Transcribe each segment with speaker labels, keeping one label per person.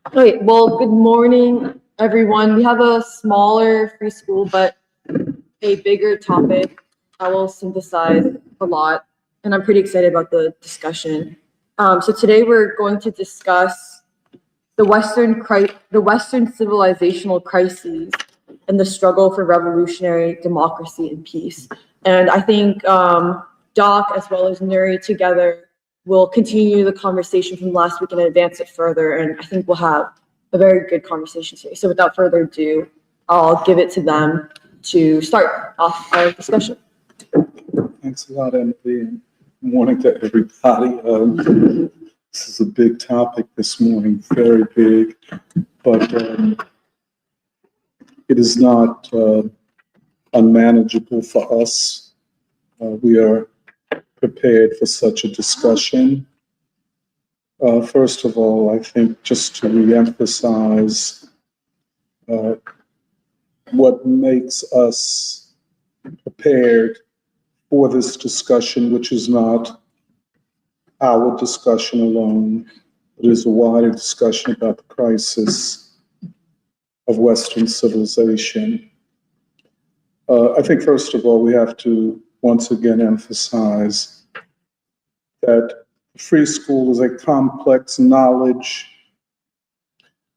Speaker 1: Okay, well, good morning, everyone. We have a smaller free school, but a bigger topic that will synthesize a lot, and I'm pretty excited about the discussion. So today we're going to discuss the Western civilizational crises and the struggle for revolutionary democracy and peace. And I think Doc as well as Nuri together will continue the conversation from last week and advance it further. And I think we'll have a very good conversation today. So without further ado, I'll give it to them to start off our discussion.
Speaker 2: Thanks a lot, Emily, and good morning to everybody. This is a big topic this morning, very big, but it is not unmanageable for us. We are prepared for such a discussion. First of all, I think just to reemphasize what makes us prepared for this discussion, which is not our discussion alone, but is a wider discussion about the crisis of Western civilization. I think, first of all, we have to once again emphasize that free school is a complex knowledge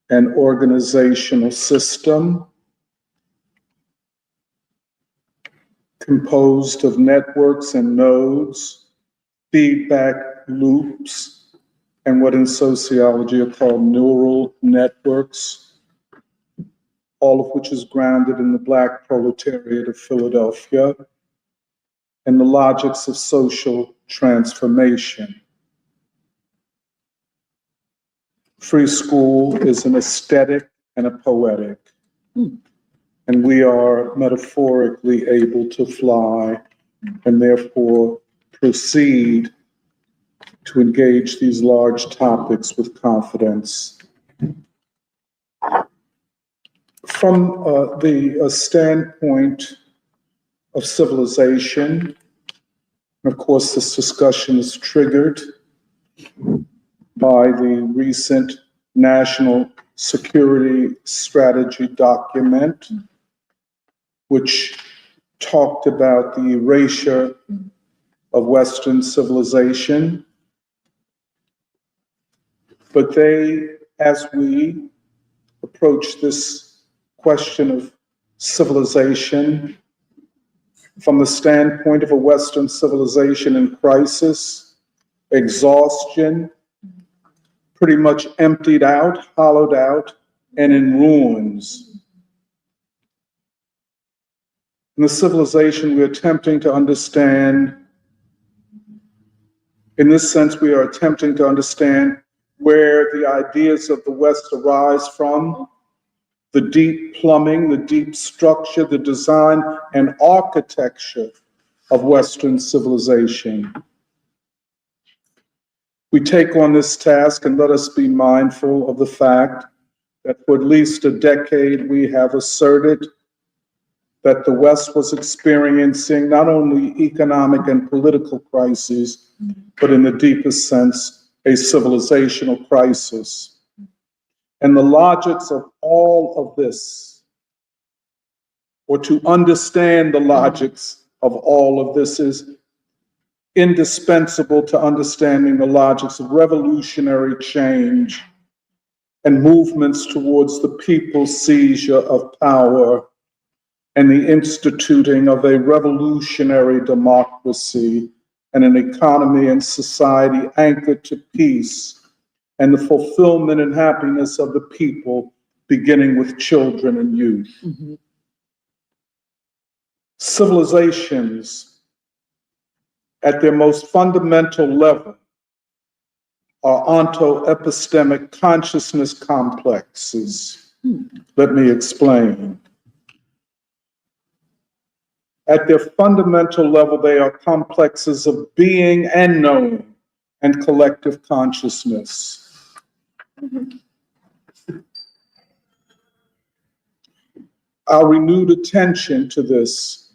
Speaker 2: and organizational system composed of networks and nodes, feedback loops, and what in sociology are called neural networks, all of which is grounded in the Black proletariat of Philadelphia and the logics of social transformation. Free school is an aesthetic and a poetic, and we are metaphorically able to fly and therefore proceed to engage these large topics with confidence. From the standpoint of civilization, of course, this discussion is triggered by the recent National Security Strategy document, which talked about the erasure of Western civilization. But they, as we approach this question of civilization from the standpoint of a Western civilization in crisis, exhaustion, pretty much emptied out, hollowed out, and in ruins. In the civilization we're attempting to understand, in this sense, we are attempting to understand where the ideas of the West arise from, the deep plumbing, the deep structure, the design and architecture of Western civilization. We take on this task, and let us be mindful of the fact that for at least a decade we have asserted that the West was experiencing not only economic and political crises, but in the deepest sense, a civilizational crisis. And the logics of all of this, or to understand the logics of all of this, is indispensable to understanding the logics of revolutionary change and movements towards the people's seizure of power and the instituting of a revolutionary democracy and an economy and society anchored to peace and the fulfillment and happiness of the people, beginning with children and youth. Mm-hmm. Civilizations, at their most fundamental level, are onto-epistemic consciousness complexes. Let me explain. At their fundamental level, they are complexes of being and knowing and collective consciousness. Our renewed attention to this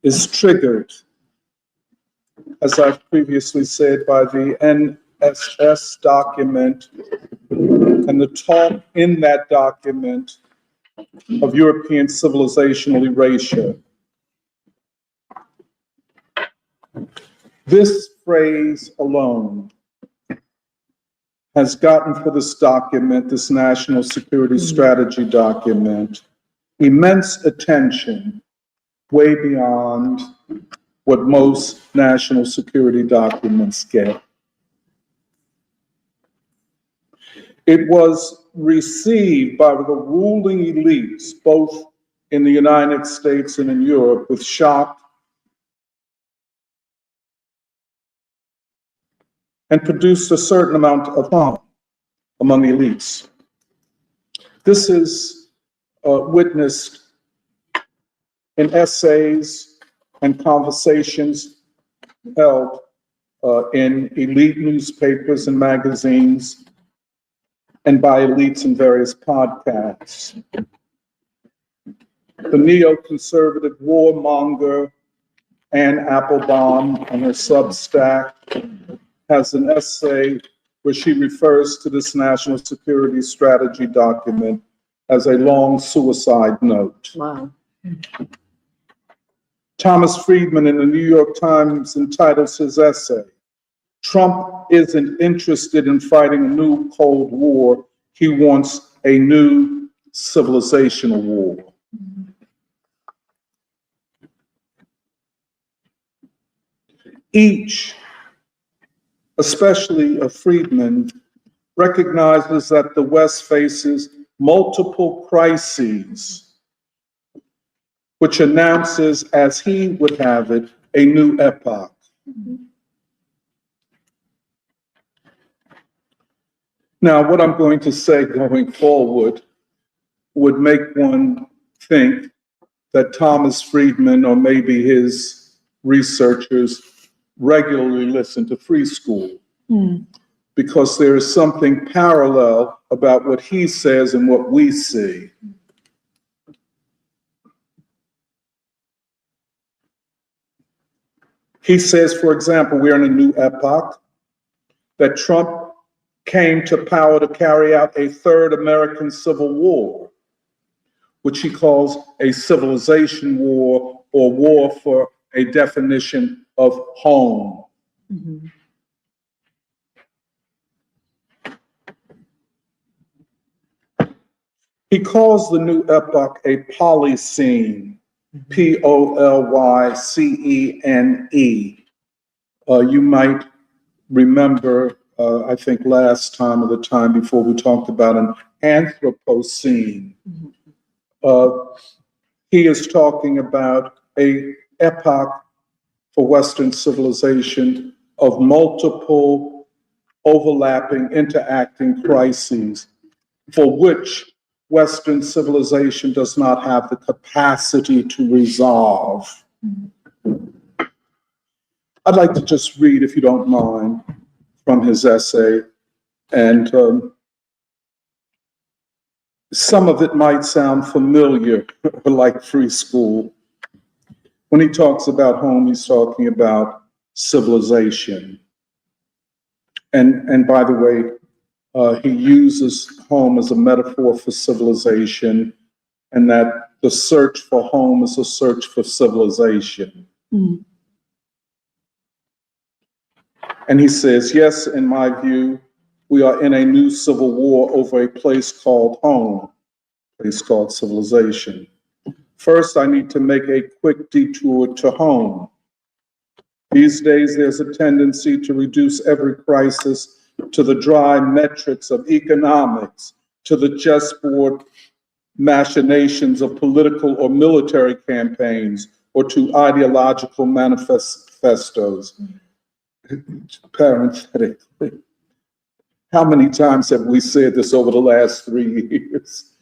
Speaker 2: is triggered, as I've previously said, by the NSS document and the talk in that document of European civilizational erasure. This phrase alone has gotten for this document, this national security strategy document, immense attention, way beyond what most national security documents get. It was received by the ruling elites, both in the United States and in Europe, with shock and produced a certain amount of harm among the elites. This is witnessed in essays and conversations held in elite newspapers and magazines and by elites in various podcasts. The neoconservative warmonger Anne Applebaum on her Substack has an essay where she refers to this national security strategy document as a long suicide note.
Speaker 1: Wow.
Speaker 2: Thomas Friedman in the New York Times entitles his essay, "Trump isn't interested in fighting a new Cold War, he wants a new civilizational war." Each, especially a Friedman, recognizes that the West faces multiple crises, which announces, as he would have it, a new epoch. Now, what I'm going to say going forward would make one think that Thomas Friedman or maybe his researchers regularly listen to Free School, because there is something parallel about what he says and what we see. He says, for example, we're in a new epoch, that Trump came to power to carry out a third American Civil War, which he calls a civilization war or war for a definition of home.
Speaker 1: Mm-hmm.
Speaker 2: He calls the new epoch a Polyscene, Polycene. You might remember, I think last time or the time before, we talked about an Anthropocene. He is talking about a epoch for Western civilization of multiple overlapping, interacting crises for which Western civilization does not have the capacity to resolve. I'd like to just read, if you don't mind, from his essay, and some of it might sound familiar, like Free School. When he talks about home, he's talking about civilization. And by the way, he uses home as a metaphor for civilization, and that the search for home is a search for civilization. And he says, yes, in my view, we are in a new civil war over a place called home, a place called civilization. First, I need to make a quick detour to home. These days, there's a tendency to reduce every crisis to the dry metrics of economics, to the chessboard machinations of political or military campaigns, or to ideological manifestos. Parenthetically, how many times have we said this over the last 3 years?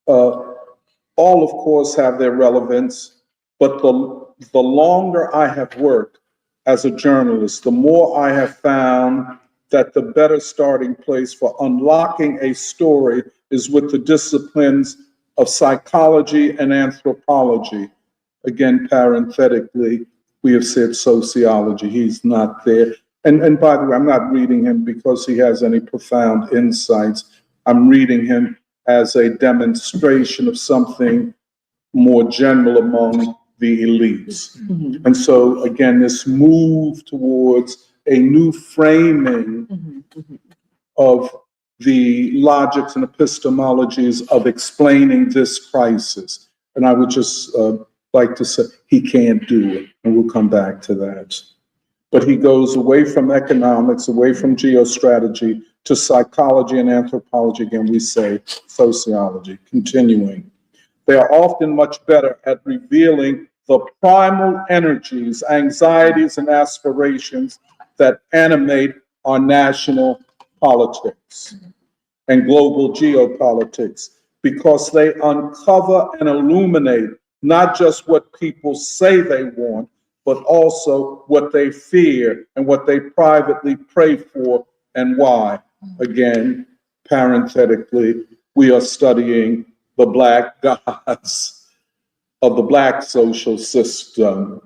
Speaker 2: All, of course, have their relevance, but the longer I have worked as a journalist, the more I have found that the better starting place for unlocking a story is with the disciplines of psychology and anthropology. Again, parenthetically, we have said sociology, he's not there. And by the way, I'm not reading him because he has any profound insights. I'm reading him as a demonstration of something more general among the elites.
Speaker 1: Mhm.
Speaker 2: And so, again, this move towards a new framing
Speaker 1: Mhm. Mhm.
Speaker 2: of the logics and epistemologies of explaining this crisis. And I would just like to say he can't do it, and we'll come back to that. But he goes away from economics, away from geostrategy, to psychology and anthropology. Again, we say sociology, continuing. They are often much better at revealing the primal energies, anxieties, and aspirations that animate our national politics and global geopolitics, because they uncover and illuminate not just what people say they want, but also what they fear and what they privately pray for and why. Again, parenthetically, we are studying the Black gods of the Black social system.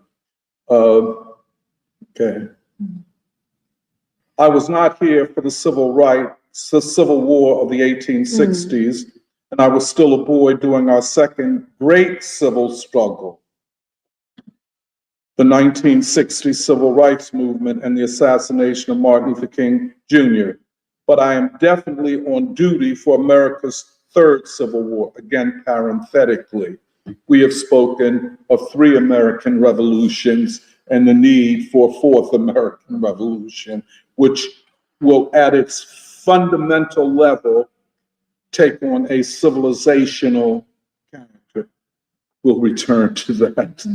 Speaker 2: Okay. I was not here for the civil war of the 1860s, and I was still a boy during our second great civil struggle, the 1960 Civil Rights Movement and the assassination of Martin Luther King Jr. But I am definitely on duty for America's third Civil War. Again, parenthetically, we have spoken of 3 American revolutions and the need for a 4th American Revolution, which will, at its fundamental level, take on a civilizational character. We'll return to that.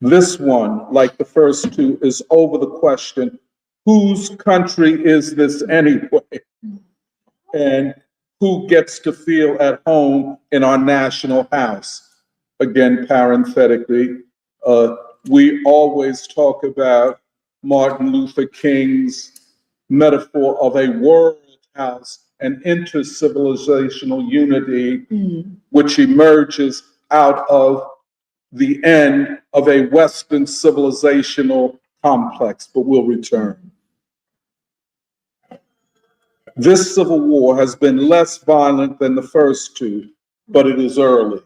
Speaker 2: This one, like the first 2, is over the question, whose country is this anyway? And who gets to feel at home in our national house? Again, parenthetically, we always talk about Martin Luther King's metaphor of a world house and intercivilizational unity, which emerges out of the end of a Western civilizational complex, but we'll return. This civil war has been less violent than the first 2, but it is early.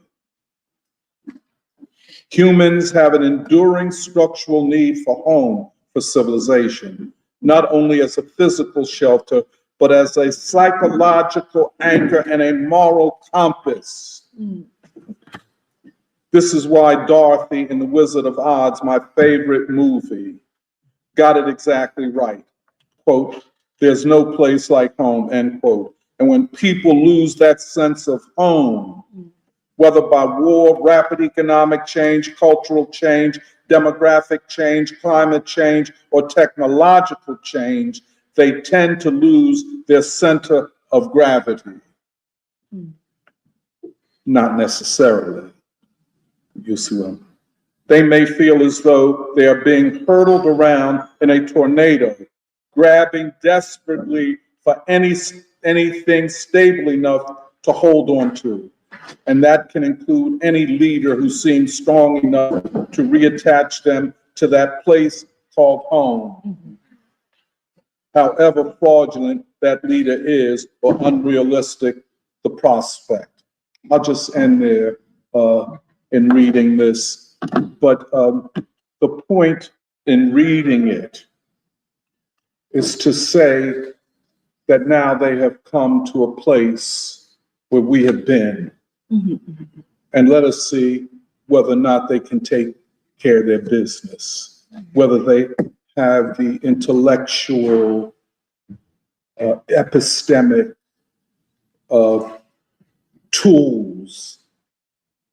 Speaker 2: Humans have an enduring structural need for home, for civilization, not only as a physical shelter, but as a psychological anchor and a moral compass. This is why Dorothy in The Wizard of Oz, my favorite movie, got it exactly right. Quote, "There's no place like home," end quote. And when people lose that sense of home, whether by war, rapid economic change, cultural change, demographic change, climate change, or technological change, they tend to lose their center of gravity. Not necessarily. You see what I'm. They may feel as though they are being hurtled around in a tornado, grabbing desperately for anything stable enough to hold on to. And that can include any leader who seems strong enough to reattach them to that place called home. However fraudulent that leader is or unrealistic the prospect. I'll just end there in reading this. But the point in reading it is to say that now they have come to a place where we have been. And let us see whether or not they can take care of their business, whether they have the intellectual, epistemic tools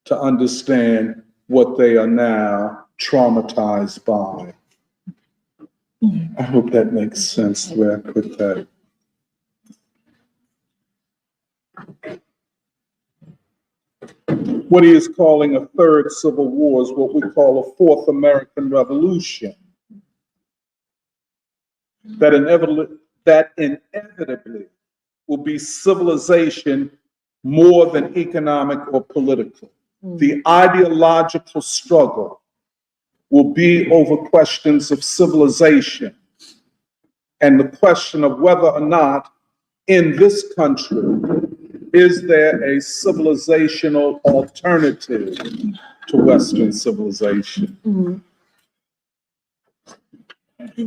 Speaker 2: to understand what they are now traumatized by. I hope that makes sense the way I put that. What he is calling a third civil war is what we call a fourth American Revolution. That inevitably will be civilization more than economic or political. The ideological struggle will be over questions of civilization and the question of whether or not in this country is there a civilizational alternative to Western civilization,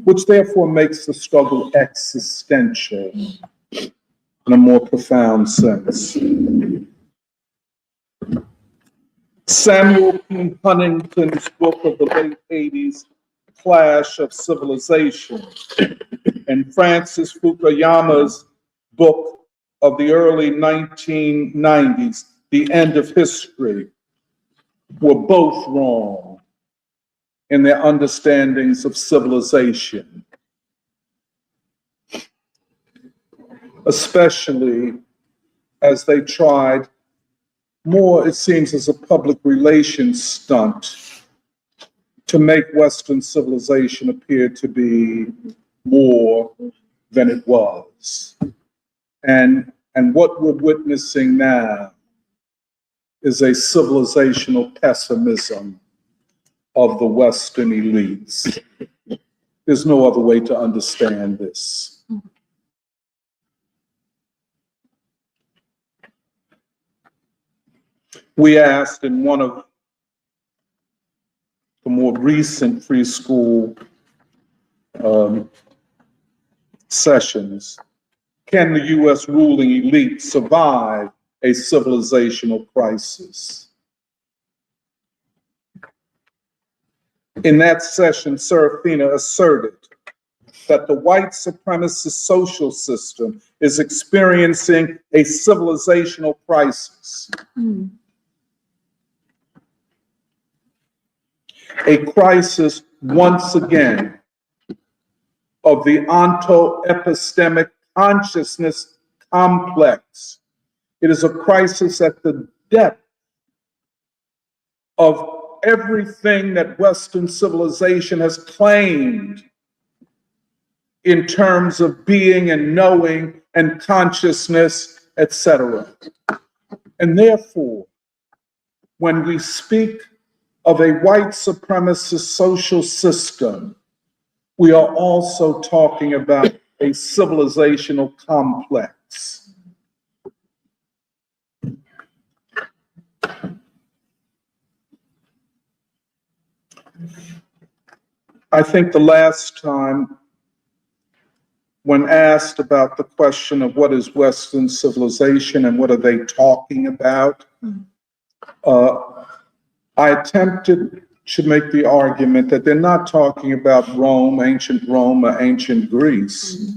Speaker 2: which therefore makes the struggle existential in a more profound sense. Samuel P. Huntington's book of the late 80s, Clash of Civilization, and Francis Fukuyama's book of the early 1990s, The End of History, were both wrong in their understandings of civilization, especially as they tried more, it seems, as a public relations stunt to make Western civilization appear to be more than it was. And what we're witnessing now is a civilizational pessimism of the Western elites. There's no other way to understand this. We asked in one of the more recent free school sessions, can the US ruling elite survive a civilizational crisis? In that session, Serafina asserted that the white supremacist social system is experiencing a civilizational crisis. A crisis, once again, of the onto-epistemic consciousness complex. It is a crisis at the depth of everything that Western civilization has claimed in terms of being and knowing and consciousness, etc. And therefore, when we speak of a white supremacist social system, we are also talking about a civilizational complex. I think the last time, when asked about the question of what is Western civilization and what are they talking about, I attempted to make the argument that they're not talking about Rome, ancient Rome, or ancient Greece,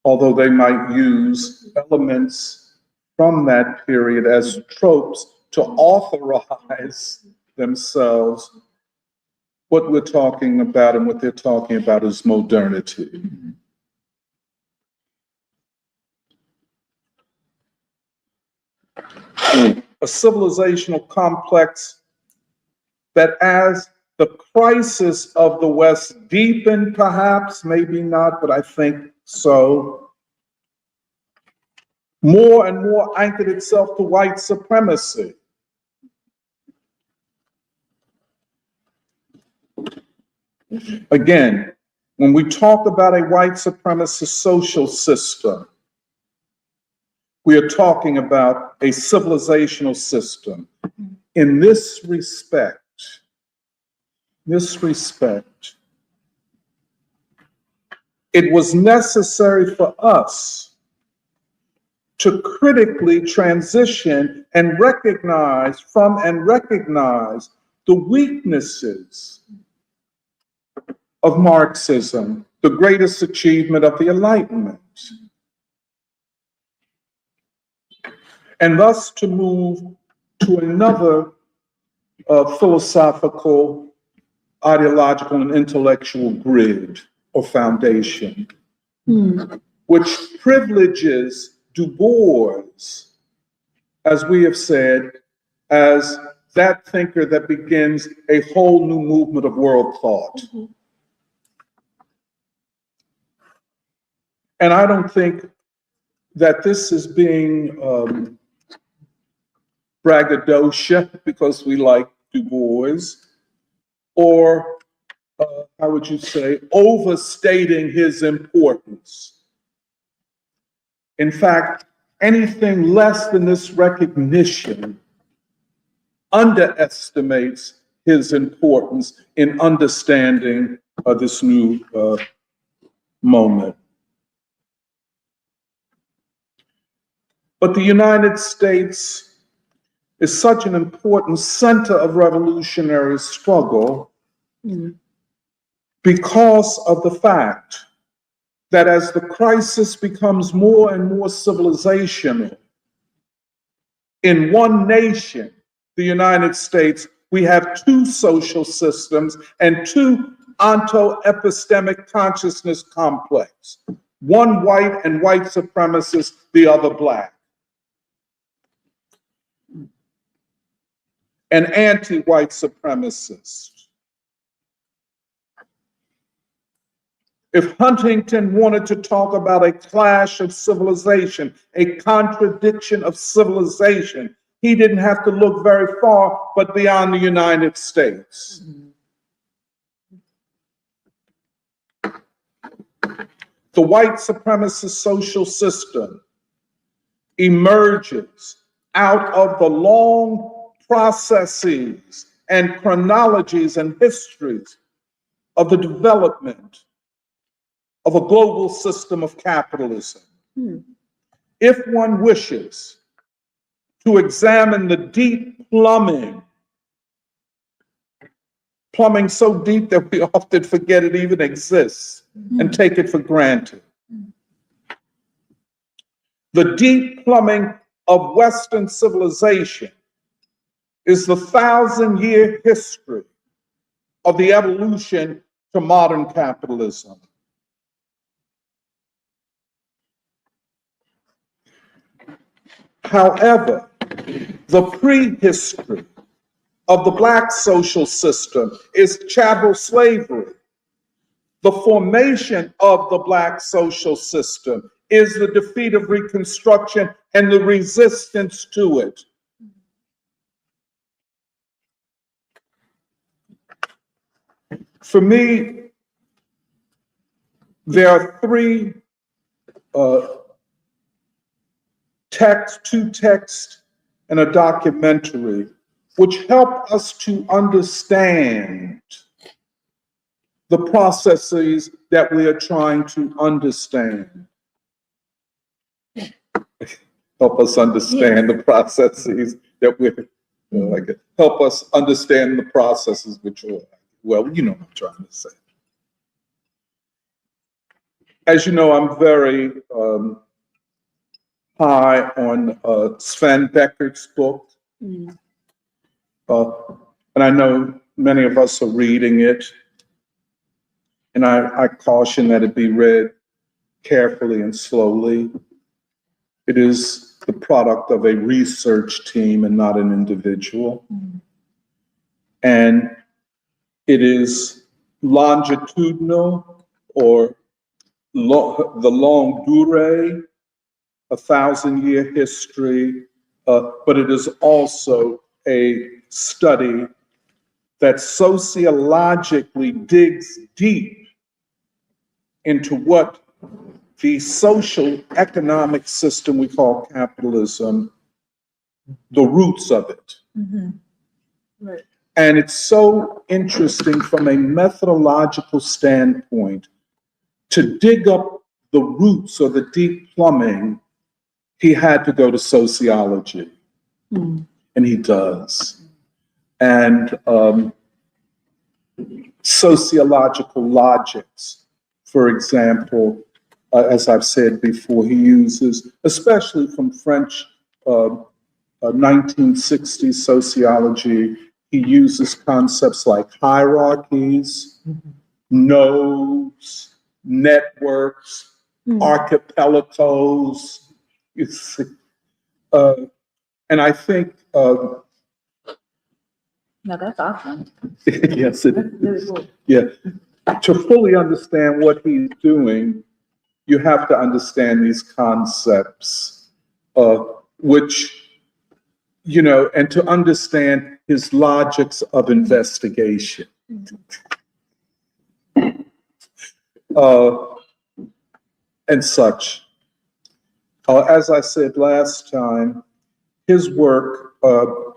Speaker 2: although they might use elements from that period as tropes to authorize themselves. What we're talking about and what they're talking about is modernity. A civilizational complex that, as the crisis of the West deepened, perhaps, maybe not, but I think so, more and more anchored itself to white supremacy. Again, when we talk about a white supremacist social system, we are talking about a civilizational system. In this respect, it was necessary for us to critically transition and recognize the weaknesses of Marxism, the greatest achievement of the Enlightenment, and thus to move to another philosophical, ideological, and intellectual grid or foundation, which privileges Du Bois, as we have said, as that thinker that begins a whole new movement of world thought. And I don't think that this is being braggadocio because we like Du Bois, or how would you say, overstating his importance. In fact, anything less than this recognition underestimates his importance in understanding this new moment. But the United States is such an important center of revolutionary struggle because of the fact that as the crisis becomes more and more civilizational, in one nation, the United States, we have two social systems and two onto-epistemic consciousness complex, one white and white supremacist, the other black. An anti-white supremacist. If Huntington wanted to talk about a clash of civilization, a contradiction of civilization, he didn't have to look very far but beyond the United States. The white supremacist social system emerges out of the long processes and chronologies and histories of the development of a global system of capitalism. If one wishes to examine the deep plumbing so deep that we often forget it even exists and take it for granted. The deep plumbing of Western civilization is the 1,000-year history of the evolution to modern capitalism. However, the prehistory of the black social system is chattel slavery. The formation of the black social system is the defeat of Reconstruction and the resistance to it. For me, there are three two texts and a documentary which help us to understand the processes that we are trying to understand. Help us understand the processes that we're, help us understand the processes which are, well, you know what I'm trying to say. As you know, I'm very high on Sven Beckert's book. And I know many of us are reading it. And I caution that it be read carefully and slowly. It is the product of a research team and not an individual. And it is longitudinal, or the longue durée, 1,000-year history, but it is also a study that sociologically digs deep into what the social economic system we call capitalism, the roots of it.
Speaker 1: Right.
Speaker 2: And it's so interesting from a methodological standpoint to dig up the roots or the deep plumbing. He had to go to sociology, and he does. And sociological logics, for example, as I've said before, he uses, especially from French 1960s sociology, he uses concepts like hierarchies, nodes, networks, archipelagos. You see, and I think
Speaker 1: No, that's awesome.
Speaker 2: yes, it
Speaker 1: That's really
Speaker 2: is.
Speaker 1: cool.
Speaker 2: Yeah, to fully understand what he's doing, you have to understand these concepts, which, you know, and to understand his logics of investigation. uh, and such. As I said last time, his work,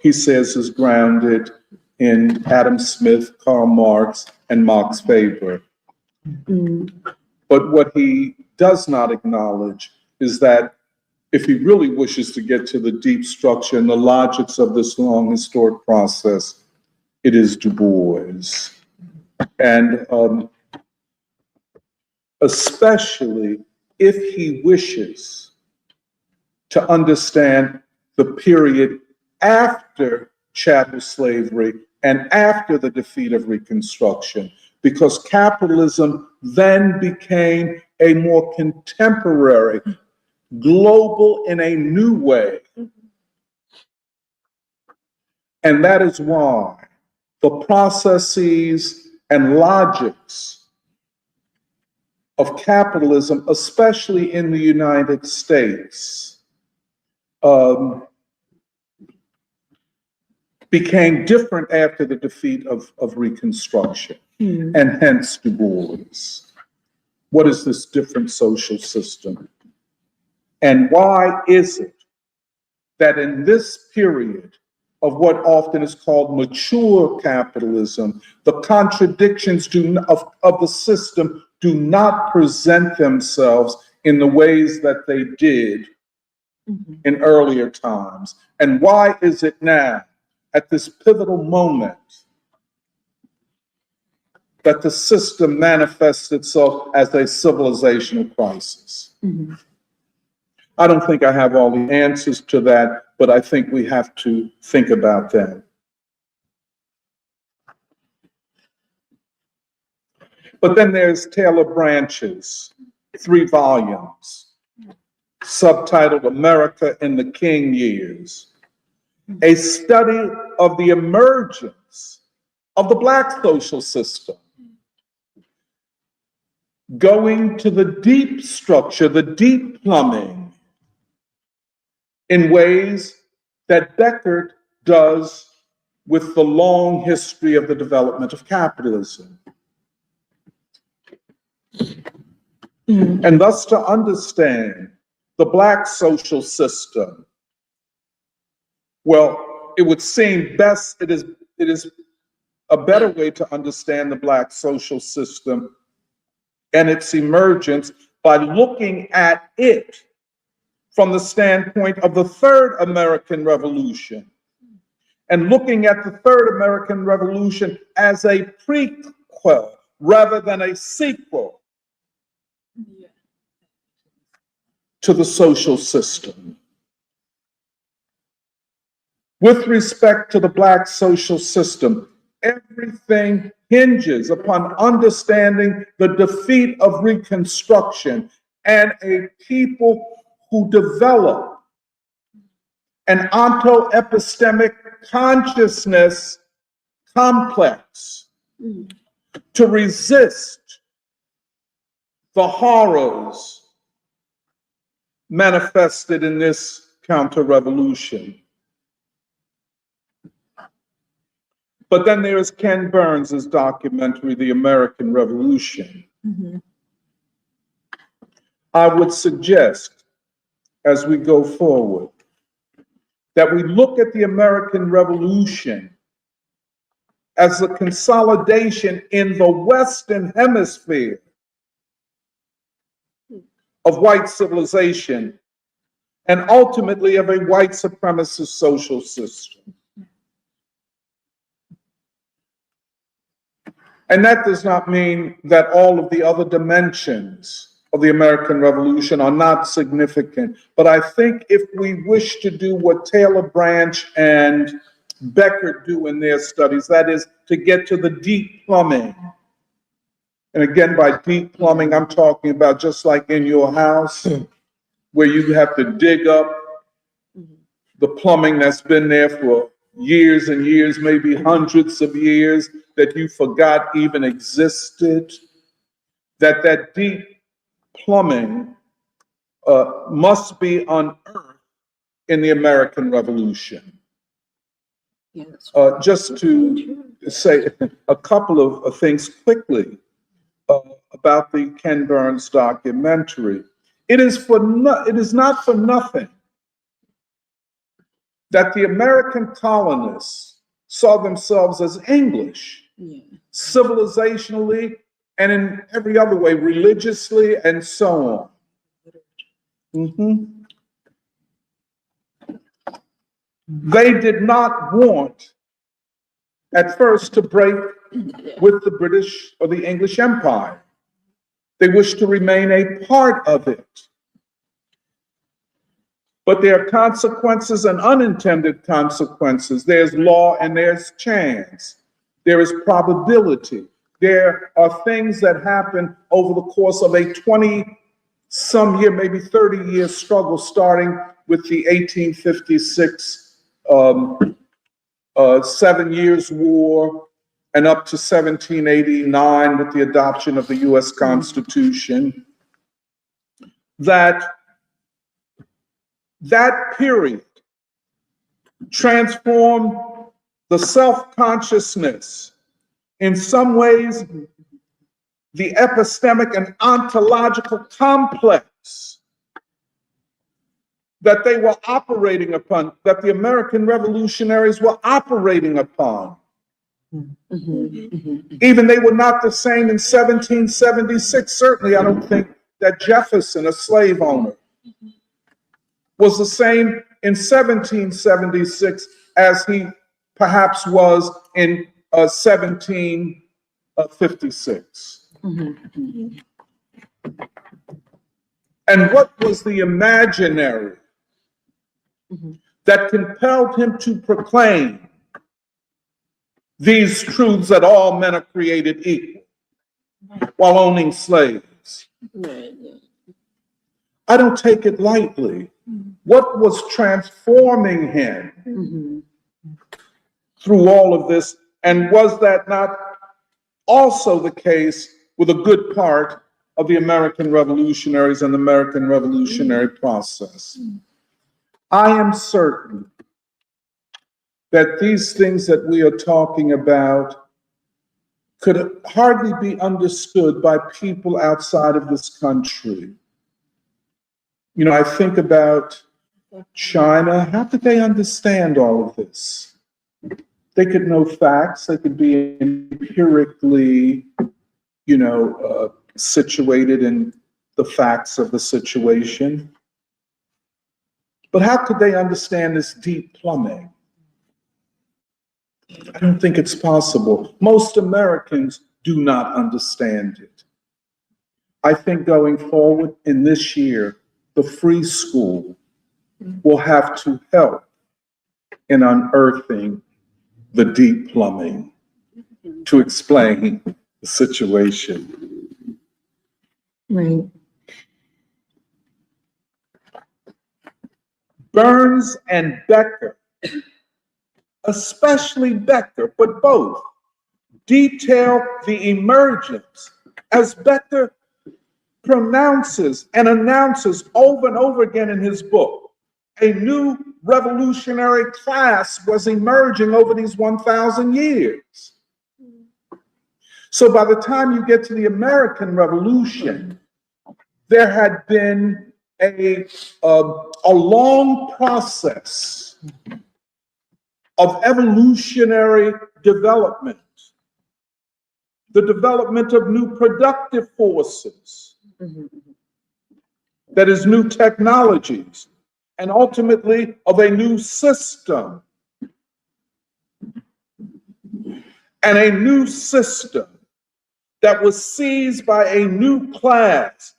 Speaker 2: he says, is grounded in Adam Smith, Karl Marx, and Max Weber. But what he does not acknowledge is that if he really wishes to get to the deep structure and the logics of this long historic process, it is Du Bois. And especially if he wishes to understand the period after chattel slavery and after the defeat of Reconstruction, because capitalism then became a more contemporary, global in a new way. And that is why the processes and logics of capitalism, especially in the United States, became different after the defeat of Reconstruction, and hence Du Bois. What is this different social system? And why is it that in this period of what often is called mature capitalism, the contradictions of the system do not present themselves in the ways that they did in earlier times? And why is it now, at this pivotal moment, that the system manifests itself as a civilizational crisis? I don't think I have all the answers to that, but I think we have to think about that. But then there's Taylor Branch's 3 volumes, subtitled America in the King Years, a study of the emergence of the Black social system, going to the deep structure, the deep plumbing, in ways that Beckert does with the long history of the development of capitalism. And thus, to understand the Black social system, well, it would seem best, it is a better way to understand the Black social system and its emergence by looking at it from the standpoint of the Third American Revolution, and looking at the Third American Revolution as a prequel rather than a sequel to the social system. With respect to the Black social system, everything hinges upon understanding the defeat of Reconstruction and a people who develop an ontoepistemic consciousness complex to resist the horrors manifested in this counter-revolution. But then there is Ken Burns' documentary, The American Revolution. I would suggest, as we go forward, that we look at the American Revolution as a consolidation in the Western Hemisphere of white civilization and ultimately of a white supremacist social system. And that does not mean that all of the other dimensions of the American Revolution are not significant. But I think if we wish to do what Taylor Branch and Beckert do in their studies, that is to get to the deep plumbing. And again, by deep plumbing, I'm talking about just like in your house, where you have to dig up the plumbing that's been there for years and years, maybe hundreds of years, that you forgot even existed, that deep plumbing must be unearthed in the American Revolution.
Speaker 1: Yeah, that's
Speaker 2: Just to say a couple of things quickly about the Ken Burns documentary. It is not for nothing that the American colonists saw themselves as English,
Speaker 1: yeah.
Speaker 2: civilizationally and in every other way, religiously and so on. They did not want at first to break with the British or the English Empire. They wished to remain a part of it. But there are consequences and unintended consequences. There's law and there's chance. There is probability. There are things that happen over the course of a 20-some year, maybe 30-year struggle, starting with the 1856 7 Years' War and up to 1789 with the adoption of the US Constitution, that period transformed the self-consciousness, in some ways, the epistemic and ontological complex that they were operating upon, that the American revolutionaries were operating upon. Even they were not the same in 1776. Certainly, I don't think that Jefferson, a slave owner, was the same in 1776 as he perhaps was in 1756. And what was the imaginary that compelled him to proclaim these truths that all men are created equal while owning slaves? I don't take it lightly. What was transforming him through all of this? And was that not also the case with a good part of the American revolutionaries and the American revolutionary process? I am certain that these things that we are talking about could hardly be understood by people outside of this country. You know, I think about China. How could they understand all of this? They could know facts. They could be empirically, situated in the facts of the situation. But how could they understand this deep plumbing? I don't think it's possible. Most Americans do not understand it. I think going forward in this year, the free school will have to help in unearthing the deep plumbing to explain the situation.
Speaker 1: Right.
Speaker 2: Burns and Becker, especially Becker, but both, detail the emergence, as Becker pronounces and announces over and over again in his book. A new revolutionary class was emerging over these 1,000 years. So by the time you get to the American Revolution, there had been a long process of evolutionary development, the development of new productive forces, that is, new technologies, and ultimately of a new system. And a new system that was seized by a new class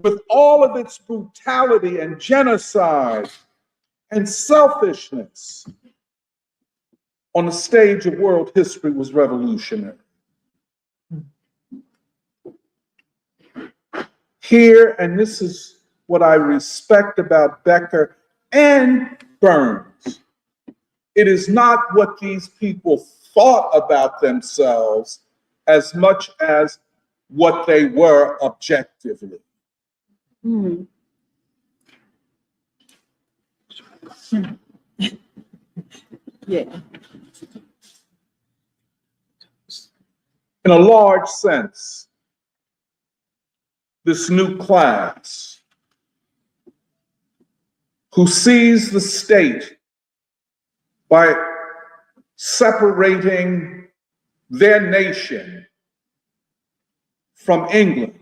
Speaker 2: with all of its brutality and genocide and selfishness on the stage of world history was revolutionary. Here, and this is what I respect about Becker and Burns, it is not what these people thought about themselves as much as what they were objectively.
Speaker 1: Yeah.
Speaker 2: in a large sense, this new class who sees the state by separating their nation from England,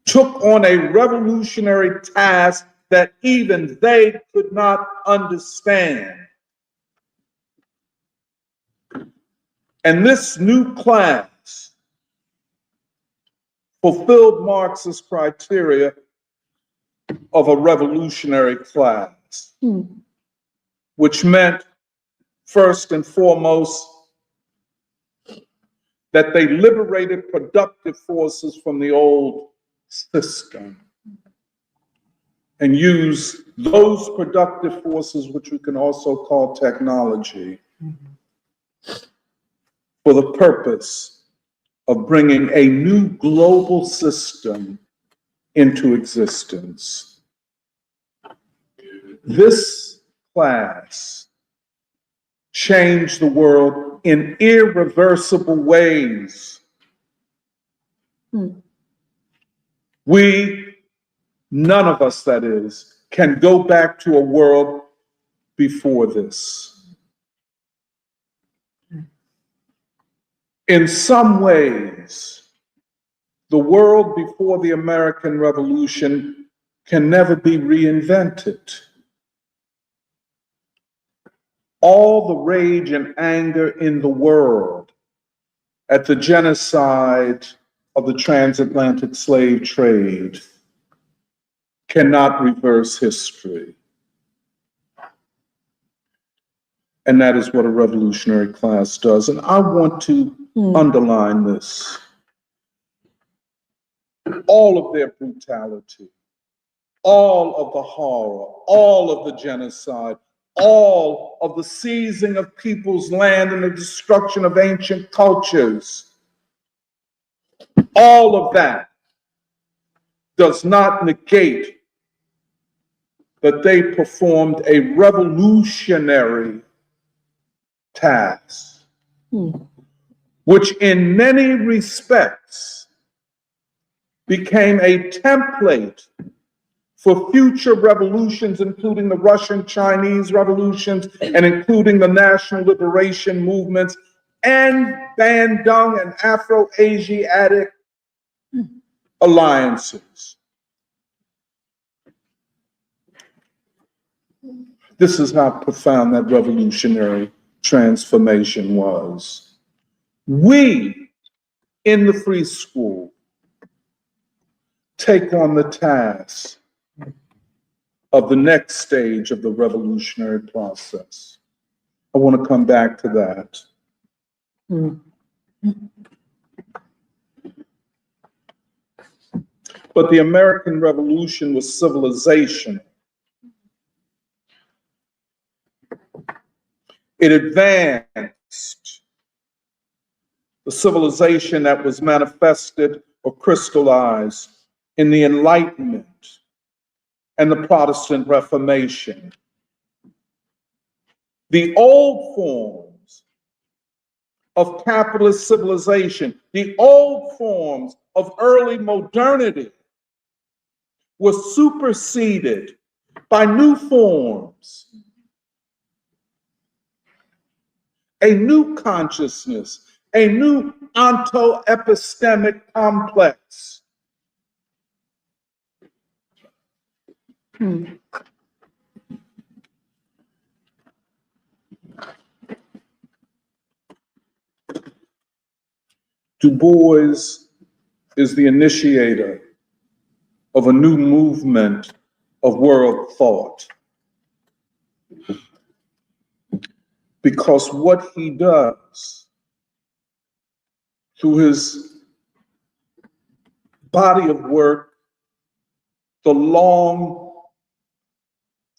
Speaker 2: took on a revolutionary task that even they could not understand. And this new class fulfilled Marx's criteria of a revolutionary class, which meant, first and foremost, that they liberated productive forces from the old system and used those productive forces, which we can also call technology, for the purpose of bringing a new global system into existence. This class changed the world in irreversible ways. We, none of us that is, can go back to a world before this. In some ways, the world before the American Revolution can never be reinvented. All the rage and anger in the world at the genocide of the transatlantic slave trade cannot reverse history. And that is what a revolutionary class does. And I want to underline this. All of their brutality, all of the horror, all of the genocide, all of the seizing of people's land and the destruction of ancient cultures, all of that does not negate that they performed a revolutionary task, which in many respects became a template for future revolutions, including the Russian Chinese revolutions and including the national liberation movements and Bandung and Afro-Asiatic alliances. This is how profound that revolutionary transformation was. We, in the free school, take on the task of the next stage of the revolutionary process. I want to come back to that. But the American Revolution was civilizational. It advanced the civilization that was manifested or crystallized in the Enlightenment and the Protestant Reformation. The old forms of capitalist civilization, the old forms of early modernity were superseded by new forms, a new consciousness, a new onto-epistemic complex. Du Bois is the initiator of a new movement of world thought, because what he does through his body of work, the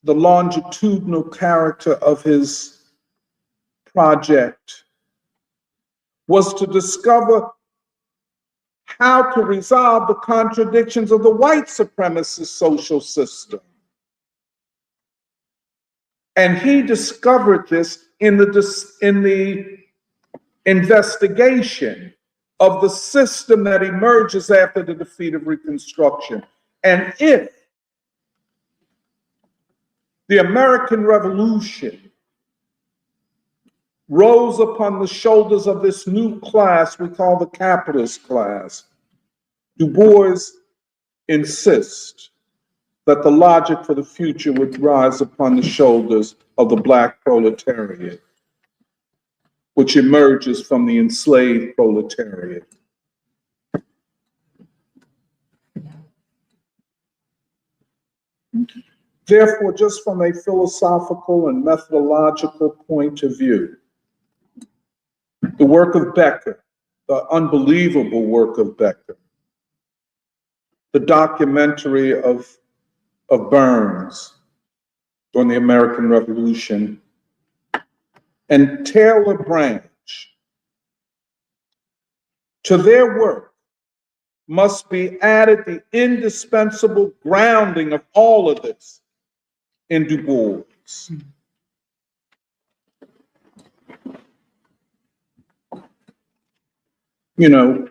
Speaker 2: longitudinal character of his project, was to discover how to resolve the contradictions of the white supremacist social system. And he discovered this in the investigation of the system that emerges after the defeat of Reconstruction. And if the American Revolution rose upon the shoulders of this new class we call the capitalist class, Du Bois insists that the logic for the future would rise upon the shoulders of the Black proletariat, which emerges from the enslaved proletariat. Therefore, just from a philosophical and methodological point of view, the work of Becker, the unbelievable work of Becker, the documentary of Burns during the American Revolution, and Taylor Branch, to their work must be added the indispensable grounding of all of this in Du Bois. You know,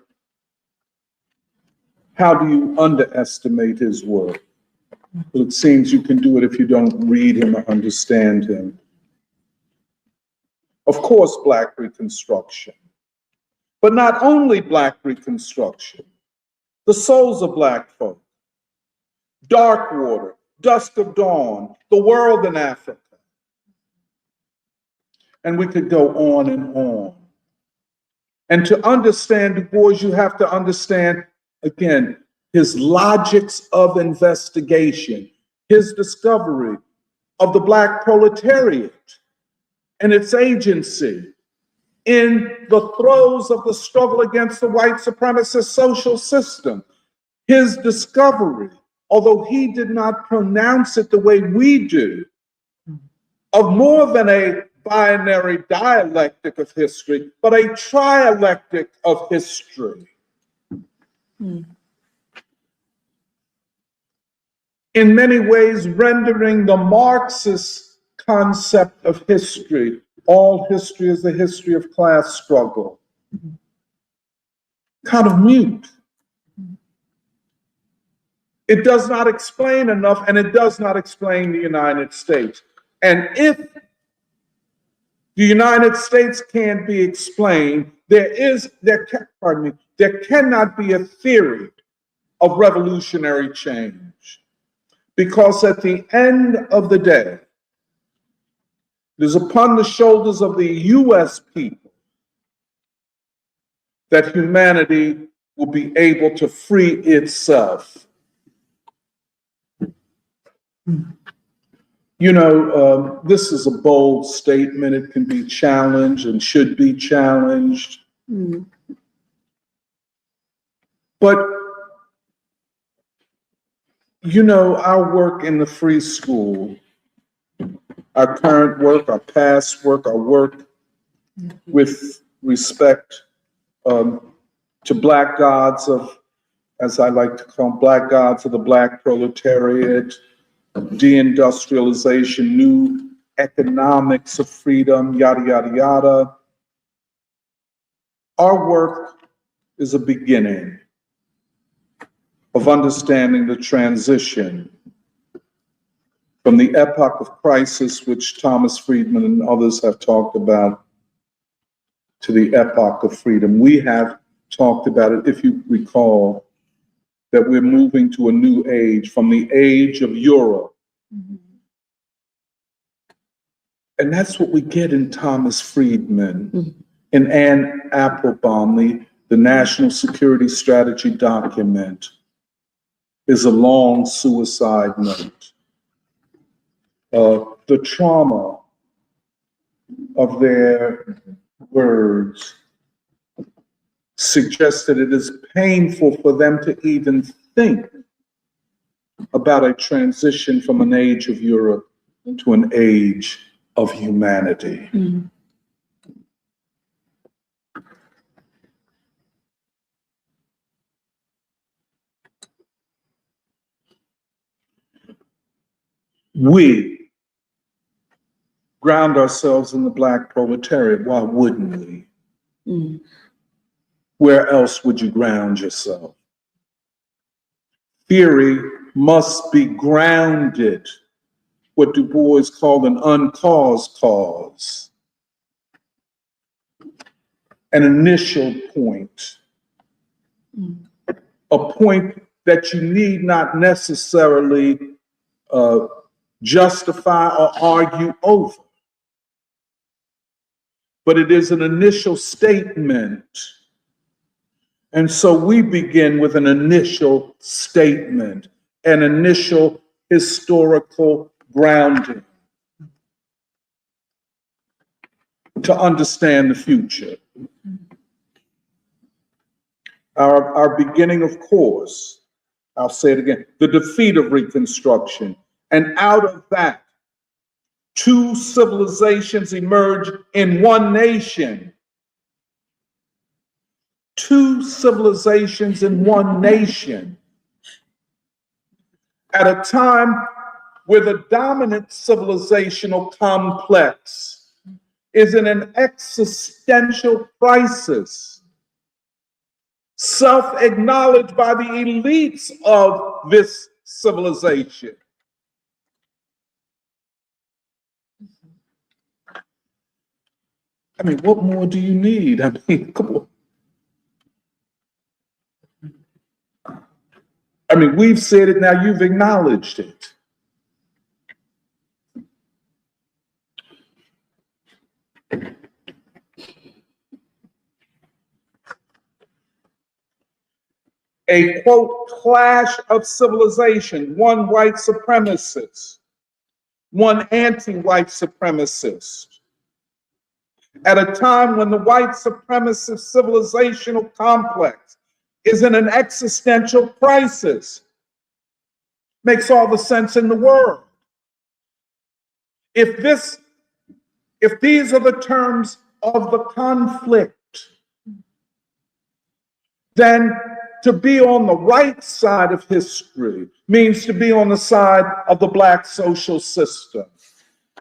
Speaker 2: how do you underestimate his work? Well, it seems you can do it if you don't read him or understand him. Of course, Black Reconstruction, but not only Black Reconstruction, the souls of Black folk, Dark Water, Dusk of Dawn, The World in Africa. And we could go on and on. And to understand Du Bois, you have to understand, again, his logics of investigation, his discovery of the Black proletariat and its agency in the throes of the struggle against the white supremacist social system. His discovery, although he did not pronounce it the way we do, of more than a binary dialectic of history, but a trialectic of history. In many ways, rendering the Marxist concept of history, all history is the history of class struggle, kind of mute. It does not explain enough, and it does not explain the United States. And if the United States can't be explained, there cannot be a theory of revolutionary change. Because at the end of the day, it is upon the shoulders of the US people that humanity will be able to free itself. You know, this is a bold statement. It can be challenged and should be challenged. But, you know, our work in the free school, our current work, our past work, our work with respect to Black gods of, as I like to call them, Black gods of the Black proletariat, deindustrialization, new economics of freedom, yada, yada, yada. Our work is a beginning of understanding the transition from the epoch of crisis, which Thomas Friedman and others have talked about, to the epoch of freedom. We have talked about it, if you recall, that we're moving to a new age, from the age of Europe. And that's what we get in Thomas Friedman, in Anne Applebaum, the National Security Strategy document is a long suicide note. The trauma of their words suggests that it is painful for them to even think about a transition from an age of Europe to an age of humanity. We ground ourselves in the Black proletariat. Why wouldn't we?
Speaker 1: Mm.
Speaker 2: Where else would you ground yourself? Theory must be grounded, what Du Bois called an uncaused cause, an initial point, a point that you need not necessarily justify or argue over, but it is an initial statement. And so we begin with an initial statement, an initial historical grounding to understand the future. Our beginning, of course, I'll say it again, the defeat of Reconstruction. And out of that, two civilizations emerge in one nation. Two civilizations in one nation. At a time where the dominant civilizational complex is in an existential crisis, self-acknowledged by the elites of this civilization. I mean, what more do you need? I mean, come on. I mean, we've said it, now you've acknowledged it. A, quote, clash of civilization, one white supremacist, one anti-white supremacist. At a time when the white supremacist civilizational complex is in an existential crisis. Makes all the sense in the world. If these are the terms of the conflict, then to be on the right side of history means to be on the side of the Black social system.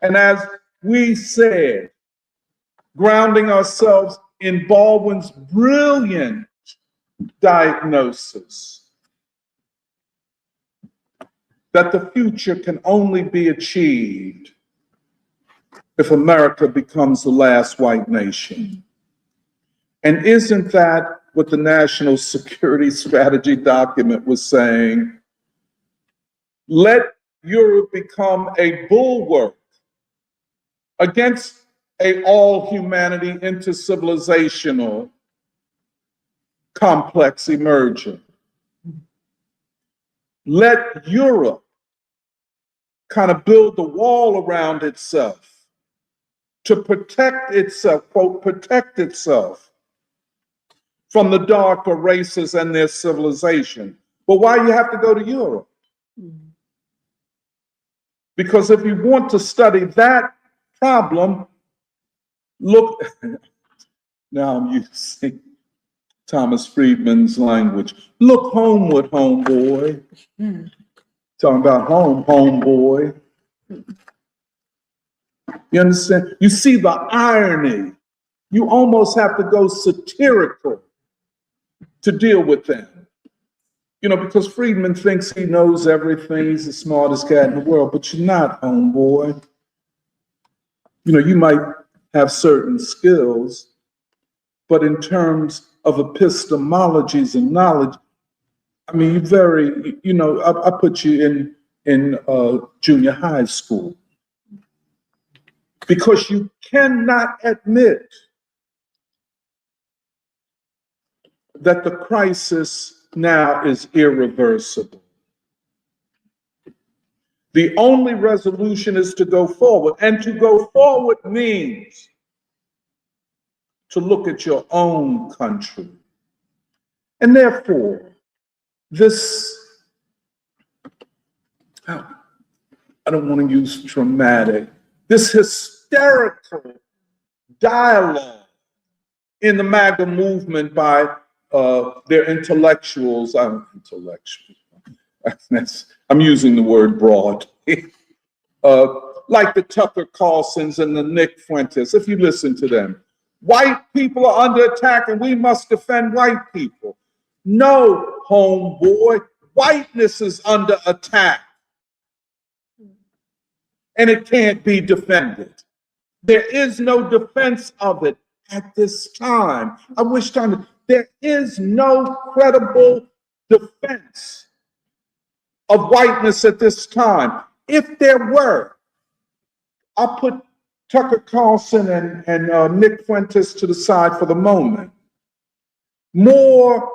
Speaker 2: And as we said, grounding ourselves in Baldwin's brilliant diagnosis that the future can only be achieved if America becomes the last white nation. And isn't that what the National Security Strategy document was saying? Let Europe become a bulwark against a all-humanity inter-civilizational complex emerging. Let Europe kind of build the wall around itself to protect itself, quote, protect itself from the darker races and their civilization. But why you have to go to Europe? Because if you want to study that problem, look, now I'm using Thomas Friedman's language. Look homeward, homeboy. Talking about home, homeboy. You understand? You see the irony. You almost have to go satirical to deal with them. You know, because Friedman thinks he knows everything. He's the smartest cat in the world, but you're not, homeboy. You know, you might have certain skills, but in terms of epistemologies and knowledge, I mean, you're very, you know, I put you in junior high school because you cannot admit that the crisis now is irreversible. The only resolution is to go forward, and to go forward means to look at your own country. And therefore, this, I don't want to use traumatic, this hysterical dialogue in the MAGA movement by their intellectuals, I'm using the word broad, like the Tucker Carlsons and the Nick Fuentes, if you listen to them. White people are under attack and we must defend white people. No, homeboy, whiteness is under attack and it can't be defended. There is no defense of it at this time. I wish time, there is no credible defense of whiteness at this time. If there were, I'll put Tucker Carlson and Nick Fuentes to the side for the moment. More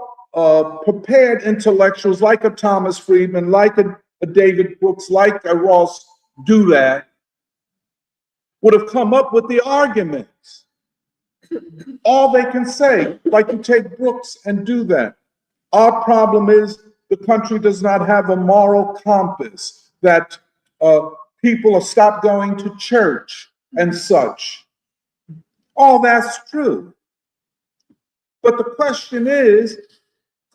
Speaker 2: prepared intellectuals like a Thomas Friedman, like a David Brooks, like a Ross Doolittle would have come up with the arguments. All they can say, like you take Brooks and do that. Our problem is the country does not have a moral compass, that people have stopped going to church and such. All that's true. But the question is,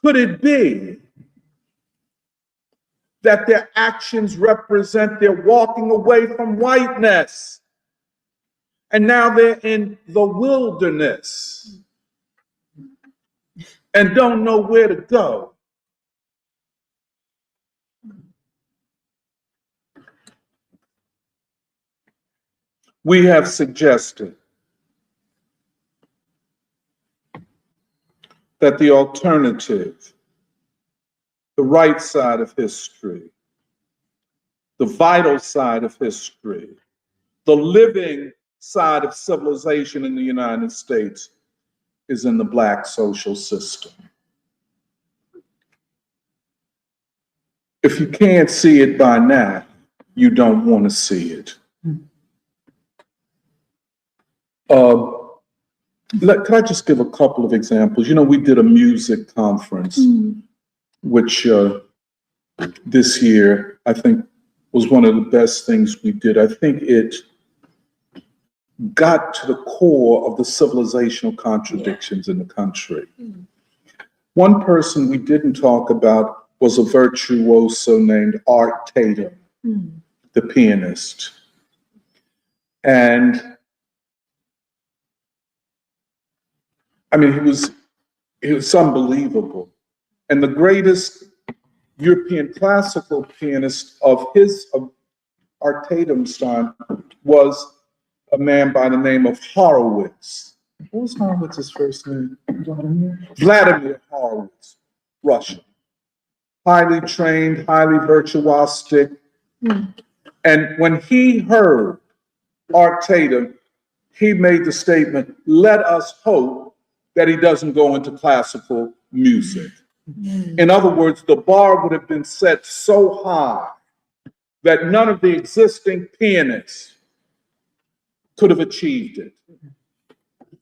Speaker 2: could it be that their actions represent their walking away from whiteness? And now they're in the wilderness and don't know where to go. We have suggested that the alternative, the right side of history, the vital side of history, the living side of civilization in the United States is in the Black social system. If you can't see it by now, you don't want to see it. Could I just give a couple of examples? You know, we did a music conference, which this year I think was one of the best things we did. I think it got to the core of the civilizational contradictions in the country. One person we didn't talk about was a virtuoso named Art Tatum, the pianist. And I mean, he was unbelievable. And the greatest European classical pianist of Art Tatum's time was a man by the name of Horowitz. What was Horowitz's first name? Vladimir Horowitz, Russian. Highly trained, highly virtuosic. And when he heard Art Tatum, he made the statement, "Let us hope that he doesn't go into classical music." In other words, the bar would have been set so high that none of the existing pianists could have achieved it.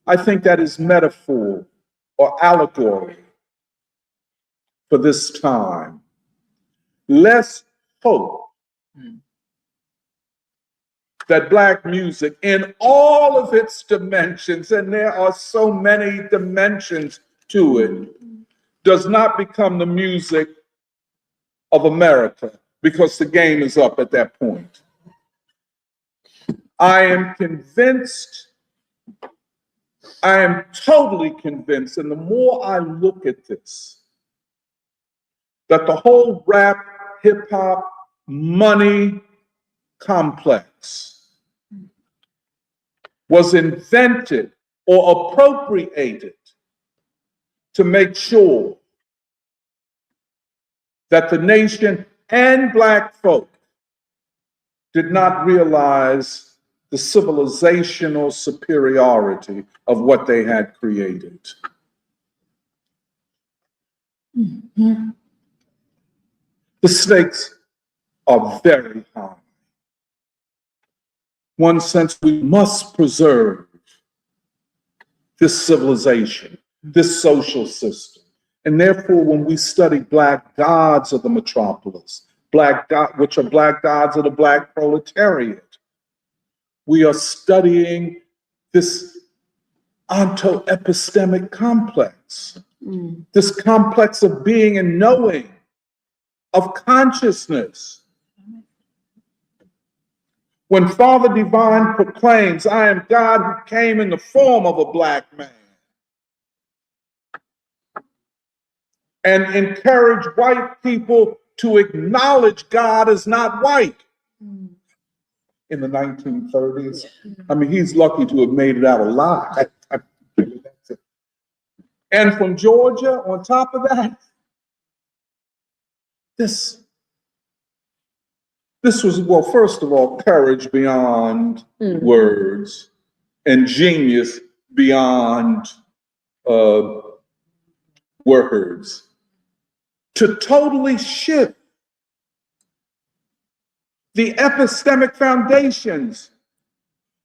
Speaker 2: I think that is metaphor or allegory for this time. Let's hope that Black music in all of its dimensions, and there are so many dimensions to it, does not become the music of America, because the game is up at that point. I am convinced, I am totally convinced, and the more I look at this, that the whole rap, hip hop, money complex was invented or appropriated to make sure that the nation and Black folk did not realize the civilizational superiority of what they had created. The stakes are very high. One sense, we must preserve this civilization, this social system. And therefore, when we study Black gods of the metropolis, which are Black gods of the Black proletariat, we are studying this onto-epistemic complex, this complex of being and knowing, of consciousness. When Father Divine proclaims, I am God who came in the form of a black man, and encourage white people to acknowledge God as not white in the 1930s. I mean, he's lucky to have made it out alive. And from Georgia, on top of that, this was, well, first of all, courage beyond words and genius beyond words to totally shift the epistemic foundations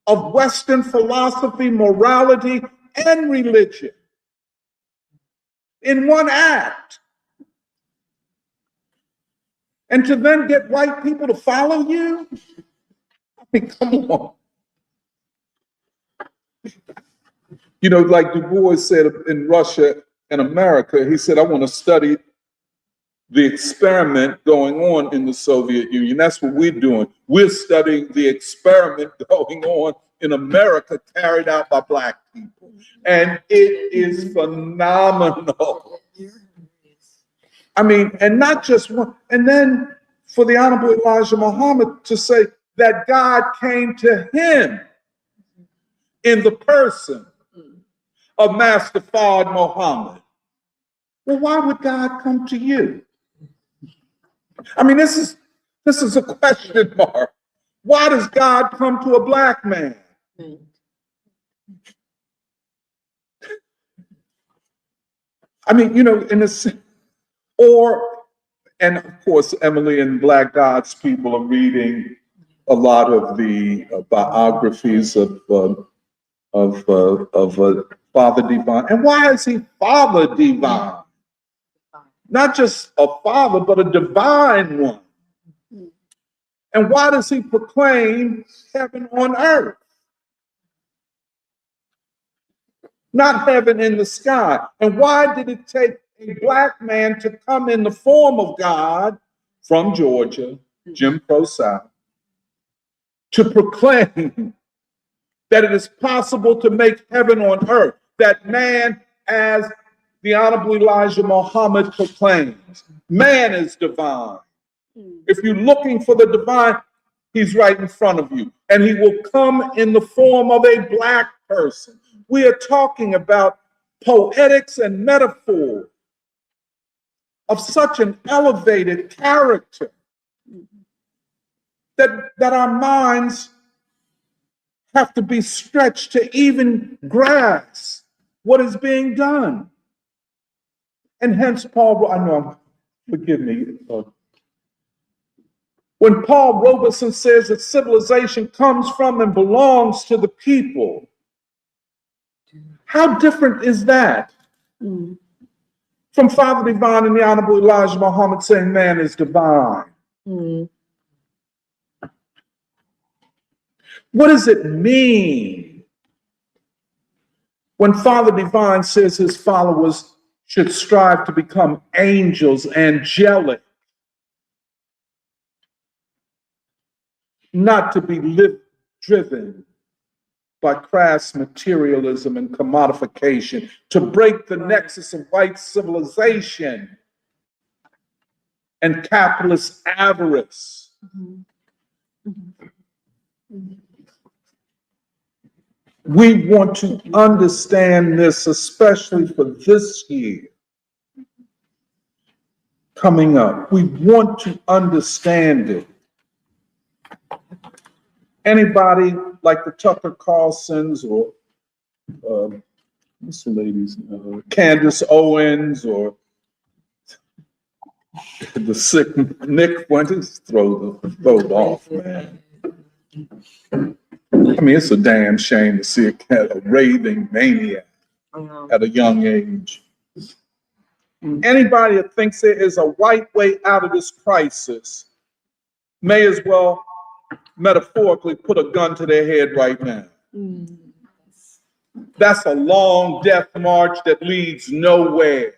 Speaker 2: of Western philosophy, morality, and religion in one act. And to then get white people to follow you? I mean, come on. You know, like Du Bois said in Russia and America, he said, I want to study the experiment going on in the Soviet Union. That's what we're doing. We're studying the experiment going on in America carried out by black people. And it is phenomenal. I mean, and not just one. And then for the Honorable Elijah Muhammad to say that God came to him in the person of Master Fard Muhammad. Well, why would God come to you? I mean, this is a question mark. Why does God come to a black man? I mean, you know, in a sense, and of course, Emily and Black God's people are reading a lot of the biographies of Father Divine. And why is he Father Divine? Not just a father, but a divine one. And why does he proclaim heaven on earth? Not heaven in the sky. And why did it take a black man to come in the form of God from Georgia, Jim Crow South, to proclaim that it is possible to make heaven on earth, that man, as the Honorable Elijah Muhammad proclaims, man is divine. If you're looking for the divine, he's right in front of you, and he will come in the form of a black person. We are talking about poetics and metaphor of such an elevated character that our minds have to be stretched to even grasp what is being done. And hence Paul, I know, forgive me, when Paul Robeson says that civilization comes from and belongs to the people, how different is that from Father Divine and the Honorable Elijah Muhammad saying man is divine? What does it mean when Father Divine says his followers should strive to become angels, angelic, not to be driven by crass materialism and commodification, to break the nexus of white civilization and capitalist avarice? We want to understand this, especially for this year coming up. We want to understand it. Anybody like the Tucker Carlsons or what's the lady's Candace Owens or the sick Nick Fuentes, throw it off, man. I mean, it's a damn shame to see a raving maniac at a young age. Anybody that thinks there is a right way out of this crisis may as well metaphorically put a gun to their head right now. That's a long death march that leads nowhere.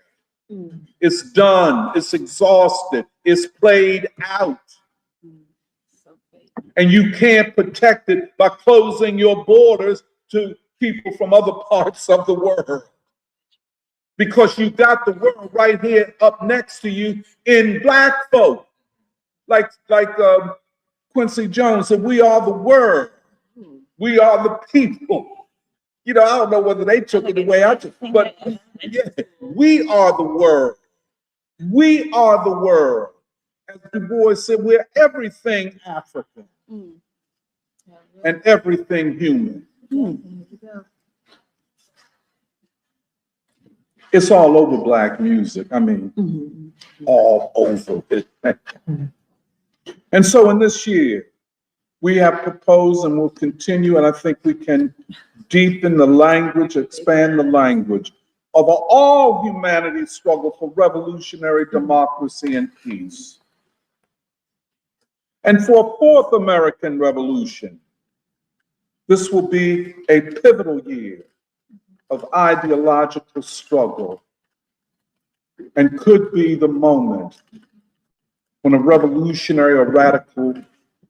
Speaker 2: It's done. It's exhausted. It's played out. And you can't protect it by closing your borders to people from other parts of the world. Because you got the world right here up next to you in Black folk. Like Quincy Jones said, we are the world. We are the people. You know, I don't know whether they took it the way I took it, but yeah, we are the world. We are the world. As Du Bois said, we're everything African and everything human. It's all over Black music. I mean, all over it. And so in this year, we have proposed and will continue, and I think we can deepen the language, expand the language of all humanity's struggle for revolutionary democracy and peace. And for a fourth American Revolution, this will be a pivotal year of ideological struggle and could be the moment when a revolutionary or radical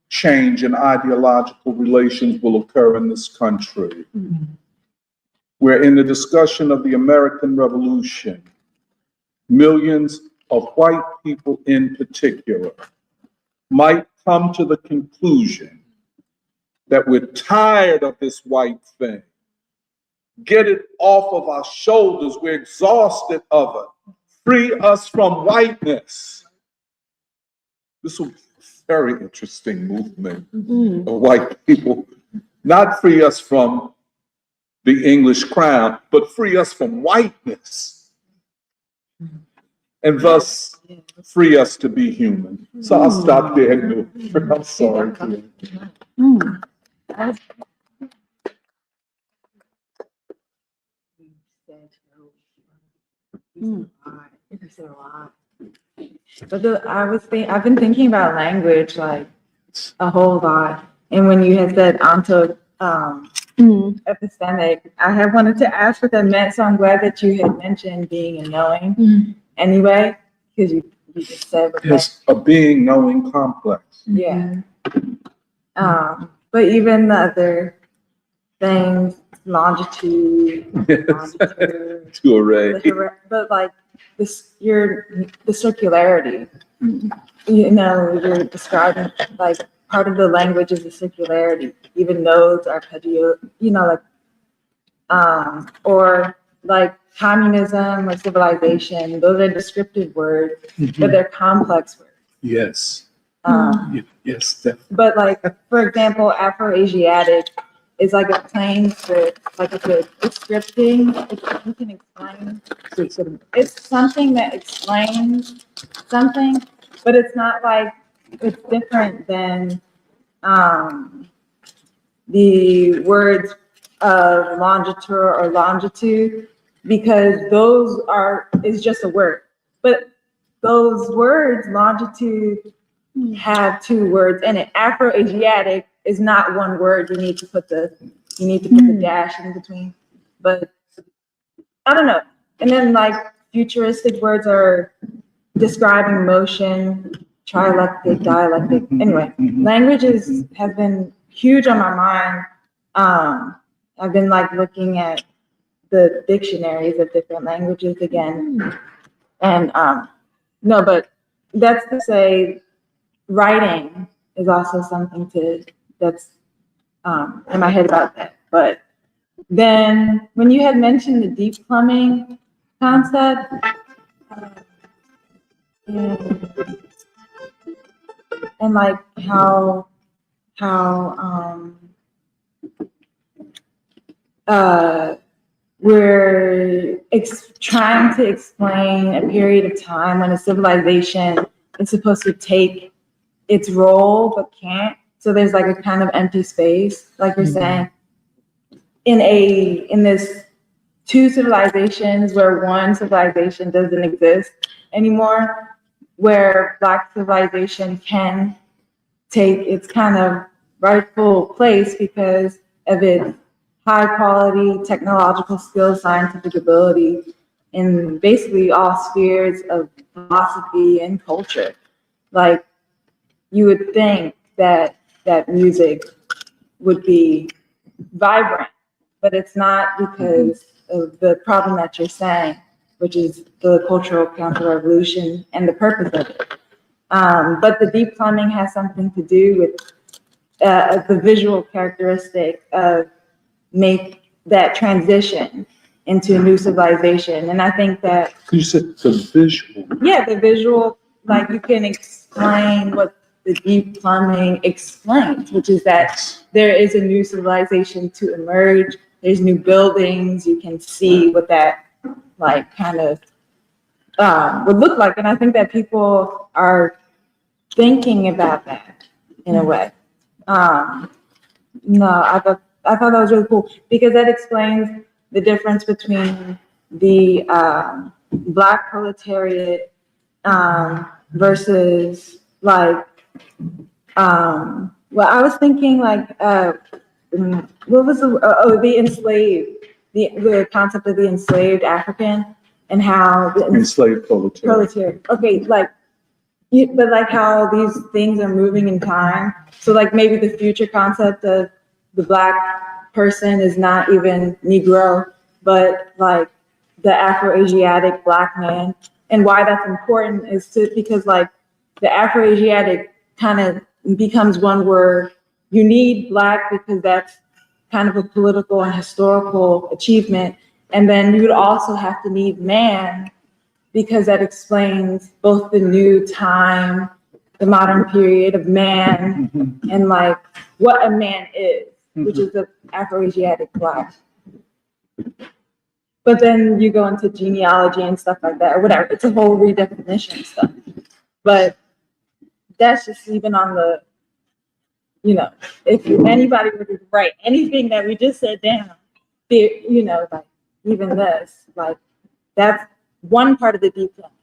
Speaker 2: change in ideological relations will occur in this country. Where in the discussion of the American Revolution, millions of white people in particular might come to the conclusion that we're tired of this white thing. Get it off of our shoulders. We're exhausted of it. Free us from whiteness. This will be a very interesting movement of white people. Not free us from the English crown, but free us from whiteness. And thus free us to be human. So I'll stop there and do. I'm sorry.
Speaker 1: It's a lot. But I've been thinking about language like a whole lot. And when you had said epistemic, I had wanted to ask what that meant. So I'm glad that you had mentioned being and knowing anyway, because you just said what
Speaker 2: It's a being knowing complex.
Speaker 1: Yeah. But even the other things, longitude, longitude,
Speaker 2: To array.
Speaker 1: but like this, the circularity. You know, you're describing like part of the language is the circularity. Even those are or like communism or civilization. Those are descriptive words, but they're complex words.
Speaker 2: Yes. Yes, definitely.
Speaker 1: But like, for example, Afro-Asiatic is like a plain script, like it's a descripting, you can explain. It's something that explains something, but it's not like, it's different than the words of longitude or longitude, because is just a word. But those words, longitude, have two words in it. Afro-Asiatic is not one word. You need to put the dash in between. But I don't know. And then like futuristic words are describing motion, trialectic, dialectic. Anyway, languages have been huge on my mind. I've been like looking at the dictionaries of different languages again. And no, but that's to say, writing is also something that's in my head about that. But then when you had mentioned the deep plumbing concept, and like how we're trying to explain a period of time when a civilization is supposed to take its role but can't. So there's like a kind of empty space, like you're saying, in this two civilizations where one civilization doesn't exist anymore, where Black civilization can take its kind of rightful place because of its high quality technological skills, scientific ability in basically all spheres of philosophy and culture. Like, you would think that that music would be vibrant, but it's not because of the problem that you're saying, which is the cultural counter-revolution and the purpose of it. But the deep plumbing has something to do with the visual characteristic of make that transition into a new civilization. And I think that
Speaker 2: You said the visual.
Speaker 1: yeah, the visual, like you can explain what the deep plumbing explains, which is that there is a new civilization to emerge. There's new buildings. You can see what that like kind of would look like. And I think that people are thinking about that in a way. No, I thought that was really cool because that explains the difference between the Black proletariat versus like well, I was thinking like what was the enslaved, the concept of the enslaved African and how the
Speaker 2: Enslaved proletariat.
Speaker 1: Okay, like but like how these things are moving in time. So like maybe the future concept of the Black person is not even Negro, but like the Afro-Asiatic Black man. And why that's important is because like the Afro-Asiatic kind of becomes one where you need Black because that's kind of a political and historical achievement. And then you would also have to need man because that explains both the new time, the modern period of man, and like what a man is, which is the Afro-Asiatic Black. But then you go into genealogy and stuff like that, or whatever. It's a whole redefinition stuff. But that's just even on the, if anybody were to write anything that we just said down, like even this, like that's one part of the deep plumbing.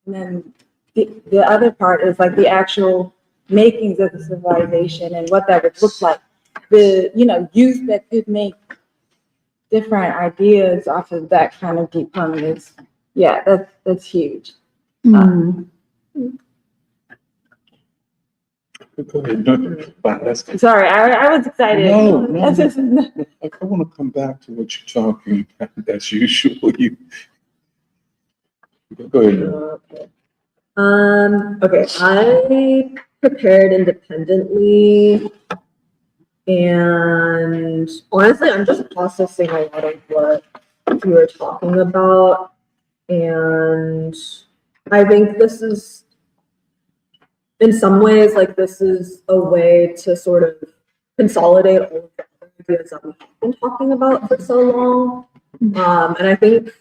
Speaker 1: And then the other part is like the actual makings of the civilization and what that would look like. The, youth that could make different ideas off of that kind of deep plumbing is, that's huge.
Speaker 2: Go ahead. No,
Speaker 1: sorry, I was excited.
Speaker 2: No. I want to come back to what you're talking about as usual. Go ahead.
Speaker 3: Okay, I prepared independently, and honestly, I'm just processing a lot of what you were talking about, and I think this is, in some ways, like this is a way to sort of consolidate all of the other ideas that we've been talking about for so long, and I think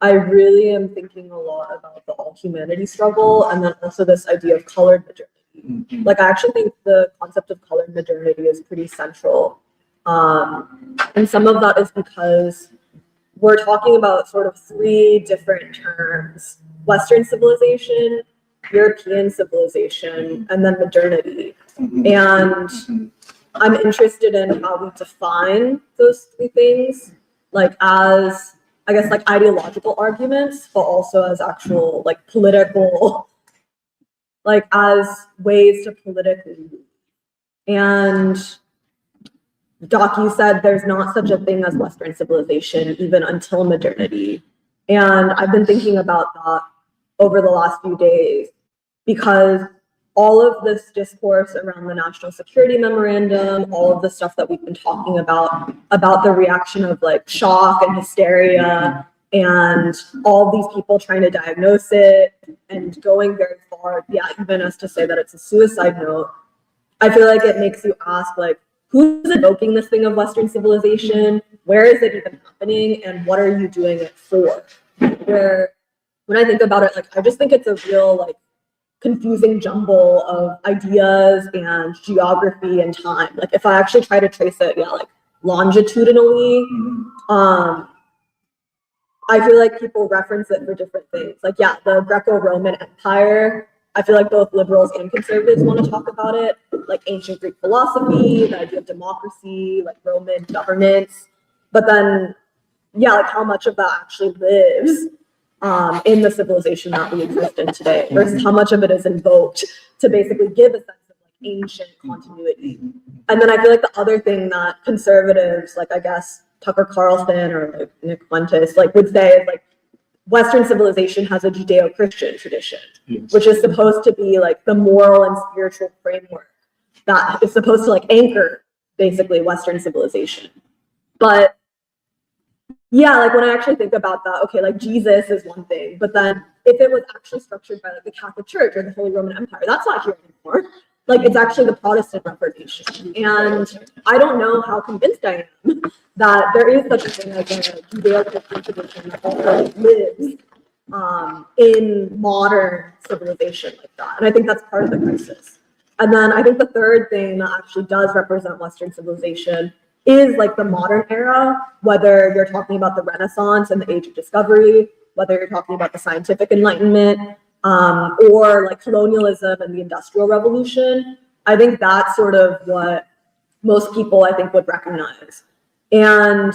Speaker 3: I really am thinking a lot about the all-humanity struggle and then also this idea of colored modernity. Like, I actually think the concept of colored modernity is pretty central. And some of that is because we're talking about sort of three different terms: Western civilization, European civilization, and then modernity. And I'm interested in how we define those three things, like as, I guess, like ideological arguments, but also as actual like political, like as ways to politically move. And Doc, you said there's not such a thing as Western civilization even until modernity. And I've been thinking about that over the last few days because all of this discourse around the National Security Memorandum, all of the stuff that we've been talking about the reaction of like shock and hysteria, and all these people trying to diagnose it and going very far, even as to say that it's a suicide note, I feel like it makes you ask, like, who's invoking this thing of Western civilization? Where is it even happening? And what are you doing it for? Where, when I think about it, like, I just think it's a real, like, confusing jumble of ideas and geography and time. Like, if I actually try to trace it, like, longitudinally, I feel like people reference it for different things. Like, the Greco-Roman Empire, I feel like both liberals and conservatives want to talk about it, like ancient Greek philosophy, the idea of democracy, like Roman governance. But then, like how much of that actually lives in the civilization that we exist in today, versus how much of it is invoked to basically give a sense of like ancient continuity. And then I feel like the other thing that conservatives, like I guess Tucker Carlson or like Nick Fuentes, like would say is like Western civilization has a Judeo-Christian tradition, which is supposed to be like the moral and spiritual framework that is supposed to like anchor basically Western civilization. But yeah, like when I actually think about that, okay, like Jesus is one thing, but then if it was actually structured by like the Catholic Church or the Holy Roman Empire, that's not here anymore. Like it's actually the Protestant Reformation. And I don't know how convinced I am that there is such a thing as a Judeo-Christian tradition that also lives in modern civilization like that. And I think that's part of the crisis. And then I think the third thing that actually does represent Western civilization is like the modern era, whether you're talking about the Renaissance and the Age of Discovery, whether you're talking about the scientific Enlightenment, or like colonialism and the Industrial Revolution. I think that's sort of what most people, I think, would recognize. And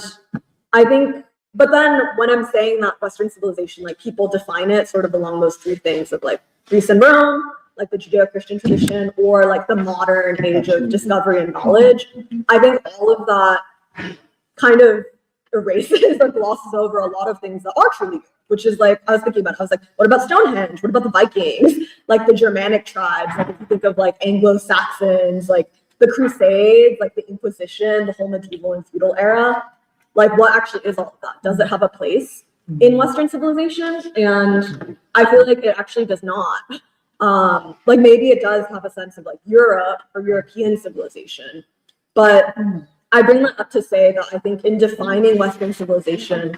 Speaker 3: I think, but then when I'm saying that Western civilization, like people define it sort of along those three things of like Greece and Rome, like the Judeo-Christian tradition, or like the modern age of discovery and knowledge. I think all of that kind of erases or glosses over a lot of things that are truly good, which is like, I was thinking about, I was like, what about Stonehenge? What about the Vikings? Like the Germanic tribes, like if you think of like Anglo-Saxons, like the Crusades, like the Inquisition, the whole medieval and feudal era, like what actually is all of that? Does it have a place in Western civilization? And I feel like it actually does not. Like maybe it does have a sense of like Europe or European civilization, but I bring that up to say that I think in defining Western civilization,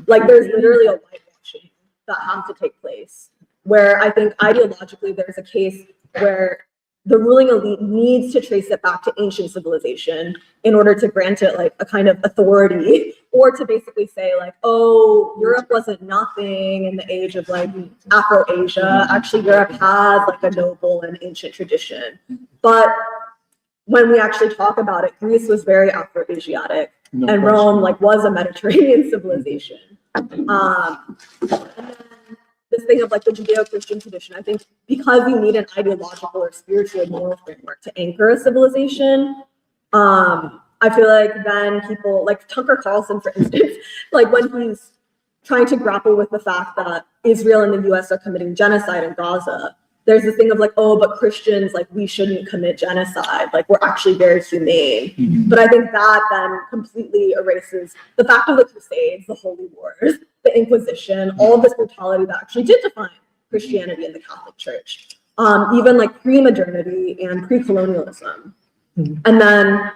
Speaker 3: like there's literally a whitewashing that has to take place, where I think ideologically there's a case where the ruling elite needs to trace it back to ancient civilization in order to grant it like a kind of authority, or to basically say like, oh, Europe wasn't nothing in the age of like Afro-Asia. Actually, Europe has like a noble and ancient tradition. But when we actually talk about it, Greece was very Afro-Asiatic, and Rome like was a Mediterranean civilization. And then this thing of like the Judeo-Christian tradition, I think because you need an ideological or spiritual moral framework to anchor a civilization, I feel like then people like Tucker Carlson, for instance, like when he's trying to grapple with the fact that Israel and the US are committing genocide in Gaza, there's this thing of like, oh, but Christians, like we shouldn't commit genocide, like we're actually very humane. But I think that then completely erases the fact of the Crusades, the Holy Wars, the Inquisition, all of this brutality that actually did define Christianity in the Catholic Church, even like pre-modernity and pre-colonialism. And then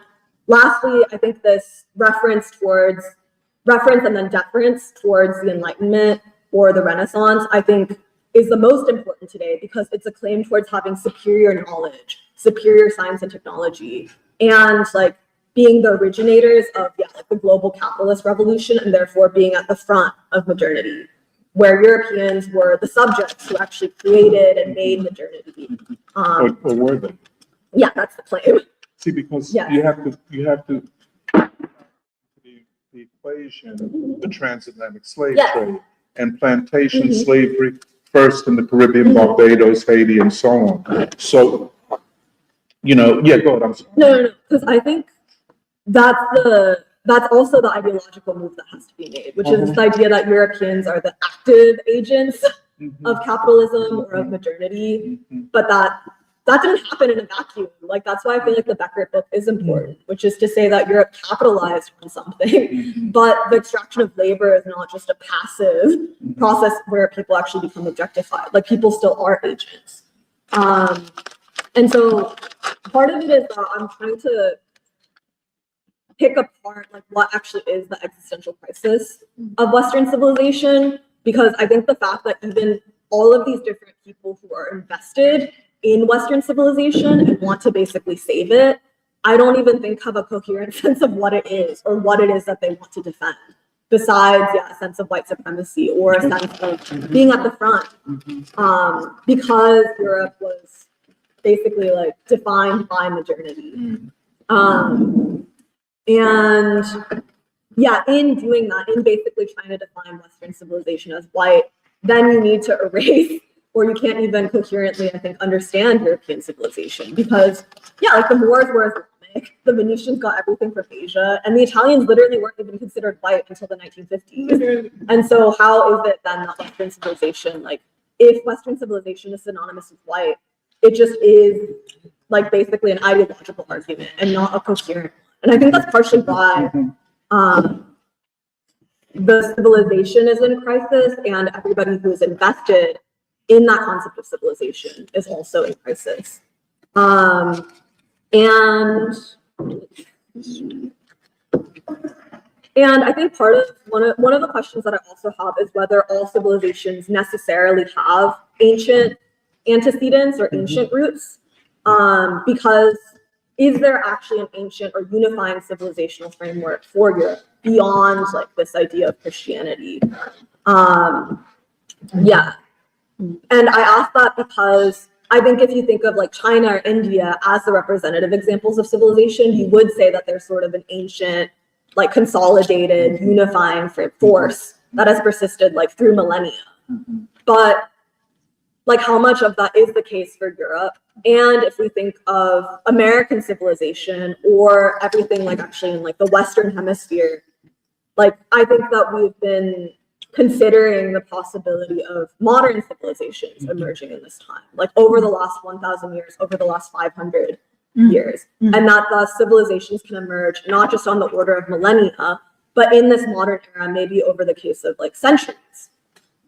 Speaker 3: lastly, I think this reference and then deference towards the Enlightenment or the Renaissance, I think is the most important today because it's a claim towards having superior knowledge, superior science and technology, and like being the originators of like the global capitalist revolution, and therefore being at the front of modernity, where Europeans were the subjects who actually created and made modernity.
Speaker 2: Or were they?
Speaker 3: Yeah, that's the claim.
Speaker 2: See, because
Speaker 3: Yes.
Speaker 2: you have to the equation, the transatlantic slave
Speaker 3: Yes.
Speaker 2: trade and plantation slavery, first in the Caribbean, Barbados, Haiti, and so on. So, go ahead. I'm sorry.
Speaker 3: No, because I think that's also the ideological move that has to be made, which is this idea that Europeans are the active agents of capitalism or of modernity, but that didn't happen in a vacuum. Like that's why I feel like the Beckett book is important, which is to say that Europe capitalized on something, but the extraction of labor is not just a passive process where people actually become objectified. Like people still are agents. And so part of it is that I'm trying to pick apart like what actually is the existential crisis of Western civilization, because I think the fact that even all of these different people who are invested in Western civilization and want to basically save it, I don't even think have a coherent sense of what it is or what it is that they want to defend, besides a sense of white supremacy or a sense of being at the front, because Europe was basically like defined by modernity. And in doing that, in basically trying to define Western civilization as white, then you need to erase or you can't even coherently, I think, understand European civilization because, yeah, like the Moors were Islamic, the Venetians got everything from Asia, and the Italians literally weren't even considered white until the 1950s. And so how is it then that Western civilization, like, if Western civilization is synonymous with white, it just is like basically an ideological argument and not a coherent. And I think that's partially why the civilization is in crisis, and everybody who is invested in that concept of civilization is also in crisis. And I think part of one of the questions that I also have is whether all civilizations necessarily have ancient antecedents or ancient roots, because is there actually an ancient or unifying civilizational framework for Europe beyond like this idea of Christianity? Yeah, and I ask that because I think if you think of like China or India as the representative examples of civilization, you would say that there's sort of an ancient, like consolidated, unifying force that has persisted like through millennia. But like how much of that is the case for Europe? And if we think of American civilization or everything like actually in like the Western hemisphere, like I think that we've been considering the possibility of modern civilizations emerging in this time, like over the last 1,000 years, over the last 500 years, and that the civilizations can emerge not just on the order of millennia, but in this modern era, maybe over the case of like centuries.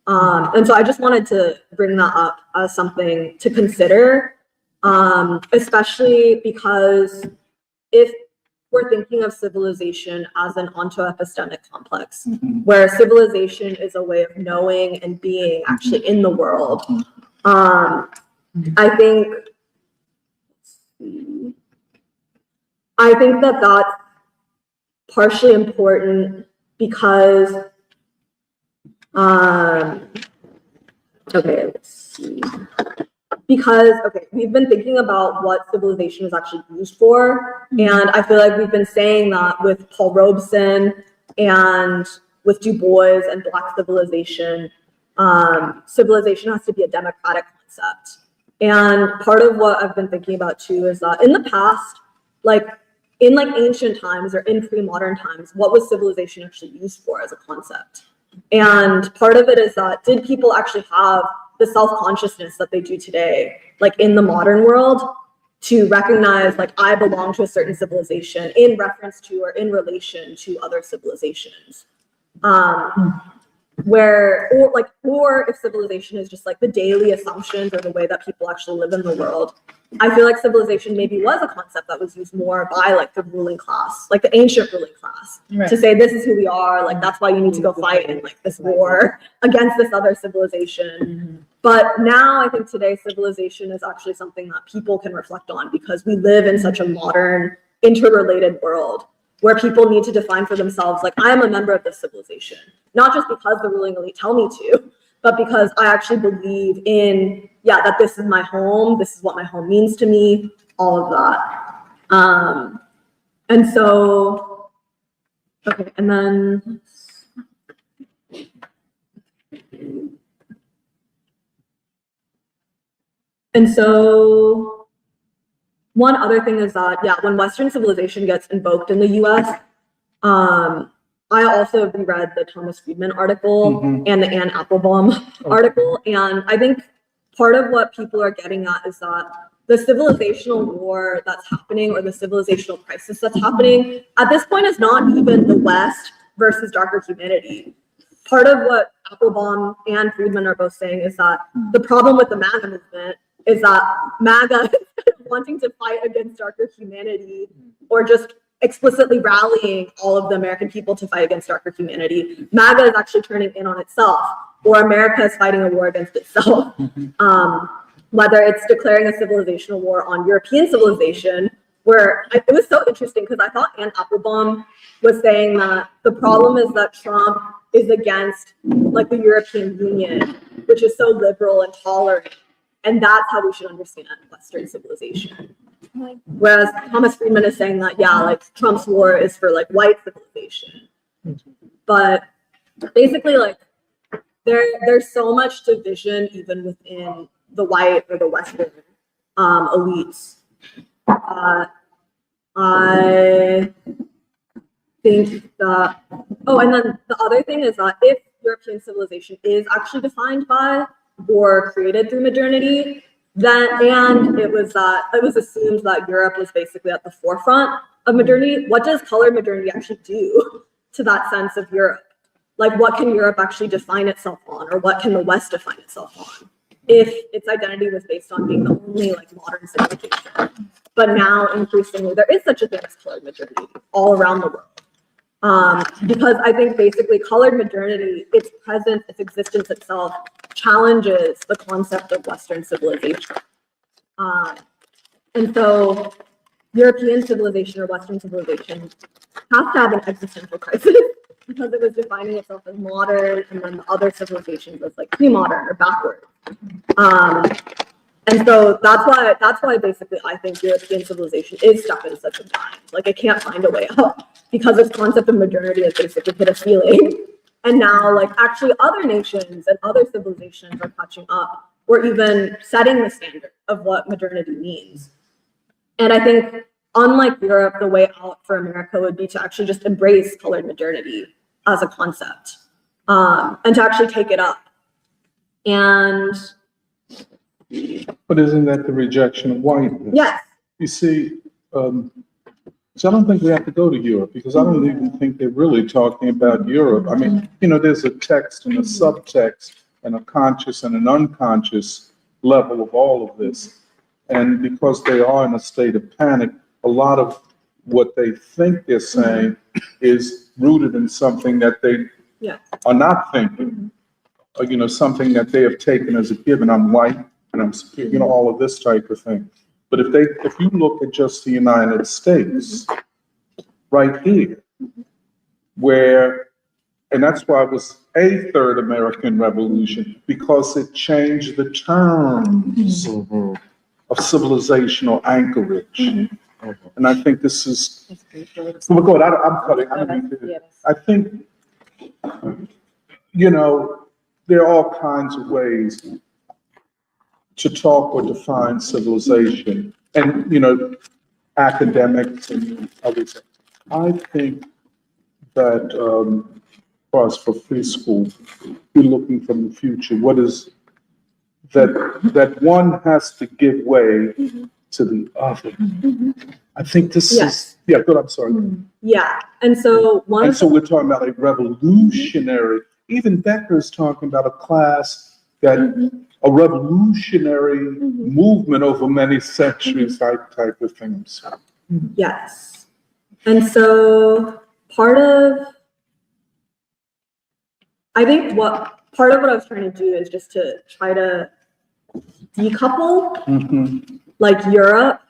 Speaker 3: And so I just wanted to bring that up as something to consider, especially because if we're thinking of civilization as an ontoepistemic complex, where civilization is a way of knowing and being actually in the world. I think that that's partially important because, okay, let's see. Because, okay, we've been thinking about what civilization is actually used for. And I feel like we've been saying that with Paul Robeson and with Du Bois and Black civilization, civilization has to be a democratic concept. And part of what I've been thinking about too is that in the past, like in like ancient times or in pre-modern times, what was civilization actually used for as a concept? And part of it is that did people actually have the self-consciousness that they do today, like in the modern world, to recognize like I belong to a certain civilization in reference to or in relation to other civilizations, or if civilization is just like the daily assumptions or the way that people actually live in the world. I feel like civilization maybe was a concept that was used more by like the ruling class, like the ancient ruling class, to say this is who we are, like that's why you need to go fight in like this war against this other civilization. But now I think today civilization is actually something that people can reflect on because we live in such a modern, interrelated world where people need to define for themselves, like I'm a member of this civilization, not just because the ruling elite tell me to, but because I actually believe in, yeah, that this is my home, this is what my home means to me, all of that. And so, okay, and then, one other thing is that, yeah, when Western civilization gets invoked in the US, I also reread the Thomas Friedman article and the Anne Applebaum article. And I think part of what people are getting at is that the civilizational war that's happening or the civilizational crisis that's happening at this point is not even the West versus darker humanity. Part of what Applebaum and Friedman are both saying is that the problem with the MAGA movement is that MAGA wanting to fight against darker humanity or just explicitly rallying all of the American people to fight against darker humanity. MAGA is actually turning in on itself, or America is fighting a war against itself. Whether it's declaring a civilizational war on European civilization, where it was so interesting because I thought Anne Applebaum was saying that the problem is that Trump is against like the European Union, which is so liberal and tolerant. And that's how we should understand Western civilization. Whereas Thomas Friedman is saying that, yeah, like Trump's war is for like white civilization. But basically, like, there's so much division even within the white or the Western elites. I think that, oh, and then the other thing is that if European civilization is actually defined by or created through modernity, then, and it was assumed that Europe was basically at the forefront of modernity, what does colored modernity actually do to that sense of Europe? Like, what can Europe actually define itself on, or what can the West define itself on, if its identity was based on being the only like modern civilization? But now, increasingly, there is such a thing as colored modernity all around the world. Because I think basically colored modernity, its presence, its existence itself, challenges the concept of Western civilization. And so European civilization or Western civilization has to have an existential crisis because it was defining itself as modern, and then the other civilizations as like pre-modern or backward. And so that's why basically I think European civilization is stuck in such a bind. Like, it can't find a way out because its concept of modernity has basically hit a ceiling. And now, like, actually other nations and other civilizations are catching up, or even setting the standard of what modernity means. And I think, unlike Europe, the way out for America would be to actually just embrace colored modernity as a concept, and to actually take it up. And
Speaker 2: But isn't that the rejection of whiteness?
Speaker 3: yes.
Speaker 2: You see, so I don't think we have to go to Europe, because I don't even think they're really talking about Europe. I mean, you know, there's a text and a subtext and a conscious and an unconscious level of all of this. And because they are in a state of panic, a lot of what they think they're saying is rooted in something that they are not thinking, or, you know, something that they have taken as a given. I'm white and I'm, you know, all of this type of thing. But if you look at just the United States, right here, where, and that's why it was a third American Revolution, because it changed the terms of civilizational anchorage. And I think this is, well, go ahead, I'm cutting. I think, you know, there are all kinds of ways to talk or define civilization, and, you know, academics and others. I think that, for us, for free school, we're looking from the future. What is that one has to give way to the other. I think this is, yeah, good, I'm sorry.
Speaker 3: Yeah, and so
Speaker 2: so we're talking about a revolutionary, even Becker is talking about a class that, a revolutionary movement over many centuries, type of things.
Speaker 3: Yes. And so I think part of what I was trying to do is just to try to decouple like Europe,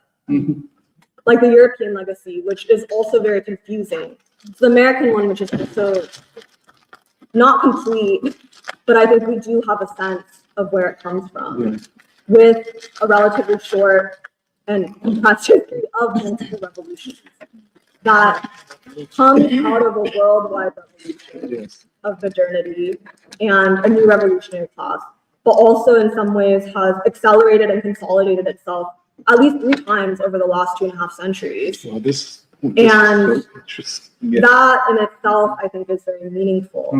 Speaker 3: like the European legacy, which is also very confusing. It's the American one, which is also not complete, but I think we do have a sense of where it comes from, with a relatively short and compressed history of multiple revolutions that comes out of a worldwide revolution of modernity and a new revolutionary class, but also in some ways has accelerated and consolidated itself at least 3 times over the last 2.5 centuries.
Speaker 2: Well, this
Speaker 3: And
Speaker 2: interesting.
Speaker 3: that in itself, I think, is very meaningful.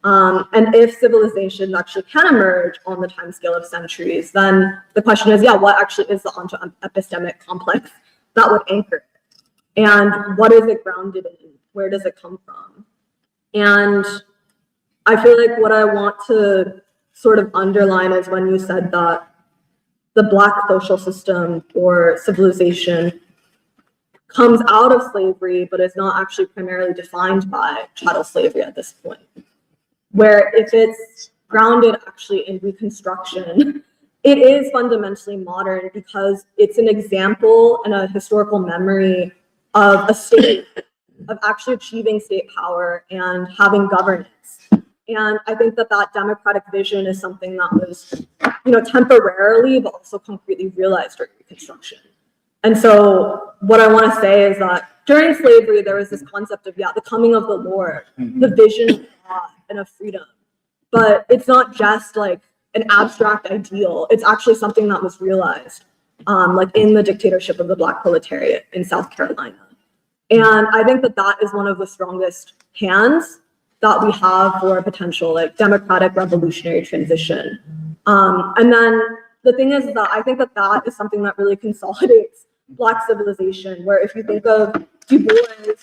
Speaker 3: And if civilizations actually can emerge on the timescale of centuries, then the question is, what actually is the onto-epistemic complex that would anchor it? And what is it grounded in? Where does it come from? And I feel like what I want to sort of underline is when you said that the Black social system or civilization comes out of slavery, but is not actually primarily defined by chattel slavery at this point. Where if it's grounded actually in Reconstruction, it is fundamentally modern because it's an example and a historical memory of a state, of actually achieving state power and having governance. And I think that democratic vision is something that was, temporarily, but also concretely realized during Reconstruction. And so what I want to say is that during slavery, there was this concept of, the coming of the Lord, the vision of God and of freedom. but it's not just like an abstract ideal. It's actually something that was realized, like in the dictatorship of the Black proletariat in South Carolina. And I think that that is one of the strongest hands that we have for a potential like democratic revolutionary transition. And then the thing is that I think that that is something that really consolidates Black civilization, where if you think of Du Bois,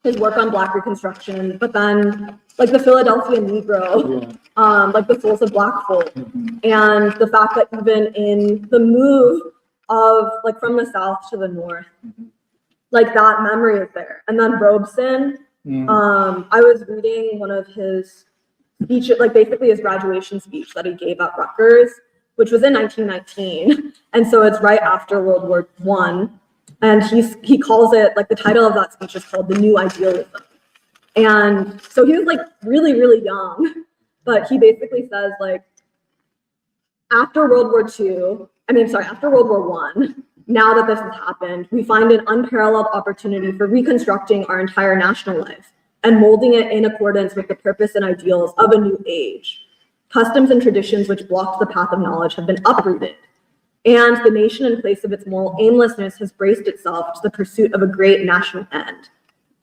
Speaker 3: his work on Black Reconstruction, but then like the Philadelphia Negro, like the souls of Black folk, and the fact that even in the move of like from the South to the North, like that memory is there. And then Robeson, I was reading one of his speeches, like basically his graduation speech that he gave at Rutgers, which was in 1919. And so it's right after World War I. And he calls it, like the title of that speech is called The New Idealism. And so he was like really, really young, but he basically says like, after World War I, now that this has happened, we find an unparalleled opportunity for reconstructing our entire national life and molding it in accordance with the purpose and ideals of a new age. Customs and traditions which blocked the path of knowledge have been uprooted, and the nation, in place of its moral aimlessness, has braced itself to the pursuit of a great national end.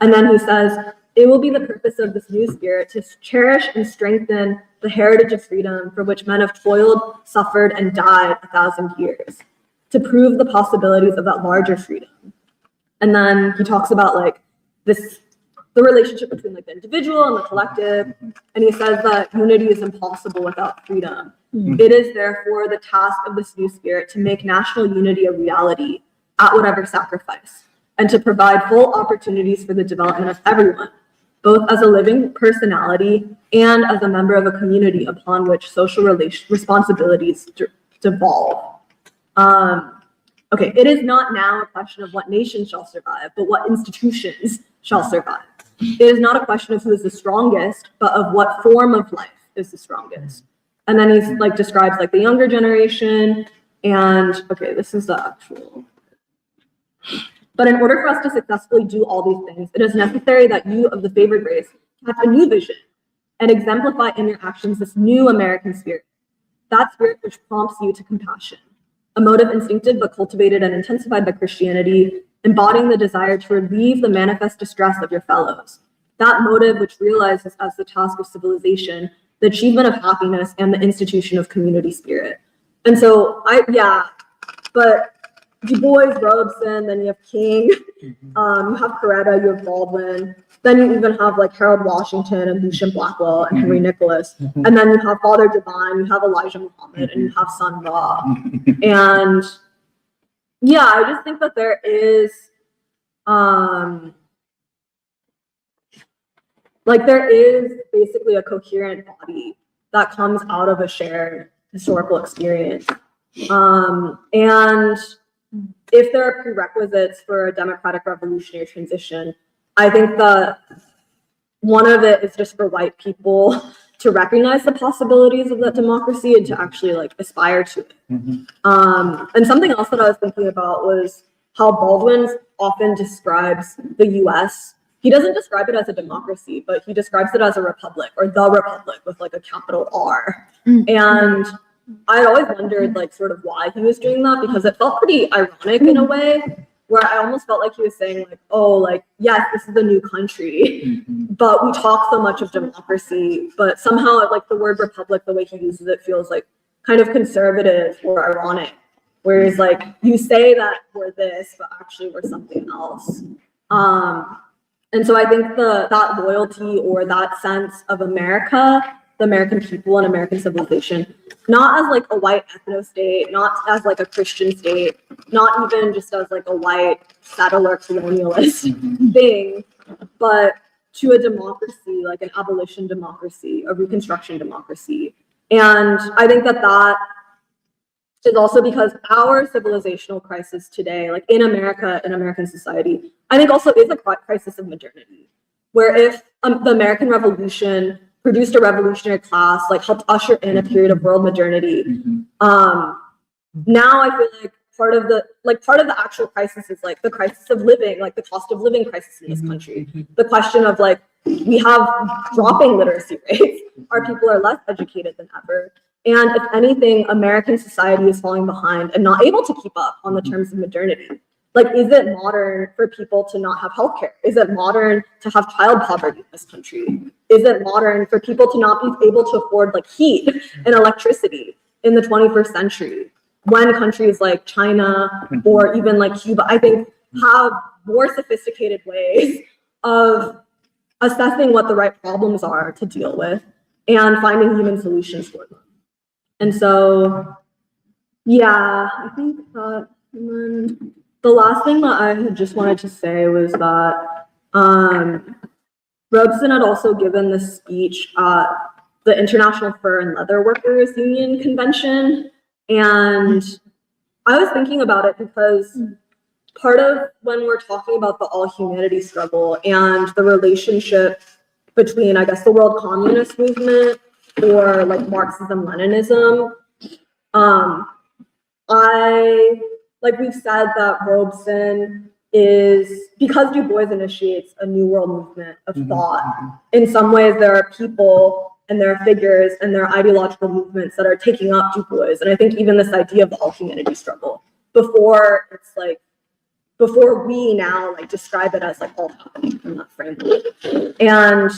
Speaker 3: And then he says, it will be the purpose of this new spirit to cherish and strengthen the heritage of freedom for which men have toiled, suffered, and died 1,000 years, to prove the possibilities of that larger freedom. And then he talks about like the relationship between like the individual and the collective. And he says that unity is impossible without freedom. It is therefore the task of this new spirit to make national unity a reality at whatever sacrifice, and to provide full opportunities for the development of everyone, both as a living personality and as a member of a community upon which social responsibilities devolve. Okay, it is not now a question of what nation shall survive, but what institutions shall survive. It is not a question of who is the strongest, but of what form of life is the strongest. And then he's like describes like the younger generation, and okay, this is the actual. But in order for us to successfully do all these things, it is necessary that you of the favored race have a new vision and exemplify in your actions this new American spirit, that spirit which prompts you to compassion, a motive instinctive but cultivated and intensified by Christianity, embodying the desire to relieve the manifest distress of your fellows, that motive which realizes as the task of civilization the achievement of happiness and the institution of community spirit. And so but Du Bois, Robeson, then you have King, you have Coretta, you have Baldwin, then you even have like Harold Washington and Lucian Blackwell and Henry Nicholas, and then you have Father Divine, you have Elijah Muhammad, and you have Sun Ra. And yeah, I just think that there is there is basically a coherent body that comes out of a shared historical experience. And if there are prerequisites for a democratic revolutionary transition, I think that one of it is just for white people to recognize the possibilities of that democracy and to actually like aspire to it. And something else that I was thinking about was how Baldwin often describes the US. He doesn't describe it as a democracy, but he describes it as a republic, or the republic with like a capital R. And I always wondered like sort of why he was doing that, because it felt pretty ironic in a way, where I almost felt like he was saying like, oh, like, yes, this is a new country, but we talk so much of democracy, but somehow like the word republic, the way he uses it feels like kind of conservative or ironic. Whereas like you say that we're this, but actually we're something else. And so I think that loyalty or that sense of America, the American people and American civilization, not as like a white ethno state, not as like a Christian state, not even just as like a white settler colonialist thing, but to a democracy, like an abolition democracy, a Reconstruction democracy. And I think that is also because our civilizational crisis today, like in America, in American society, I think also is a crisis of modernity, where if the American Revolution produced a revolutionary class, like helped usher in a period of world modernity, now I feel like part of the actual crisis is like the crisis of living, like the cost of living crisis in this country. The question of like, we have dropping literacy rates. Our people are less educated than ever. And if anything, American society is falling behind and not able to keep up on the terms of modernity. Like, is it modern for people to not have healthcare? Is it modern to have child poverty in this country? Is it modern for people to not be able to afford like heat and electricity in the 21st century? When countries like China or even like Cuba, I think, have more sophisticated ways of assessing what the right problems are to deal with and finding human solutions for them. And so, yeah, I think that, and then the last thing that I had just wanted to say was that Robeson had also given this speech at the International Fur and Leather Workers Union Convention. And I was thinking about it because part of when we're talking about the all humanity struggle and the relationship between, I guess, the world communist movement or like Marxism, Leninism, we've said that Robeson is, because Du Bois initiates a new world movement of thought, in some ways there are people and there are figures and there are ideological movements that are taking up Du Bois. And I think even this idea of the all humanity struggle, before we now like describe it as like all happening in that framework. And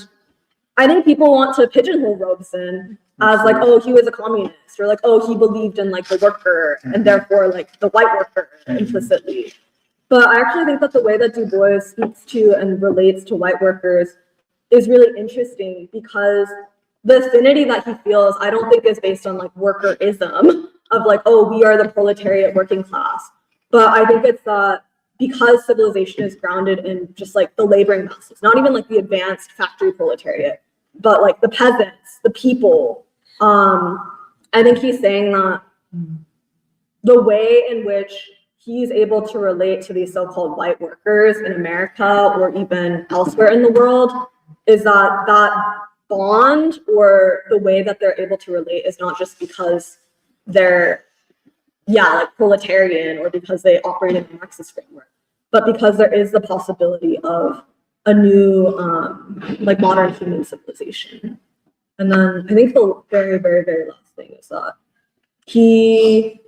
Speaker 3: I think people want to pigeonhole Robeson as like, oh, he was a communist, or like, oh, he believed in like the worker and therefore like the white worker implicitly. But I actually think that the way that Du Bois speaks to and relates to white workers is really interesting, because the affinity that he feels, I don't think is based on like workerism of like, oh, we are the proletariat working class. But I think it's that because civilization is grounded in just like the laboring masses, not even like the advanced factory proletariat, but like the peasants, the people. I think he's saying that the way in which he's able to relate to these so-called white workers in America or even elsewhere in the world is that that bond, or the way that they're able to relate, is not just because they're like proletarian or because they operate in a Marxist framework, but because there is the possibility of a new like modern human civilization. And then I think the very, very, very last thing is that he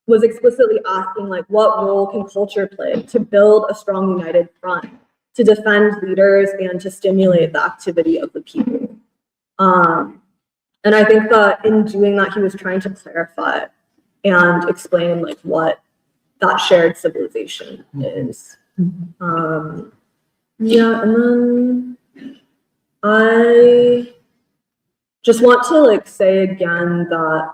Speaker 3: was explicitly asking like, what role can culture play to build a strong united front, to defend leaders and to stimulate the activity of the people. And I think that in doing that, he was trying to clarify and explain like what that shared civilization is. And then I just want to like say again that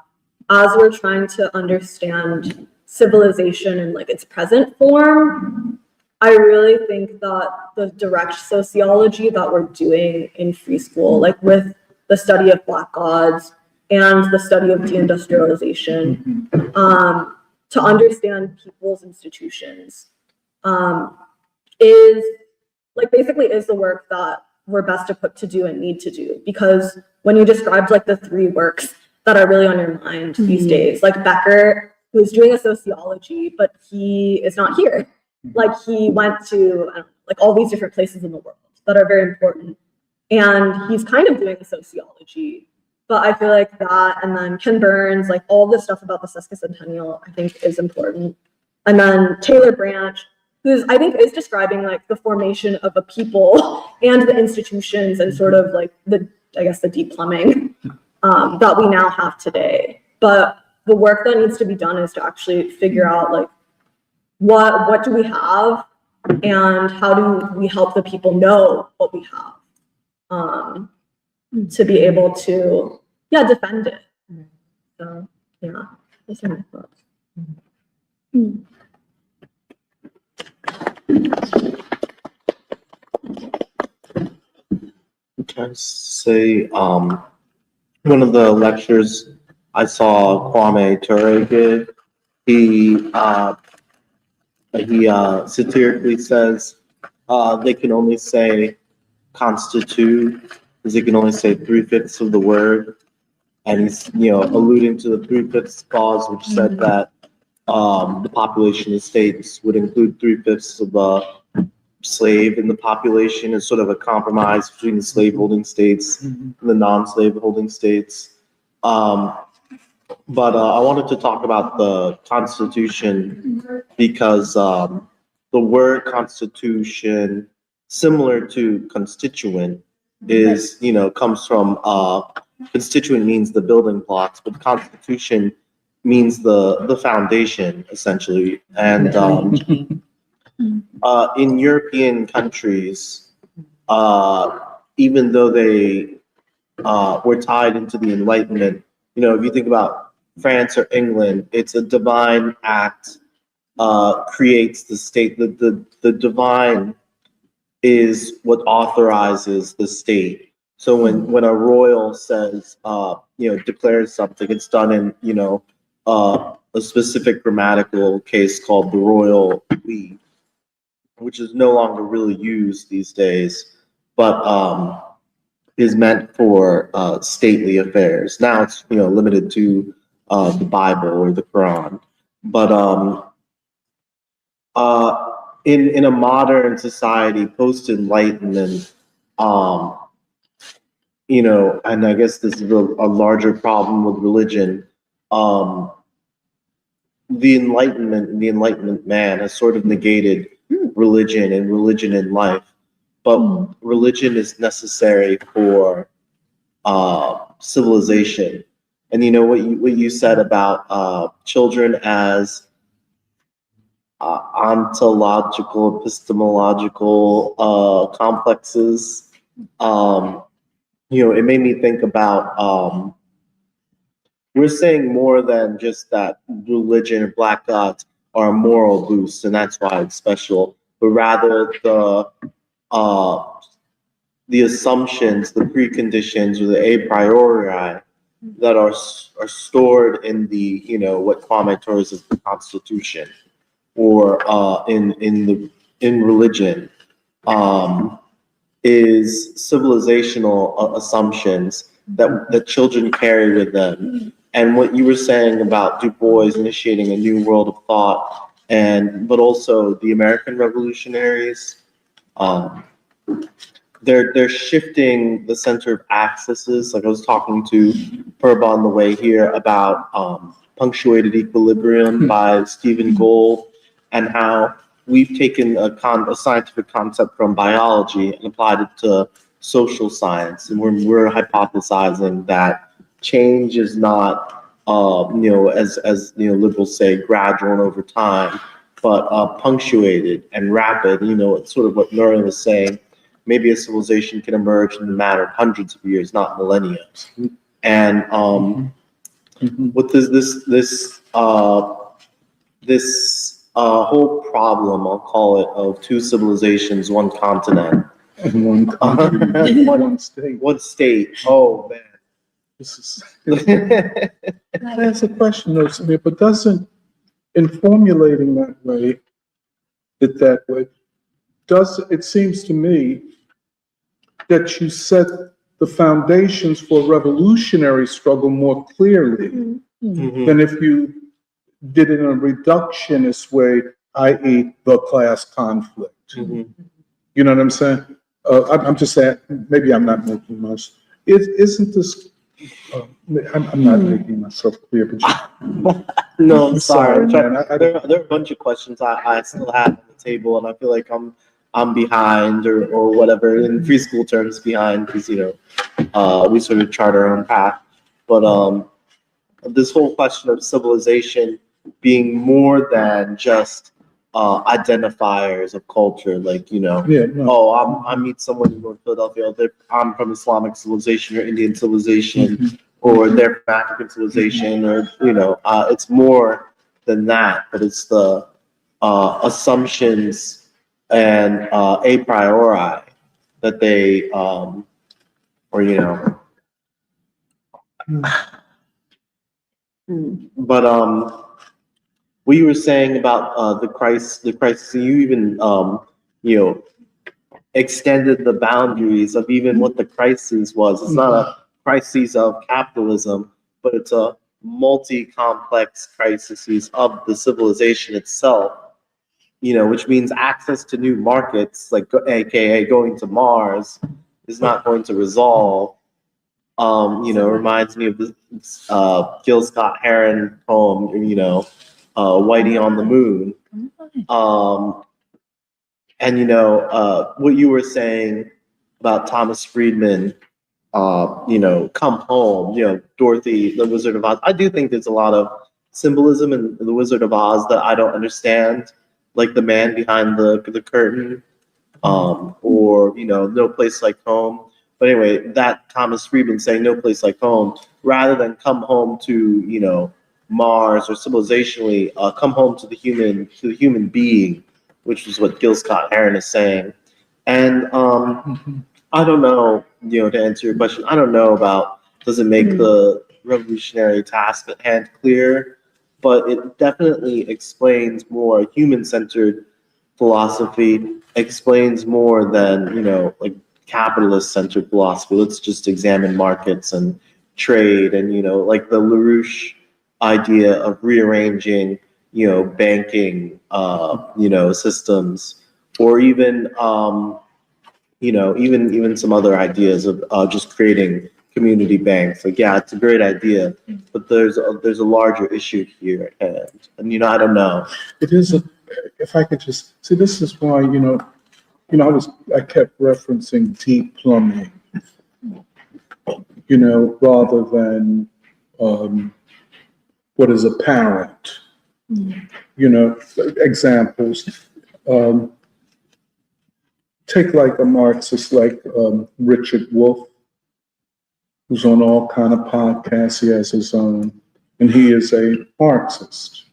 Speaker 3: as we're trying to understand civilization in like its present form, I really think that the direct sociology that we're doing in free school, like with the study of Black gods and the study of deindustrialization, to understand people's institutions, is like basically is the work that we're best equipped to do and need to do. Because when you described like the three works that are really on your mind these days, like Becker, who's doing a sociology, but he is not here. Like he went to like all these different places in the world that are very important, and he's kind of doing a sociology. But I feel like that, and then Ken Burns, like all this stuff about the sesquicentennial, I think is important. And then Taylor Branch, who's I think is describing like the formation of a people and the institutions and sort of like the deep plumbing that we now have today. But the work that needs to be done is to actually figure out like what do we have and how do we help the people know what we have, to be able to defend it. So those are my thoughts.
Speaker 4: Can I say, one of the lectures I saw Kwame Ture give, he satirically says they can only say constitute because they can only say 3/5 of the word, and he's alluding to the 3/5 clause, which said that the population of states would include 3/5 of the slave in the population as sort of a compromise between the slave-holding states and the non-slave-holding states. But I wanted to talk about the Constitution because the word Constitution, similar to constituent, is, comes from constituent means the building blocks, but Constitution means the foundation, essentially. And in European countries, even though they were tied into the Enlightenment, if you think about France or England, it's a divine act, creates the state. The divine is what authorizes the state. So when a royal says, declares something, it's done in, a specific grammatical case called the royal we, which is no longer really used these days, but is meant for stately affairs. Now it's limited to the Bible or the Quran, but in a modern society, post Enlightenment, and I guess this is a larger problem with religion. The Enlightenment and the Enlightenment man has sort of negated religion and religion in life, but religion is necessary for civilization. And what you said about children as ontological, epistemological complexes, it made me think about we're saying more than just that religion or black gods are a moral boost, and that's why it's special, but rather the assumptions, the preconditions, or the a priori that are stored in the what Kwame Torres is the Constitution, or in religion, is civilizational assumptions that children carry with them. And what you were saying about Du Bois initiating a new world of thought, but also the American revolutionaries, they're shifting the center of accesses. Like I was talking to Herb on the way here about punctuated equilibrium by Stephen Gould, and how we've taken a scientific concept from biology and applied it to social science, and we're hypothesizing that change is not, as liberals say, gradual and over time, but punctuated and rapid. It's sort of what Nuri was saying. Maybe a civilization can emerge in a matter of hundreds of years, not millennia. And what does this whole problem, I'll call it, of two civilizations, one continent,
Speaker 2: And one country, one state.
Speaker 4: one state. Oh man.
Speaker 2: This is, that's a question though, Samir, but doesn't, in formulating that way, it seems to me that you set the foundations for revolutionary struggle more clearly than if you did it in a reductionist way, i.e. the class conflict. You know what I'm saying? I'm just saying, maybe I'm not making much. Isn't this, I'm not making myself clear, but
Speaker 4: No, I'm sorry.
Speaker 2: man.
Speaker 4: There are a bunch of questions I still have on the table, and I feel like I'm behind or whatever, in preschool terms behind, because we sort of chart our own path. But this whole question of civilization being more than just identifiers of culture, like I meet someone in North Philadelphia, I'm from Islamic civilization or Indian civilization, or they're from African civilization, or it's more than that, but it's the assumptions and a priori that they but what you were saying about the crisis, and you even extended the boundaries of even what the crisis was. It's not a crisis of capitalism, but it's a multi-complex crises of the civilization itself, which means access to new markets, like AKA going to Mars, is not going to resolve. Reminds me of the Gil Scott Heron poem, Whitey on the Moon. What you were saying about Thomas Friedman, come home, Dorothy, the Wizard of Oz. I do think there's a lot of symbolism in the Wizard of Oz that I don't understand, like the man behind the curtain, or, no place like home. But anyway, that Thomas Friedman saying no place like home, rather than come home to, Mars or civilizationally, come home to the human being, which is what Gil Scott Heron is saying. And I don't know, to answer your question, I don't know about, does it make the revolutionary task at hand clear? But it definitely explains more human-centered philosophy, explains more than, like capitalist-centered philosophy. Let's just examine markets and trade and, like the LaRouche idea of rearranging, banking, systems, or even, even some other ideas of just creating community banks. Like, yeah, it's a great idea, but there's a larger issue here at hand. And, I don't know.
Speaker 2: It is if I could just see, this is why, I kept referencing deep plumbing, rather than what is apparent. Examples. Take like a Marxist like Richard Wolff, who's on all kind of podcasts. He has his own, and he is a Marxist.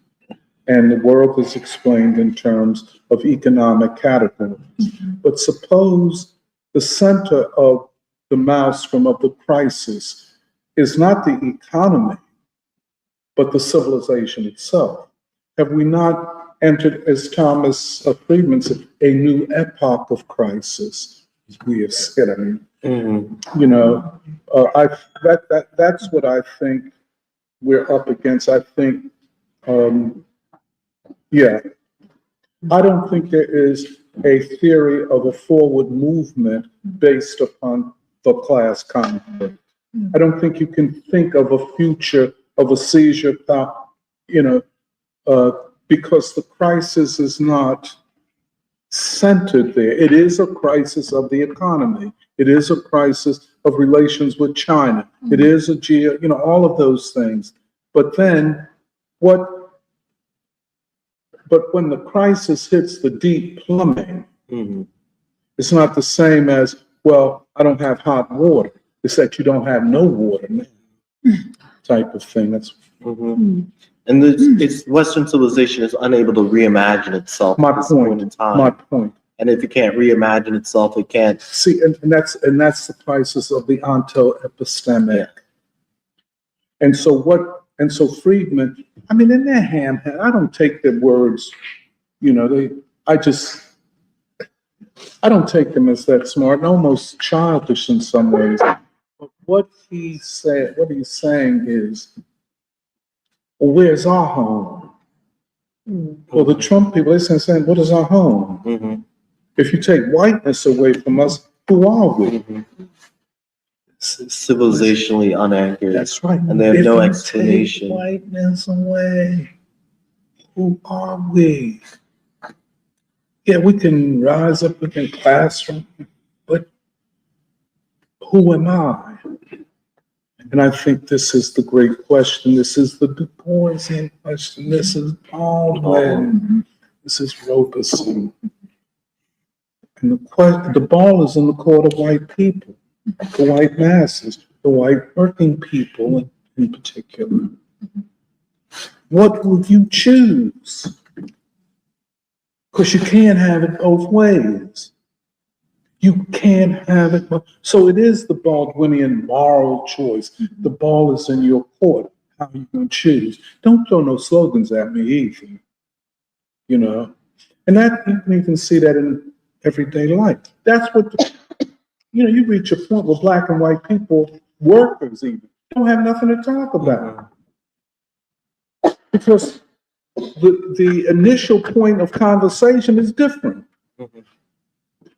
Speaker 2: And the world is explained in terms of economic categories. But suppose the center of the maelstrom of the crisis is not the economy, but the civilization itself. Have we not entered, as Thomas Friedman said, a new epoch of crisis, as we have said? I mean, that's what I think we're up against. I think, I don't think there is a theory of a forward movement based upon the class conflict. I don't think you can think of a future of a seizure, because the crisis is not centered there. It is a crisis of the economy. It is a crisis of relations with China. It is all of those things. But then but when the crisis hits the deep plumbing, it's not the same as, well, I don't have hot water. It's that you don't have no water, type of thing. That's
Speaker 4: and it's Western civilization is unable to reimagine itself
Speaker 2: my
Speaker 4: at this
Speaker 2: point.
Speaker 4: in time.
Speaker 2: My point.
Speaker 4: And if it can't reimagine itself, it can't
Speaker 2: see. And that's the crisis of the onto-epistemic. Yeah. And so Friedman, I mean, in their ham, I don't take their words, I don't take them as that smart and almost childish in some ways. But what he's saying is, well, where's our home? Well, the Trump people, they're saying, what is our home? If you take whiteness away from us, who are we?
Speaker 4: Civilizationally unanchored.
Speaker 2: That's right.
Speaker 4: And they have no explanation.
Speaker 2: Take whiteness away, who are we? Yeah, we can rise up in classroom, but who am I? And I think this is the great question. This is the Du Boisian question. This is Baldwin. This is Robeson. And the ball is in the court of white people, the white masses, the white working people in particular. What will you choose? Because you can't have it both ways. You can't have it both. So it is the Baldwinian moral choice. The ball is in your court. How are you going to choose? Don't throw no slogans at me either. And that you can even see that in everyday life. That's what, you reach a point where black and white people, workers even, don't have nothing to talk about. Because the initial point of conversation is different.
Speaker 4: Mhm.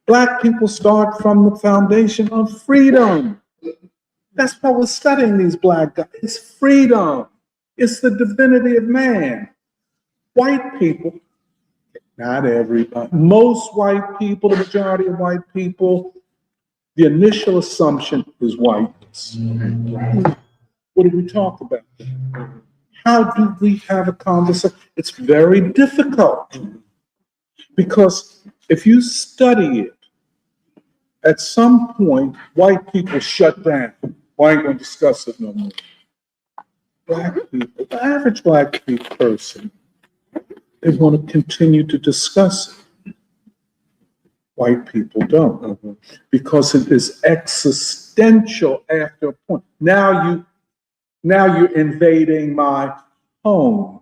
Speaker 2: Black people start from the foundation of freedom. That's why we're studying these black guys. It's freedom. It's the divinity of man. White people, not everybody, most white people, the majority of white people, the initial assumption is whiteness. What do we talk about? How do we have a conversation? It's very difficult because if you study it, at some point, white people shut down. Well, I ain't gonna discuss it no more. Black people, the average black person, they want to continue to discuss it. White people don't, because it is existential after a point. Now you're invading my home.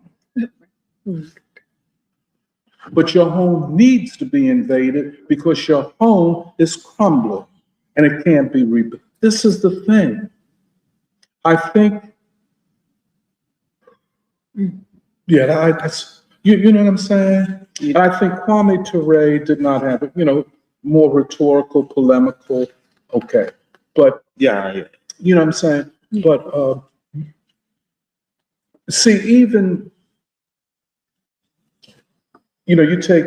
Speaker 2: But your home needs to be invaded because your home is crumbling and it can't be rebuilt. This is the thing. I think, you know what I'm saying? And I think Kwame Ture did not have it, more rhetorical, polemical, okay. But,
Speaker 4: Yeah.
Speaker 2: you know what I'm saying? But, see, even, you take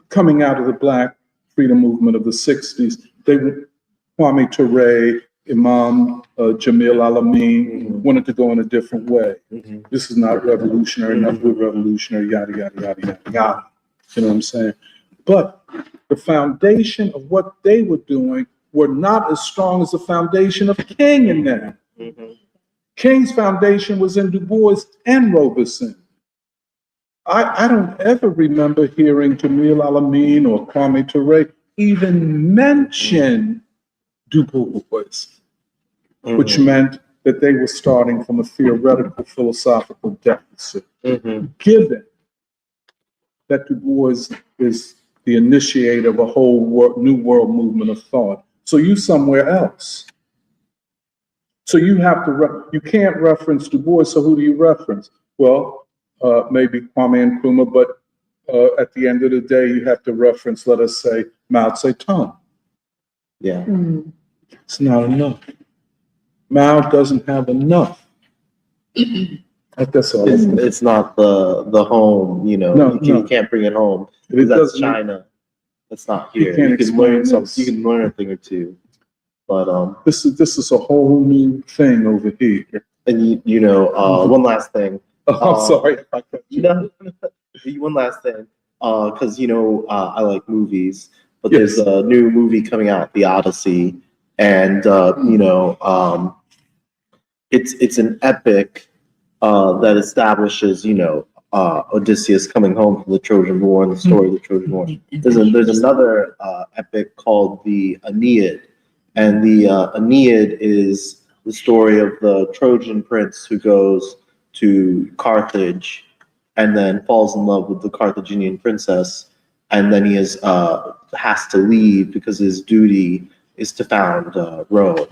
Speaker 2: coming out of the Black freedom movement of the 60s, Kwame Ture, Imam Jamil Alameen wanted to go in a different way. This is not revolutionary enough, we're revolutionary, yada, yada, yada, yada, yada. You know what I'm saying? But the foundation of what they were doing were not as strong as the foundation of King and them. King's foundation was in Du Bois and Robeson. I don't ever remember hearing Jamil Alameen or Kwame Ture even mention Du Bois, which meant that they were starting from a theoretical philosophical deficit. Given that Du Bois is the initiator of a whole new world movement of thought, so you somewhere else. So you have to, you can't reference Du Bois, so who do you reference? Well, maybe Kwame Nkrumah, but at the end of the day, you have to reference, let us say, Mao Zedong.
Speaker 4: Yeah.
Speaker 2: It's not enough. Mao doesn't have enough. That's all.
Speaker 4: It's not the home, you can't bring it home. Because that's China. It's not here. You can learn something. You can learn a thing or two. But
Speaker 2: this is a whole new thing over here.
Speaker 4: And one last thing.
Speaker 2: I'm sorry.
Speaker 4: One last thing. Because I like movies, but there's a new movie coming out, The Odyssey, and it's an epic that establishes Odysseus coming home from the Trojan War and the story of the Trojan War. There's another epic called the Aeneid, and the Aeneid is the story of the Trojan prince who goes to Carthage and then falls in love with the Carthaginian princess, and then he has to leave because his duty is to found Rome.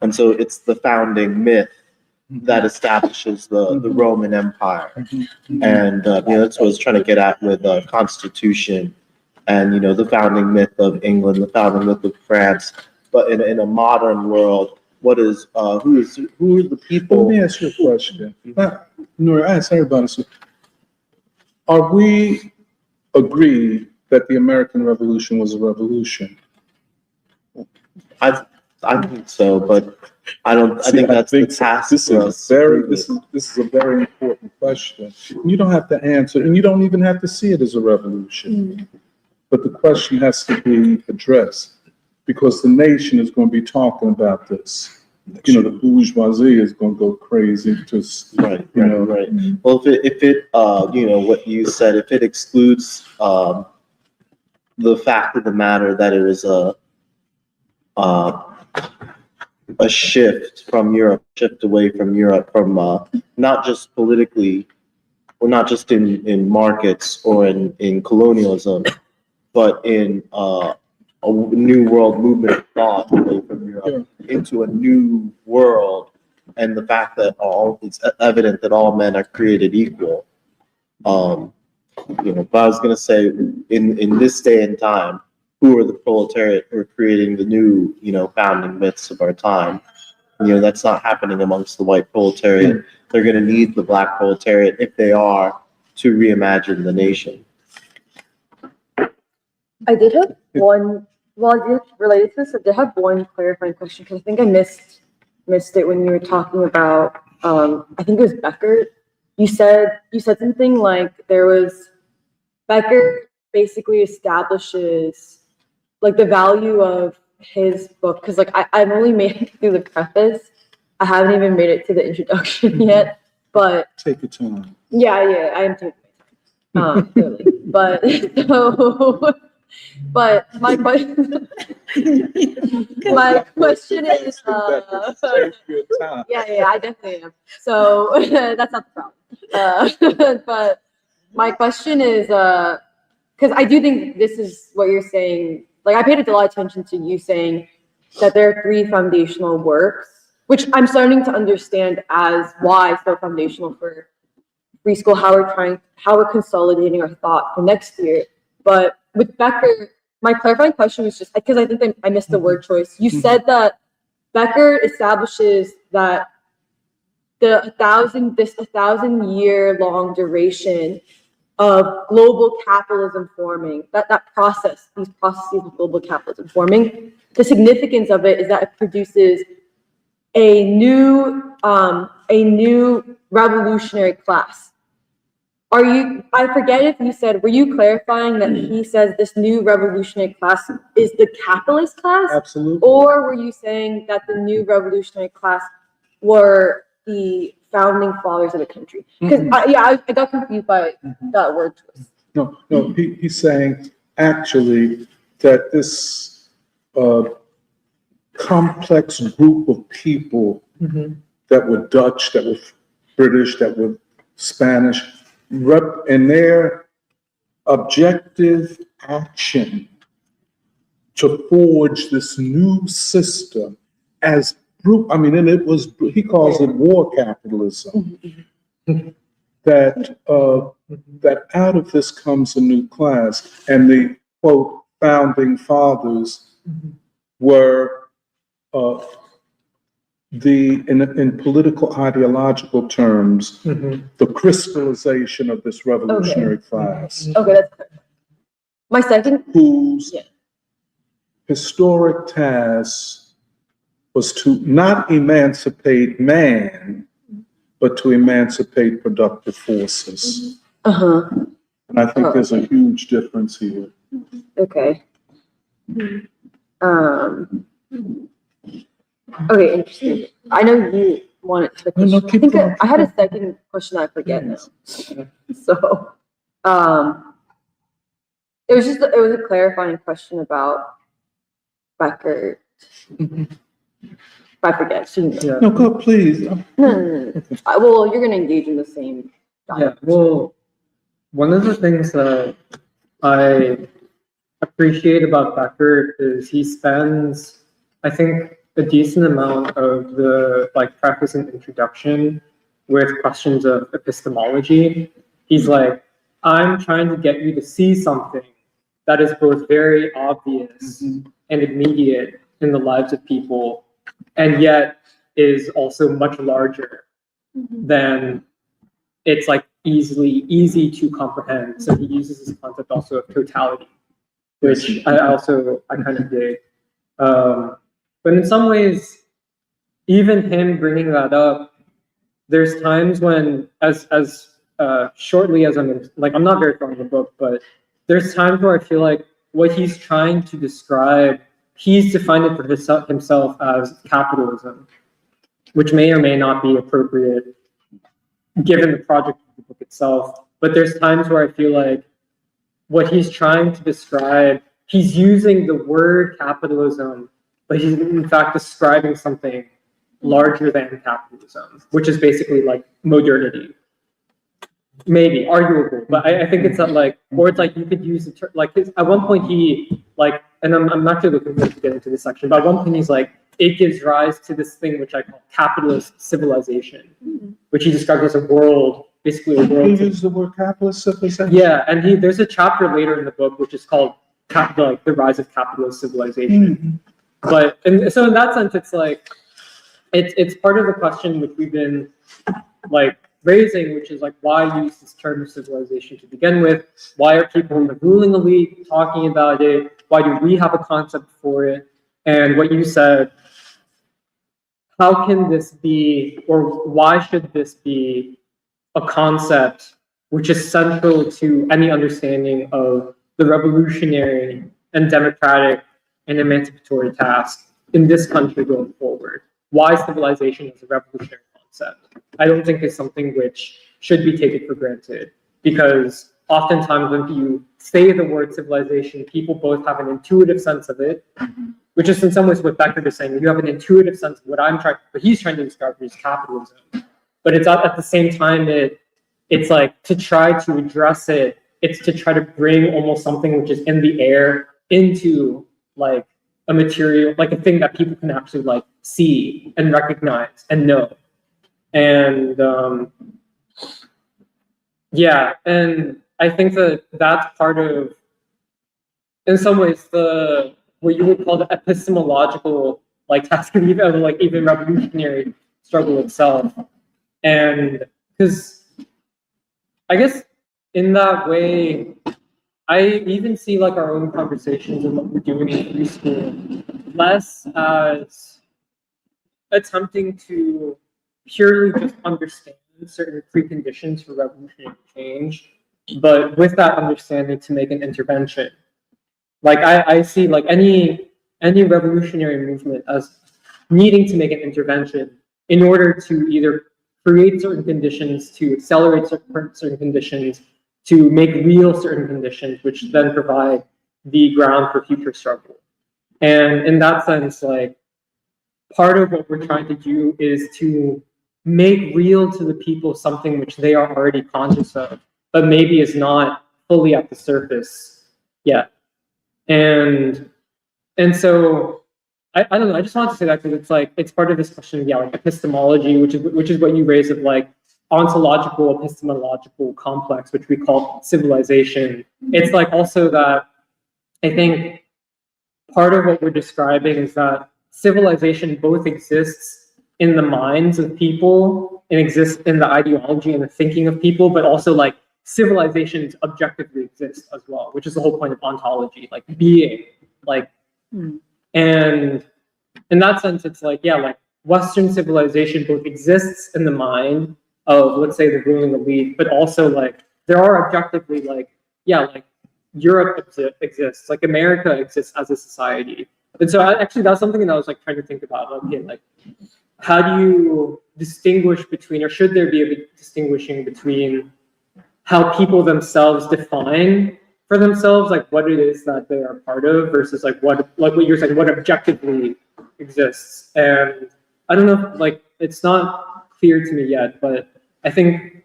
Speaker 4: And so it's the founding myth that establishes the Roman Empire. And that's what I was trying to get at with Constitution and the founding myth of England, the founding myth of France. But in a modern world, who are the people?
Speaker 2: Let me ask you a question. Noor, I ask everybody. Are we agreed that the American Revolution was a revolution?
Speaker 4: I think so, but I don't. I think that's the task.
Speaker 2: This is a very important question. You don't have to answer, and you don't even have to see it as a revolution. But the question has to be addressed because the nation is going to be talking about this. The bourgeoisie is going to go crazy.
Speaker 4: Right. Well, if it what you said, if it excludes the fact of the matter that it was a shift away from Europe, from not just politically, or not just in markets or in colonialism, but in a new world movement of thought away from Europe into a new world, and the fact that it's evident that all men are created equal. But I was gonna say, in this day and time, who are the proletariat who are creating the new, founding myths of our time? That's not happening amongst the white proletariat. They're gonna need the black proletariat, if they are, to reimagine the nation.
Speaker 1: I did have one, related to this, I did have one clarifying question, because I think I missed it when you were talking about, I think it was Becker. You said something like Becker basically establishes like the value of his book, because like I've only made it through the preface. I haven't even made it to the introduction yet, but
Speaker 2: Take your time.
Speaker 1: yeah, I am taking my time, clearly. But so, but my question is,
Speaker 2: Take your time.
Speaker 1: yeah, I definitely am. So that's not the problem. But my question is, because I do think this is what you're saying. Like I paid a lot of attention to you saying that there are 3 foundational works, which I'm starting to understand as why so foundational for free school, how we're consolidating our thought for next year. But with Becker, my clarifying question was just because I think I missed the word choice. You said that Becker establishes that this 1,000-year long duration of global capitalism forming, these processes of global capitalism forming, the significance of it is that it produces a new revolutionary class. I forget if you said, were you clarifying that he says this new revolutionary class is the capitalist class?
Speaker 2: Absolutely.
Speaker 1: Or were you saying that the new revolutionary class were the founding fathers of the country? Because I got confused by that word choice.
Speaker 2: No, he's saying actually that this complex group of people that were Dutch, that were British, that were Spanish, and their objective action to forge this new system as group, and it was, he calls it war capitalism, that out of this comes a new class, and the quote founding fathers were in political ideological terms, the crystallization of this revolutionary class.
Speaker 1: Okay, that's clear. My second,
Speaker 2: Whose historic task was to not emancipate man, but to emancipate productive forces. And I think there's a huge difference here.
Speaker 1: Okay. Okay, interesting. I know you wanted to.
Speaker 2: No, keep
Speaker 1: I think
Speaker 2: going,
Speaker 1: I had a second question I forget now. So, it was a clarifying question about Becker. I forget.
Speaker 5: Yeah.
Speaker 2: No, go, please.
Speaker 1: Well, you're gonna engage in the same.
Speaker 5: Yeah, well, one of the things that I appreciate about Becker is he spends, I think, a decent amount of the preface and introduction with questions of epistemology. He's like, I'm trying to get you to see something that is both very obvious and immediate in the lives of people, and yet is also much larger than it's easy to comprehend. So he uses this concept also of totality, which I kind of dig. But in some ways, even him bringing that up, there's times when, as shortly as I'm not very far in the book, but there's times where I feel like what he's trying to describe, he's defined it for himself as capitalism, which may or may not be appropriate given the project of the book itself. But there's times where I feel like what he's trying to describe, he's using the word capitalism, but he's in fact describing something larger than capitalism, which is basically modernity. Maybe arguable, but I think it's not or it's you could use the term at one point he and I'm actually looking forward to get into this section, but at one point he's it gives rise to this thing which I call capitalist civilization, which he describes as a world basically a
Speaker 2: You
Speaker 5: world.
Speaker 2: use the word capitalist civilization?
Speaker 5: Yeah, and there's a chapter later in the book which is called the rise of capitalist civilization. But so in that sense, it's like it's part of the question which we've been like raising, which is like, why use this term of civilization to begin with? Why are people in the ruling elite talking about it? Why do we have a concept for it? And what you said, how can this be, or why should this be a concept which is central to any understanding of the revolutionary and democratic and emancipatory task in this country going forward? Why civilization is a revolutionary concept, I don't think is something which should be taken for granted, because oftentimes when you say the word civilization, people both have an intuitive sense of it, which is in some ways what Becker is saying. You have an intuitive sense of what he's trying to describe is capitalism, but it's at the same time it's like to try to address it. It's to try to bring almost something which is in the air into like a material, like a thing that people can actually like see and recognize and know. And yeah, and I think that that's part of, in some ways, what you would call the epistemological like task of even revolutionary struggle itself. And because I guess in that way, I even see like our own conversations and what we're doing in free school less as attempting to purely just understand certain preconditions for revolutionary change, but with that understanding to make an intervention. Like I see like any revolutionary movement as needing to make an intervention in order to either create certain conditions, to accelerate certain conditions, to make real certain conditions, which then provide the ground for future struggle. And in that sense, like part of what we're trying to do is to make real to the people something which they are already conscious of, but maybe is not fully at the surface yet. And so I don't know, I just wanted to say that because it's like it's part of this question of like epistemology, which is what you raise of like ontological epistemological complex, which we call civilization. It's like also that I think part of what we're describing is that civilization both exists in the minds of people and exists in the ideology and the thinking of people, but also like civilizations objectively exist as well, which is the whole point of ontology, like being, like, and in that sense, it's like, yeah, like Western civilization both exists in the mind of, let's say, the ruling elite, but also like there are objectively like, yeah, like Europe exists, like America exists as a society. And so actually that's something that I was like trying to think about, okay, like how do you distinguish between, or should there be a distinguishing between how people themselves define for themselves, like what it is that they are part of versus like what you're saying, what objectively exists. And I don't know, like it's not clear to me yet, but I think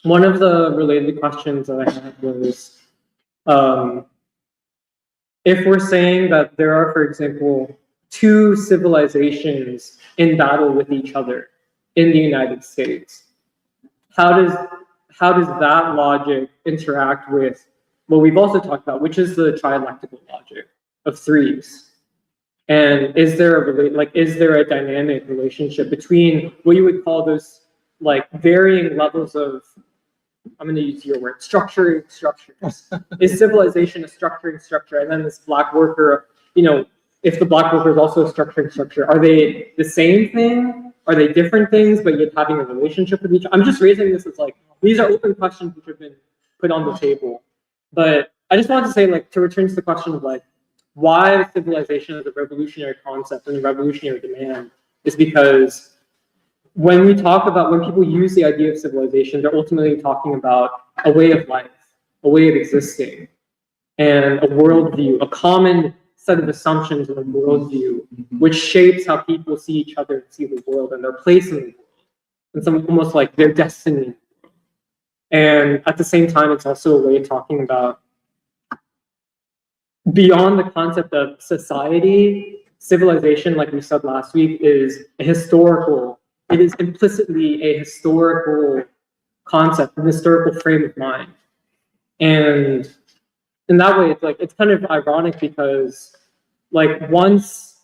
Speaker 5: one of the related questions that I had was, if we're saying that there are, for example, two civilizations in battle with each other in the United States, how does that logic interact with what we've also talked about, which is the trialectical logic of threes? And is there a dynamic relationship between what you would call those like varying levels of, I'm going to use your word, structuring structures? Is civilization a structuring structure? And then this black worker, if the black worker is also a structuring structure, are they the same thing? Are they different things, but yet having a relationship with each other? I'm just raising this as like, these are open questions which have been put on the table. But I just wanted to say, like, to return to the question of like, why civilization is a revolutionary concept and a revolutionary demand is because when people use the idea of civilization, they're ultimately talking about a way of life, a way of existing, and a worldview, a common set of assumptions and a worldview, which shapes how people see each other and see the world and their place in the world, and some almost like their destiny. And at the same time, it's also a way of talking about beyond the concept of society. Civilization, like we said last week, is implicitly a historical concept, an historical frame of mind. And in that way, it's like, it's kind of ironic because like once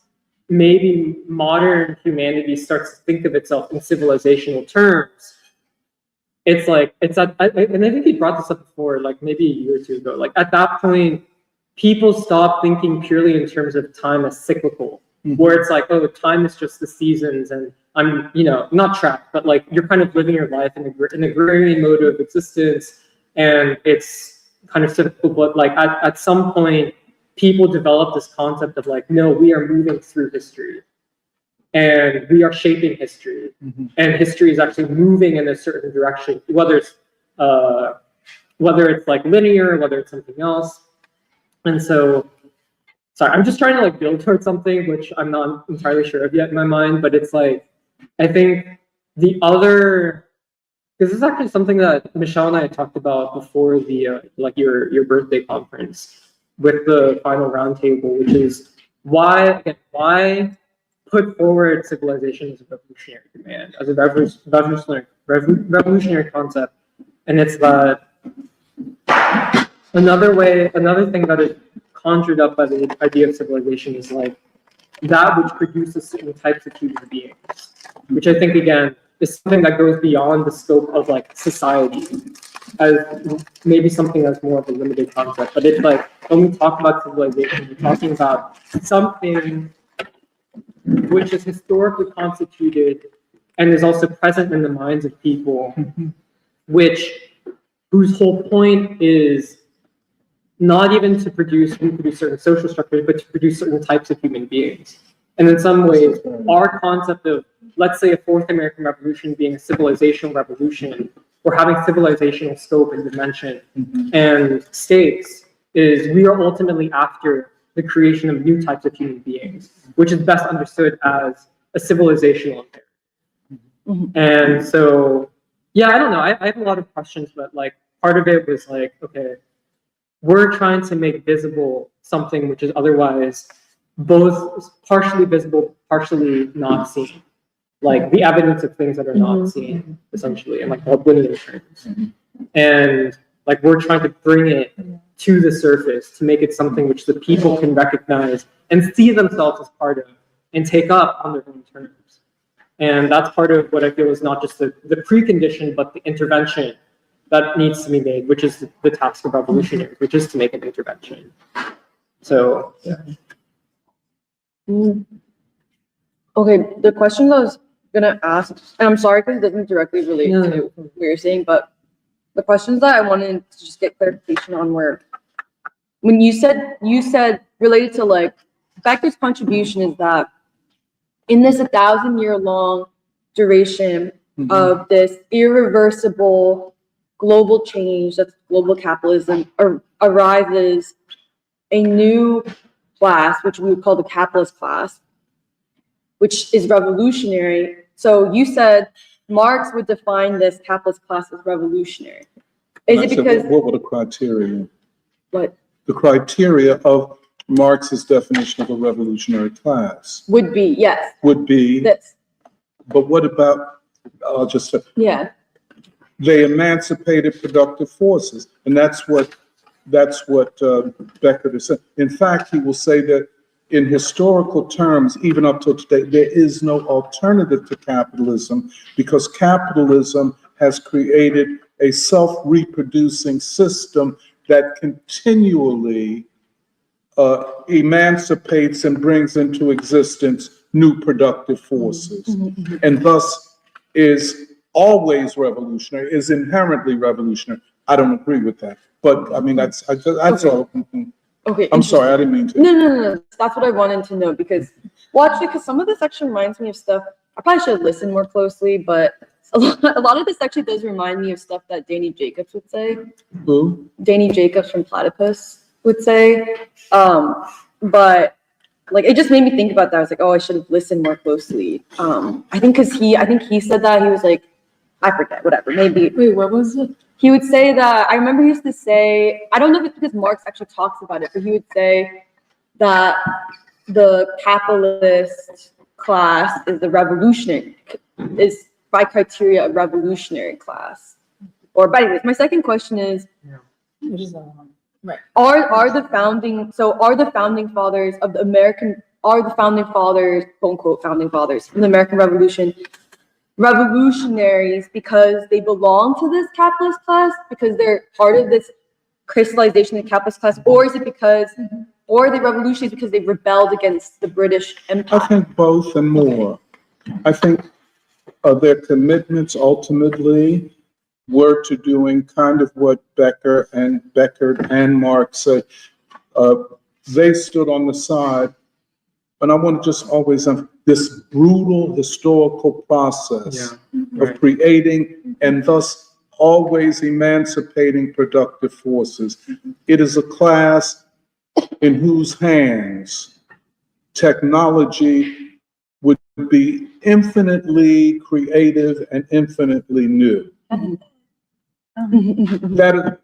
Speaker 5: maybe modern humanity starts to think of itself in civilizational terms, it's like, and I think he brought this up before, like maybe a year or two ago, like at that point, people stop thinking purely in terms of time as cyclical, where it's like, oh, time is just the seasons and I'm, not trapped, but like you're kind of living your life in an agrarian mode of existence, and it's kind of cyclical, but like at some point, people develop this concept of like, no, we are moving through history and we are shaping history, and history is actually moving in a certain direction, whether it's like linear, whether it's something else. And so, sorry, I'm just trying to like build towards something which I'm not entirely sure of yet in my mind, but it's like, I think the other, because this is actually something that Michelle and I had talked about before the like your birthday conference with the final roundtable, which is why put forward civilization as a revolutionary demand, as a revolutionary concept. And it's that another thing that is conjured up by the idea of civilization is like that which produces certain types of human beings, which I think again is something that goes beyond the scope of like society, as maybe something that's more of a limited concept. But it's like when we talk about civilization, we're talking about something which is historically constituted and is also present in the minds of people, whose whole point is not even to reproduce certain social structures, but to produce certain types of human beings. And in some ways, our concept of, let's say, a Fourth American Revolution being a civilizational revolution, or having civilizational scope and dimension and stakes, is we are ultimately after the creation of new types of human beings, which is best understood as a civilizational imperative. And so, yeah, I don't know. I have a lot of questions, but like part of it was like, okay, we're trying to make visible something which is otherwise both partially visible, partially not seen. Like the evidence of things that are not seen, essentially, and like limited terms. And like we're trying to bring it to the surface to make it something which the people can recognize and see themselves as part of and take up on their own terms. And that's part of what I feel is not just the precondition, but the intervention that needs to be made, which is the task of revolutionaries, which is to make an intervention. So, yeah.
Speaker 1: Okay, the question I was gonna ask, and I'm sorry because it doesn't directly relate to what you're saying, but the questions that I wanted to just get clarification on were, when you said related to like Becker's contribution is that in this 1,000-year-long duration of this irreversible global change, that's global capitalism, arises a new class, which we would call the capitalist class, which is revolutionary. So you said Marx would define this capitalist class as revolutionary. Is it because
Speaker 2: what were the criteria?
Speaker 1: What?
Speaker 2: The criteria of Marx's definition of a revolutionary class
Speaker 1: Would be, yes.
Speaker 2: would be
Speaker 1: This.
Speaker 2: But what about, I'll just say,
Speaker 1: Yeah.
Speaker 2: they emancipated productive forces, and that's what Becker is saying. In fact, he will say that in historical terms, even up till today, there is no alternative to capitalism because capitalism has created a self-reproducing system that continually emancipates and brings into existence new productive forces, and thus is always revolutionary, is inherently revolutionary. I don't agree with that, but I mean, that's all.
Speaker 1: Okay.
Speaker 2: I'm sorry, I didn't mean to.
Speaker 1: No. That's what I wanted to know because, well, actually, because some of this actually reminds me of stuff. I probably should have listened more closely, but a lot of this actually does remind me of stuff that Danny Jacobs would say.
Speaker 2: Who?
Speaker 1: Danny Jacobs from Platypus would say. But like it just made me think about that. I was like, oh, I should have listened more closely. I think he said that he was like, I forget, whatever. Maybe.
Speaker 3: Wait, what was it?
Speaker 1: He would say that, I remember he used to say, I don't know if it's because Marx actually talks about it, but he would say that the capitalist class is by criteria a revolutionary class. before. But anyways, my second question is, are the founding fathers of the American, are the founding fathers, quote unquote, founding fathers from the American Revolution, revolutionaries because they belong to this capitalist class, because they're part of this crystallization of the capitalist class, or is it because, or are they revolutionaries because they rebelled against the British Empire?
Speaker 2: I think both and more. I think their commitments ultimately were to doing kind of what Beckett and Marx said. They stood on the side, and I want to just always have this brutal historical process of creating and thus always emancipating productive forces. It is a class in whose hands technology would be infinitely creative and infinitely new. That,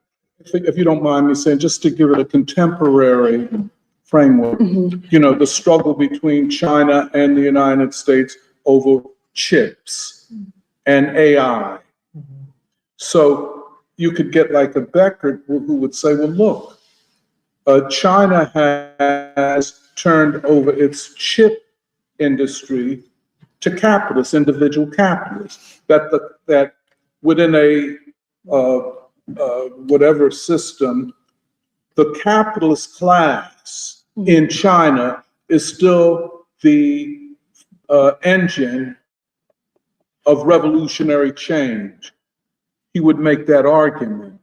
Speaker 2: if you don't mind me saying, just to give it a contemporary framework, you know, the struggle between China and the United States over chips and AI. So you could get like a Beckett who would say, well, look, China has turned over its chip industry to capitalists, individual capitalists, that within a whatever system, the capitalist class in China is still the engine of revolutionary change. He would make that argument.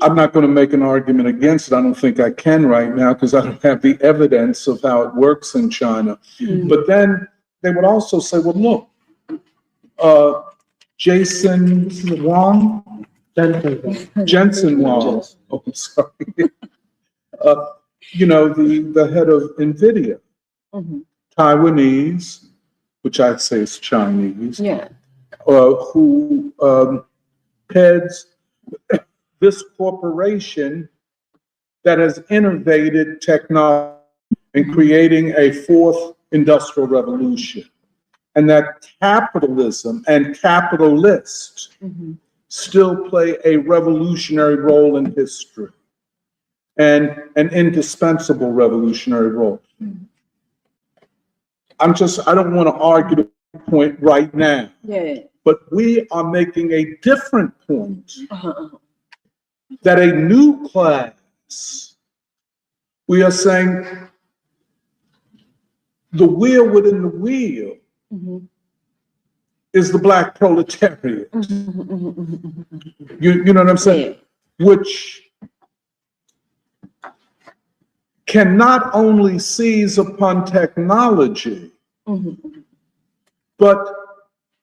Speaker 2: I'm not going to make an argument against it. I don't think I can right now because I don't have the evidence of how it works in China. But then they would also say, well, look, Jensen Huang, oh, I'm sorry. You know, the head of NVIDIA, Taiwanese, which I'd say is Chinese, who heads this corporation that has innovated technology in creating a fourth industrial revolution. And that capitalism and capitalists still play a revolutionary role in history, and an indispensable revolutionary role. I don't want to argue the point right now, but we are making a different point, that a new class, we are saying the wheel within the wheel is the Black proletariat. You know what I'm saying? Which can not only seize upon technology, but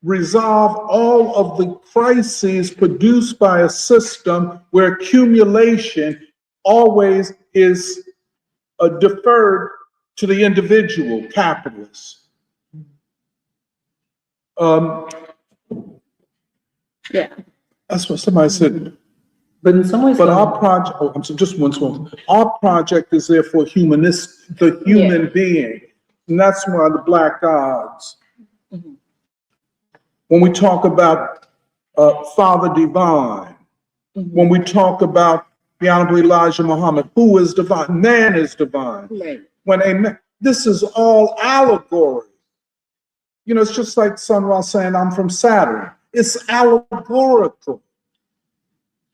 Speaker 2: resolve all of the crises produced by a system where accumulation always is deferred to the individual capitalist. That's what somebody said.
Speaker 5: But in some ways,
Speaker 2: But our project, just one small, our project is therefore humanist, the human being. And that's why the Black gods. When we talk about Father Divine, when we talk about the Honorable Elijah Muhammad, who is divine? Man is divine. This is all allegory. You know, it's just like Sun Ra saying, I'm from Saturn. It's allegorical.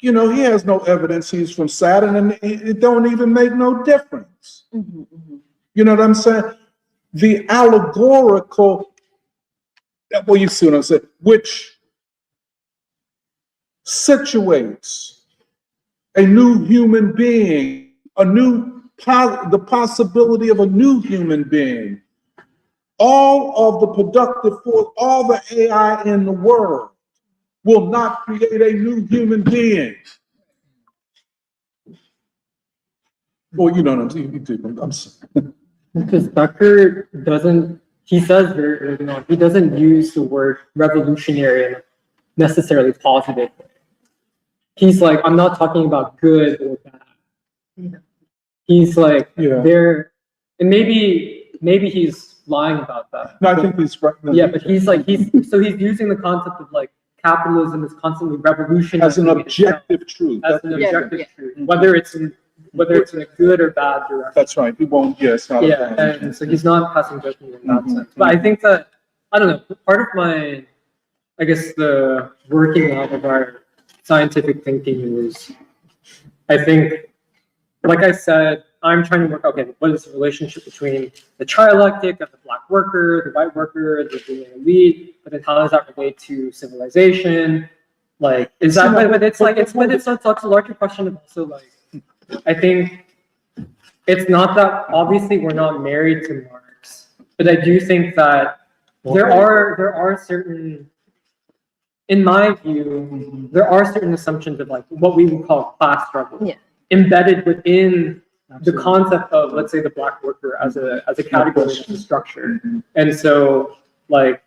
Speaker 2: You know, he has no evidence he's from Saturn, and it don't even make no difference. You know what I'm saying? The allegorical, well, you see what I'm saying, which situates a new human being, the possibility of a new human being. All of the productive force, all the AI in the world will not create a new human being. Well, you know what I'm saying.
Speaker 5: because Becker doesn't, he says very early on, he doesn't use the word revolutionary in a necessarily positive way. He's like, I'm not talking about good or bad. He's like, there, and maybe he's lying about that.
Speaker 2: No, I think he's right.
Speaker 5: Yeah, but he's like, he's using the concept of like capitalism is constantly revolutionizing
Speaker 2: As an
Speaker 5: itself
Speaker 2: objective truth.
Speaker 5: as an
Speaker 2: That's-
Speaker 5: objective
Speaker 1: Yeah.
Speaker 5: truth, whether it's in a good or bad direction.
Speaker 2: That's right, he won't, yes. not a
Speaker 5: Yeah,
Speaker 2: bad-
Speaker 5: and so he's not passing judgment in that
Speaker 2: Mhm,
Speaker 5: sense. But I think that, I don't know, part of my, I guess, the working out of our scientific thinking is, I think, like I said, I'm trying to work, okay, what is the relationship between the trialectic of the black worker, the white worker, the ruling elite, but then how does that relate to civilization? Like, is that, but it's like, it's a larger question of also like, I think it's not that, obviously we're not married to Marx, but I do think that there are certain, in my view, there are certain assumptions of like what we would call class struggle
Speaker 1: Yeah.
Speaker 5: embedded within the concept of, let's say, the black worker as a category, as a structure. And so, like,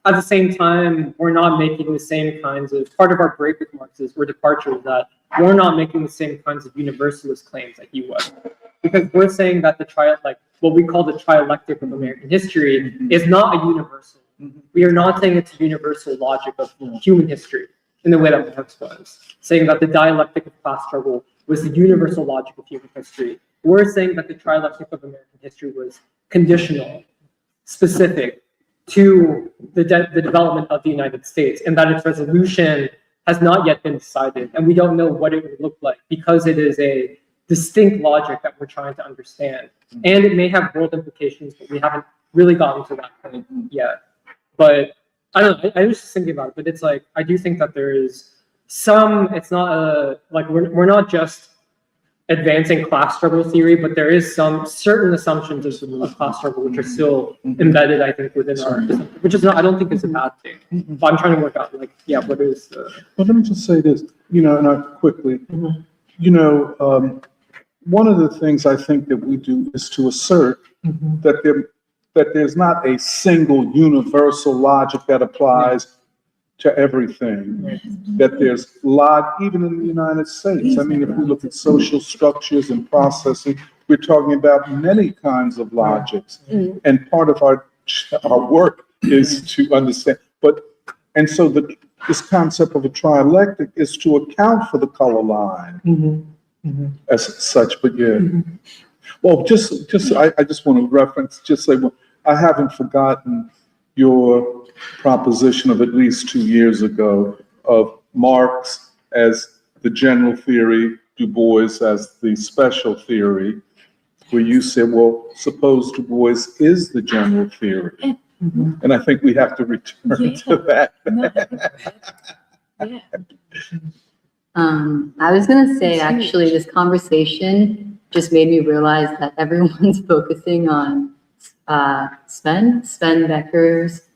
Speaker 5: at the same time, we're not making the same kinds of, part of our break with Marx is, or departure, is that we're not making the same kinds of universalist claims that he was. Because we're saying that like what we call the trialectic of American history is not a universal. We are not saying it's a universal logic of human history in the way that Marx was, saying that the dialectic of class struggle was the universal logic of human history. We're saying that the trialectic of American history was conditional, specific to the development of the United States, and that its resolution has not yet been decided, and we don't know what it would look like because it is a distinct logic that we're trying to understand. And it may have world implications, but we haven't really gotten to that point yet. But I don't know, I was just thinking about it, but it's like, I do think that there is some, it's not a, like, we're not just advancing class struggle theory, but there is some certain assumptions of class struggle which are still embedded, I think, within our, which is not, I don't think is a bad thing. But I'm trying to work out, like, yeah, what is the...
Speaker 2: Well, let me just say this, and I quickly, one of the things I think that we do is to assert that there's not a single universal logic that applies to everything, that there's even in the United States. I mean, if we look at social structures and processing, we're talking about many kinds of logics. And part of our work is to understand, and so this concept of a trialectic is to account for the color line as such, but yeah. Well, I just want to reference, just say, I haven't forgotten your proposition of at least 2 years ago of Marx as the general theory, Du Bois as the special theory, where you said, well, suppose Du Bois is the general theory. And I think we have to return to that.
Speaker 6: I was gonna say, actually, this conversation just made me realize that everyone's focusing on Sven Becker's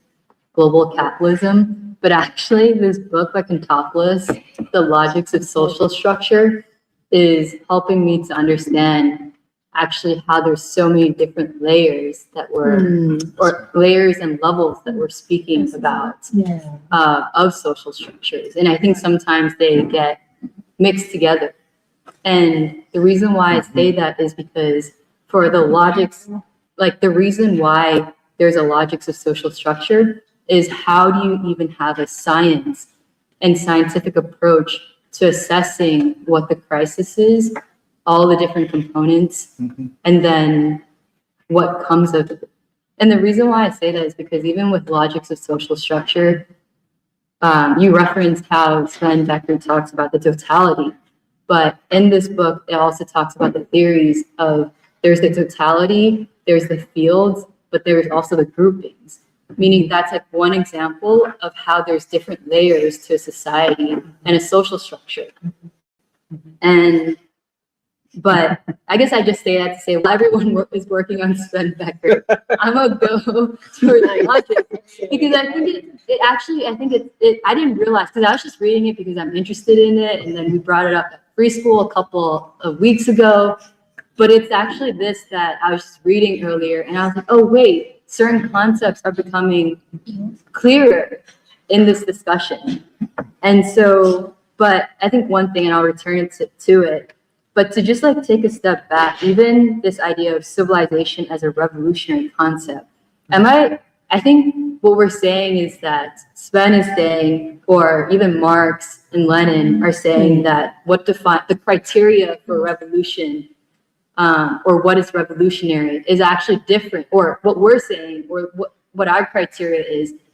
Speaker 6: Global Capitalism, but actually this book by Contopoulos, The Logics of Social Structure, is helping me to understand actually how there's so many different layers that or layers and levels that we're speaking about of social structures. And I think sometimes they get mixed together. And the reason why I say that is because for the logics, like the reason why there's a logics of social structure is how do you even have a science and scientific approach to assessing what the crisis is, all the different components, and then what comes of it. And the reason why I say that is because even with logics of social structure, you referenced how Sven Becker talks about the totality, but in this book, it also talks about the theories of there's the totality, there's the fields, but there's also the groupings, meaning that's like one example of how there's different layers to a society and a social structure. But I guess I just say that to say, well, everyone is working on Sven Becker. I'm gonna go towards logic because I think I didn't realize, because I was just reading it because I'm interested in it, and then we brought it up at free school a couple of weeks ago. But it's actually this that I was just reading earlier, and I was like, oh wait, certain concepts are becoming clearer in this discussion. And so, but I think one thing, and I'll return to it, but to just like take a step back, even this idea of civilization as a revolutionary concept, I think what we're saying is that Sven is saying, or even Marx and Lenin are saying that what define the criteria for revolution, or what is revolutionary is actually different, or what we're saying, or what our criteria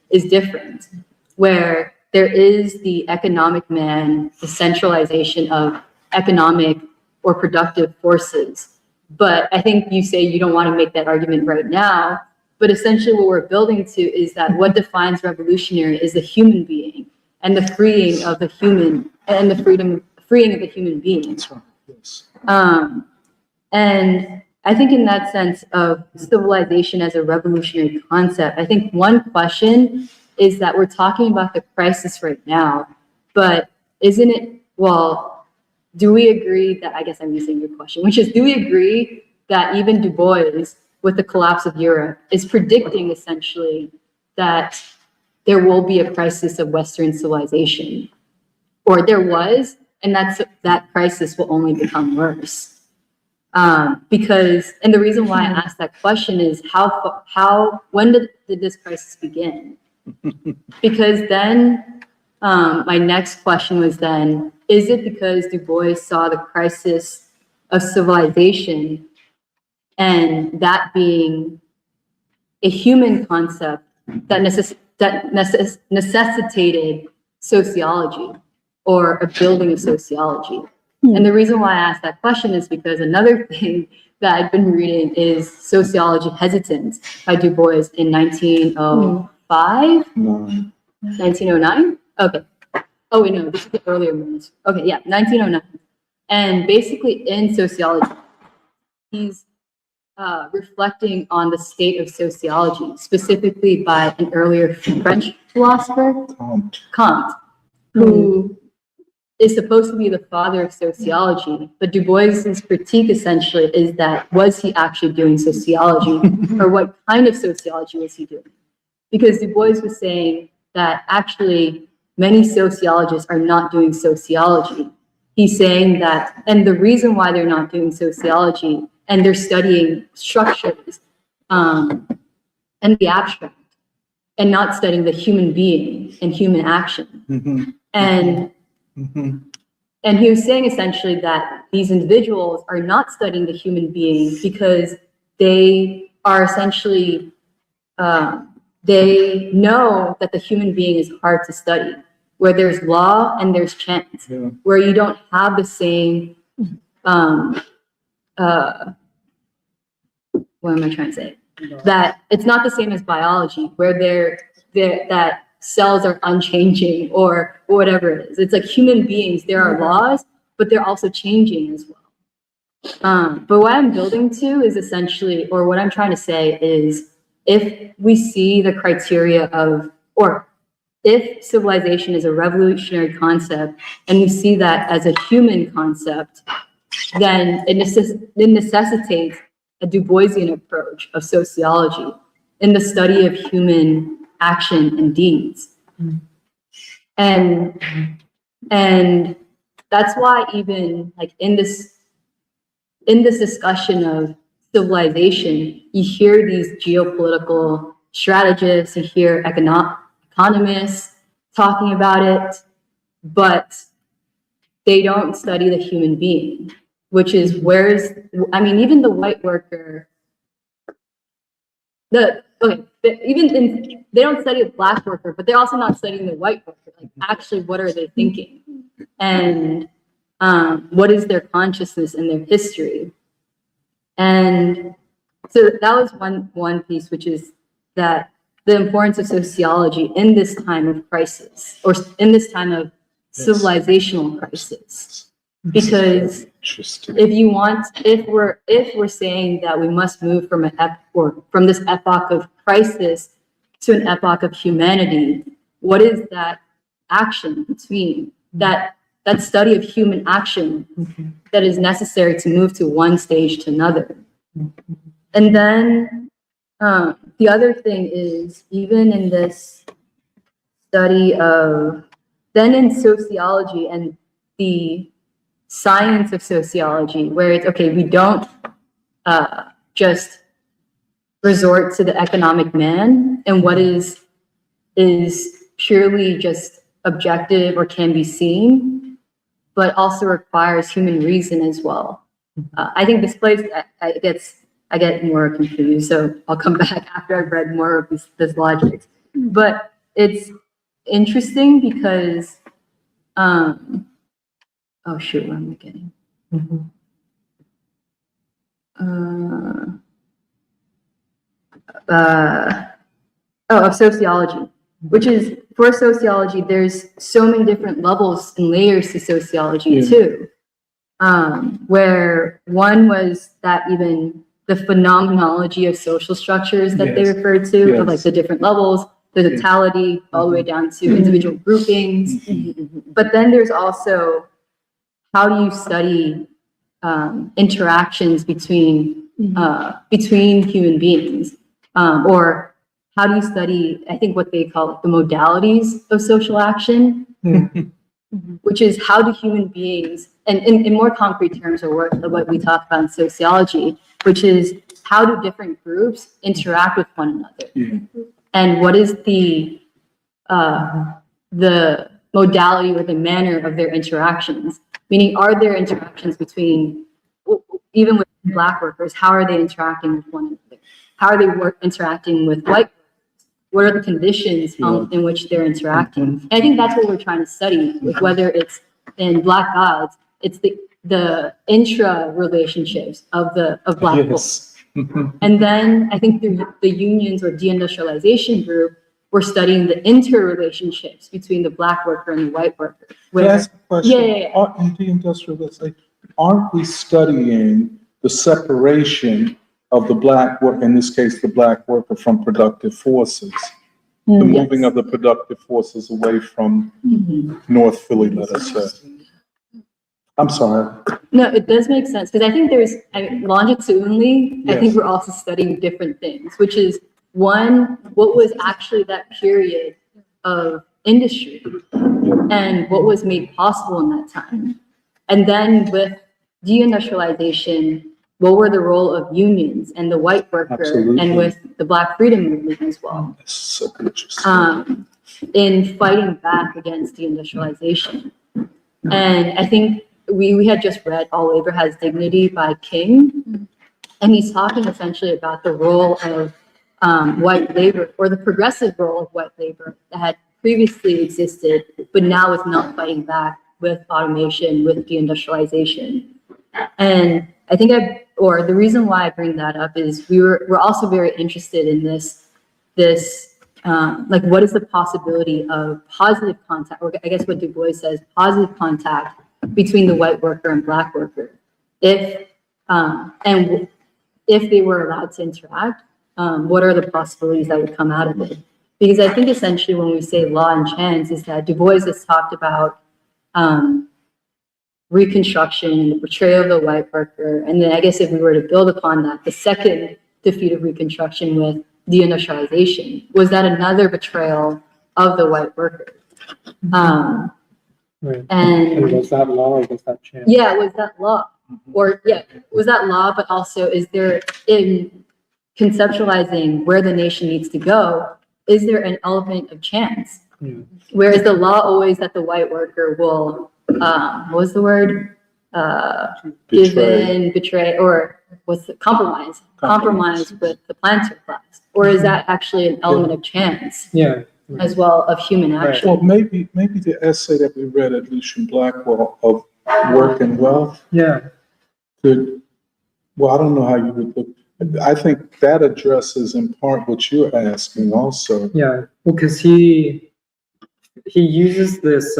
Speaker 6: is different, where there is the economic man, the centralization of economic or productive forces. But I think you say you don't want to make that argument right now, but essentially what we're building to is that what defines revolutionary is the human being and the freeing of the human and the freeing of the human being.
Speaker 2: That's right. Yes.
Speaker 6: And I think in that sense of civilization as a revolutionary concept, I think one question is that we're talking about the crisis right now, but isn't it, well, do we agree that, I guess I'm using your question, which is, do we agree that even Du Bois, with the collapse of Europe, is predicting essentially that there will be a crisis of Western civilization, or there was, and that crisis will only become worse? Because, and the reason why I asked that question is when did this crisis begin? Because then my next question was then, is it because Du Bois saw the crisis of civilization and that being a human concept that necessitated sociology or a building of sociology? And the reason why I asked that question is because another thing that I've been reading is Sociology Hesitant by Du Bois in 1905, 1909? Okay. Oh, wait, no, this is the earlier ones. Okay, yeah, 1909. And basically in sociology, he's reflecting on the state of sociology, specifically by an earlier French philosopher, Kant, who is supposed to be the father of sociology, but Du Bois's critique essentially is that, was he actually doing sociology, or what kind of sociology was he doing? Because Du Bois was saying that actually many sociologists are not doing sociology. He's saying that, and the reason why they're not doing sociology, and they're studying structures and the abstract, and not studying the human being and human action. And he was saying essentially that these individuals are not studying the human being because they are essentially, they know that the human being is hard to study, where there's law and there's chance, where you don't have the same, what am I trying to say? That it's not the same as biology, where that cells are unchanging or whatever it is. It's like human beings, there are laws, but they're also changing as well. But what I'm building to is essentially, or what I'm trying to say is, if we see the criteria of, or if civilization is a revolutionary concept and we see that as a human concept, then it necessitates a Du Boisian approach of sociology in the study of human action and deeds. And that's why even like in this discussion of civilization, you hear these geopolitical strategists, you hear economists talking about it, but they don't study the human being, which is even the white worker, they don't study the black worker, but they're also not studying the white worker. Like, actually, what are they thinking? And what is their consciousness and their history? And so that was one piece, which is that the importance of sociology in this time of crisis, or in this time of civilizational crisis. Because if we're saying that we must move from from this epoch of crisis to an epoch of humanity, what is that action between that study of human action that is necessary to move to one stage to another? And then the other thing is, even in this study of, then in sociology and the science of sociology, where it's, okay, we don't just resort to the economic man and what is is purely just objective or can be seen, but also requires human reason as well. I think this place, I get more confused, so I'll come back after I've read more of this logic. But it's interesting because, oh shoot, where am I getting? Of sociology, which is, for sociology, there's so many different levels and layers to sociology too. Where one was that even the phenomenology of social structures that they referred to, of like the different levels, the totality, all the way down to individual groupings. But then there's also, how do you study interactions between human beings, or how do you study, I think what they call the modalities of social action, which is how do human beings, and in more concrete terms of what we talk about in sociology, which is how do different groups interact with one another, and what is the modality or the manner of their interactions? Meaning, are there interactions between, even with Black workers, how are they interacting with one another? How are they interacting with white workers? What are the conditions in which they're interacting? And I think that's what we're trying to study, with whether it's in Black Gods, it's the intra relationships of Black people. And then I think the unions or deindustrialization group, we're studying the interrelationships between the Black worker and the white worker.
Speaker 2: Can I ask a question?
Speaker 6: Yeah.
Speaker 2: In deindustrialization, aren't we studying the separation of the Black worker, in this case, the Black worker, from productive forces? The moving of the productive forces away from North Philly, let us say. I'm sorry.
Speaker 6: No, it does make sense, because I think longitudinally, I think we're also studying different things, which is one, what was actually that period of industry and what was made possible in that time. And then with deindustrialization, what were the role of unions and the white worker and with the Black freedom movement as well,
Speaker 2: So interesting.
Speaker 6: in fighting back against deindustrialization. And I think we had just read All Labor Has Dignity by King, and he's talking essentially about the role of white labor, or the progressive role of white labor that had previously existed, but now is not fighting back with automation, with deindustrialization. And I think the reason why I bring that up is we're also very interested in this like, what is the possibility of positive contact, or I guess what Du Bois says, positive contact between the white worker and Black worker, if they were allowed to interact, what are the possibilities that would come out of it? Because I think essentially when we say law and chance, is that Du Bois has talked about Reconstruction and the portrayal of the white worker. And then I guess if we were to build upon that, the second defeat of Reconstruction with deindustrialization, was that another betrayal of the white worker? And
Speaker 5: was that law or was that chance?
Speaker 6: Yeah, was that law? Or was that law, but also is there, in conceptualizing where the nation needs to go, is there an element of chance? Whereas the law always that the white worker will, what was the word? Give in, betray, or what's the compromise with the planter class? Or is that actually an element of chance? As well, of human action?
Speaker 2: Well, maybe the essay that we read at Lucian Blackwell of Work and Wealth. Well, I don't know how you would look. I think that addresses in part what you're asking also.
Speaker 5: Well, because he uses this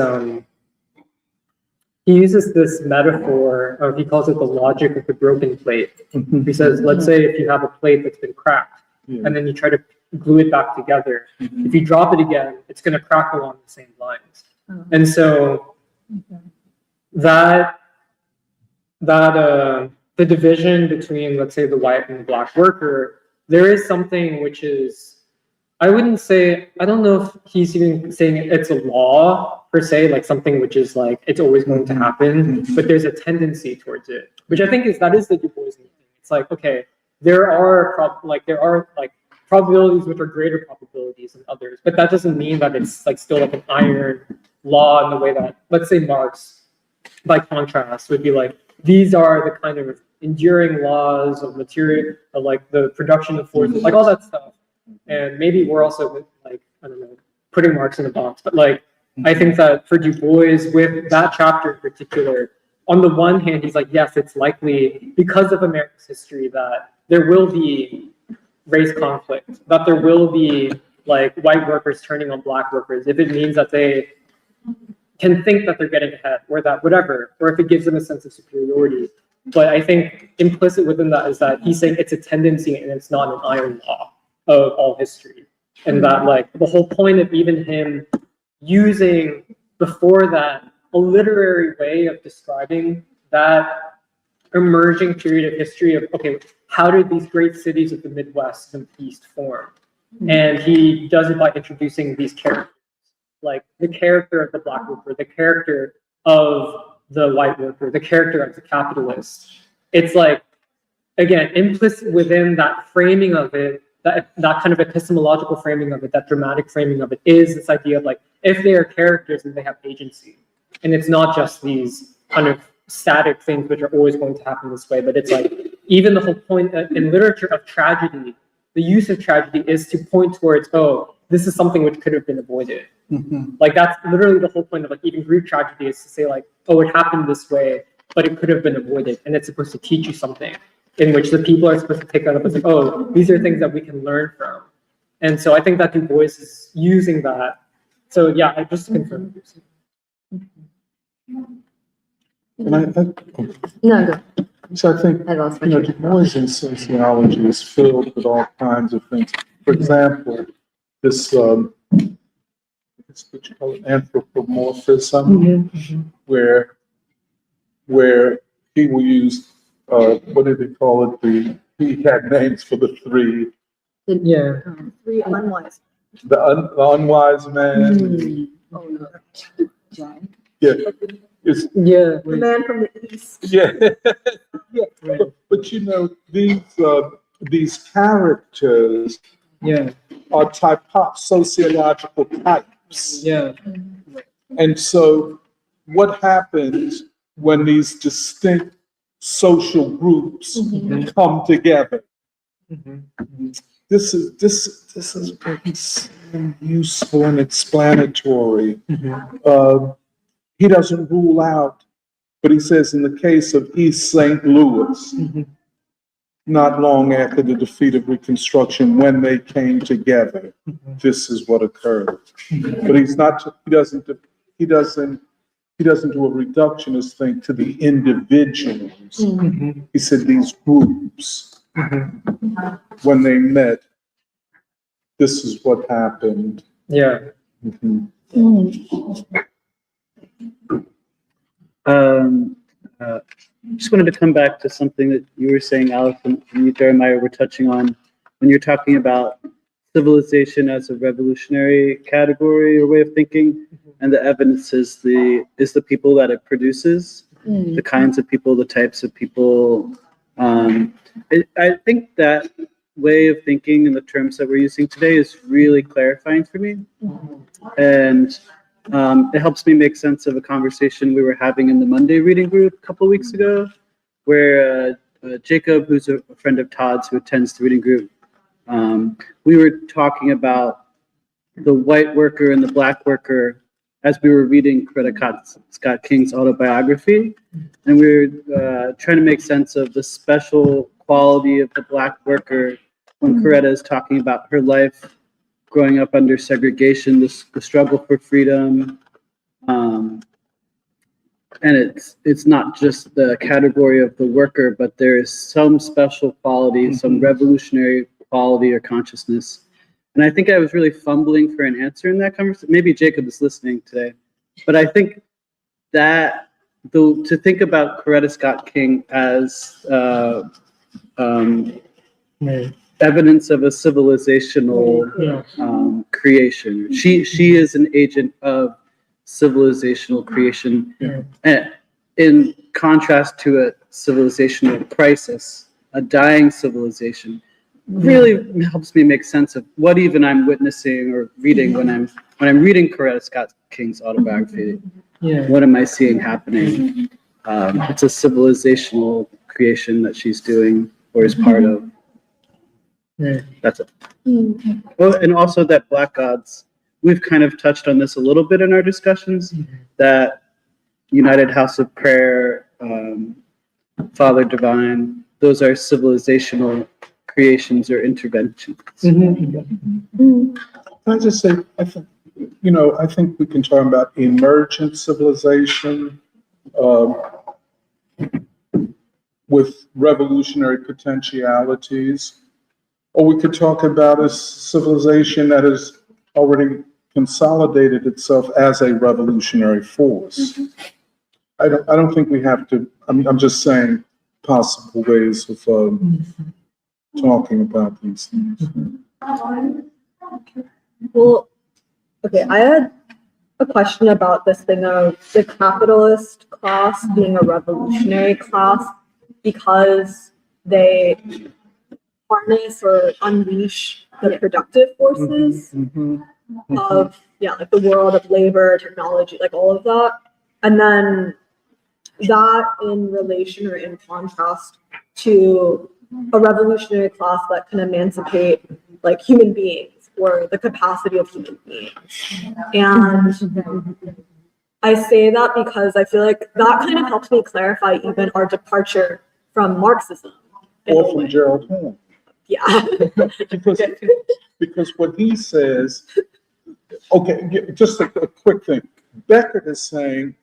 Speaker 5: metaphor of, he calls it the logic of the broken plate. He says, let's say if you have a plate that's been cracked, and then you try to glue it back together. If you drop it again, it's going to crack along the same lines. And so the division between, let's say, the white and the Black worker, there is something which is, I don't know if he's even saying it's a law per se, like something which is like, it's always going to happen, but there's a tendency towards it, which I think that is the Du Bois thing. It's like, okay, there are probabilities which are greater probabilities than others. But that doesn't mean that it's like still like an iron law in the way that, let's say, Marx, by contrast, would be like, these are the kind of enduring laws of material, of like the production of forces, like all that stuff. And maybe we're also like, I don't know, putting Marx in a box, but like, I think that for Du Bois, with that chapter in particular, on the one hand, he's like, yes, it's likely because of America's history that there will be race conflict, that there will be like white workers turning on black workers if it means that they can think that they're getting ahead or that whatever, or if it gives them a sense of superiority. But I think implicit within that is that he's saying it's a tendency and it's not an iron law of all history. And that like the whole point of even him using before that a literary way of describing that emerging period of history of, okay, how did these great cities of the Midwest and East form? And he does it by introducing these characters, like the character of the black worker, the character of the white worker, the character of the capitalist. It's like, again, implicit within that framing of it, that kind of epistemological framing of it, that dramatic framing of it, is this idea of like, if they are characters, then they have agency. And it's not just these kind of static things which are always going to happen this way, but it's like, even the whole point in literature of tragedy, the use of tragedy is to point towards, oh, this is something which could have been avoided. Like that's literally the whole point of like even Greek tragedy, is to say like, oh, it happened this way, but it could have been avoided. And it's supposed to teach you something in which the people are supposed to take that up as like, oh, these are things that we can learn from. And so I think that Du Bois is using that. So yeah, I just confirm.
Speaker 2: And I
Speaker 6: No, go.
Speaker 2: so I think,
Speaker 6: I lost my
Speaker 2: you know,
Speaker 6: train
Speaker 2: Du
Speaker 6: of thought.
Speaker 2: Bois in sociology is filled with all kinds of things. For example, this, it's what you call it, anthropomorphism, where he will use, what did they call it? He had names for the three.
Speaker 5: Yeah.
Speaker 3: Three unwise.
Speaker 2: The unwise man.
Speaker 6: Oh, no. John.
Speaker 2: Yeah. It's,
Speaker 5: Yeah.
Speaker 3: The man from the east.
Speaker 2: yeah. Yeah. But you know, these characters
Speaker 5: Yeah.
Speaker 2: are sociological types.
Speaker 5: Yeah.
Speaker 2: And so what happens when these distinct social groups come together? This is very useful and explanatory. He doesn't rule out, but he says in the case of East St. Louis, not long after the defeat of Reconstruction, when they came together, this is what occurred. But he doesn't do a reductionist thing to the individuals. He said these groups, when they met, this is what happened.
Speaker 5: Yeah.
Speaker 7: Just wanted to come back to something that you were saying, Alex, and you, Jeremiah, were touching on when you're talking about civilization as a revolutionary category or way of thinking, and the evidence is the people that it produces, the kinds of people, the types of people. I think that way of thinking in the terms that we're using today is really clarifying for me, and it helps me make sense of a conversation we were having in the Monday reading group a couple of weeks ago, where Jacob, who's a friend of Todd's who attends the reading group, we were talking about the white worker and the black worker as we were reading Coretta Scott King's autobiography, and we were trying to make sense of the special quality of the black worker when Coretta is talking about her life growing up under segregation, the struggle for freedom, and it's not just the category of the worker, but there is some special quality, some revolutionary quality or consciousness. And I think I was really fumbling for an answer in that conversation. Maybe Jacob is listening today, but I think that to think about Coretta Scott King as evidence of a civilizational creation. She is an agent of civilizational creation, in contrast to a civilizational crisis, a dying civilization. really helps me make sense of what even I'm witnessing or reading when I'm reading Coretta Scott King's autobiography.
Speaker 5: Yeah.
Speaker 7: What am I seeing happening? It's a civilizational creation that she's doing or is part of.
Speaker 5: Yeah.
Speaker 7: That's it. Well, and also that Black gods, we've kind of touched on this a little bit in our discussions, that United House of Prayer, Father Divine, those are civilizational creations or interventions.
Speaker 2: Can I just say, I think we can talk about emergent civilization with revolutionary potentialities, or we could talk about a civilization that has already consolidated itself as a revolutionary force. I don't think we have to. I'm just saying possible ways of talking about these things.
Speaker 3: Well, okay, I had a question about this thing of the capitalist class being a revolutionary class because they harness or unleash the productive forces of, like the world of labor, technology, like all of that. And then that in relation or in contrast to a revolutionary class that can emancipate like human beings or the capacity of human beings. And I say that because I feel like that kind of helps me clarify even our departure from Marxism.
Speaker 2: Or from Gerald Horne.
Speaker 3: Yeah.
Speaker 2: because what he says, okay, just a quick thing. Beckett is saying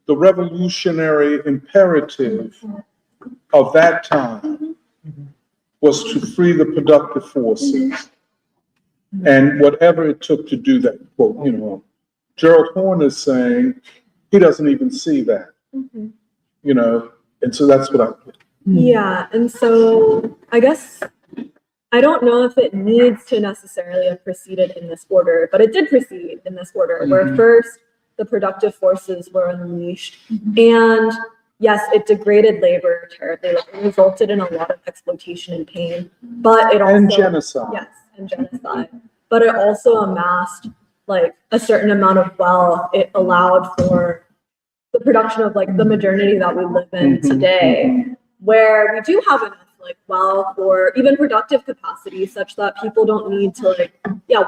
Speaker 2: the revolutionary imperative of that time was to free the productive forces. And whatever it took to do that, well, Gerald Horne is saying he doesn't even see that, and so that's what I.
Speaker 3: Yeah, and so I guess I don't know if it needs to necessarily have proceeded in this order, but it did proceed in this order, where first the productive forces were unleashed, and yes, it degraded labor terribly. Like, it resulted in a lot of exploitation and pain, but it also
Speaker 2: And genocide.
Speaker 3: Yes, and genocide. But it also amassed like a certain amount of wealth. It allowed for the production of like the modernity that we live in today, where we do have enough like wealth or even productive capacity such that people don't need to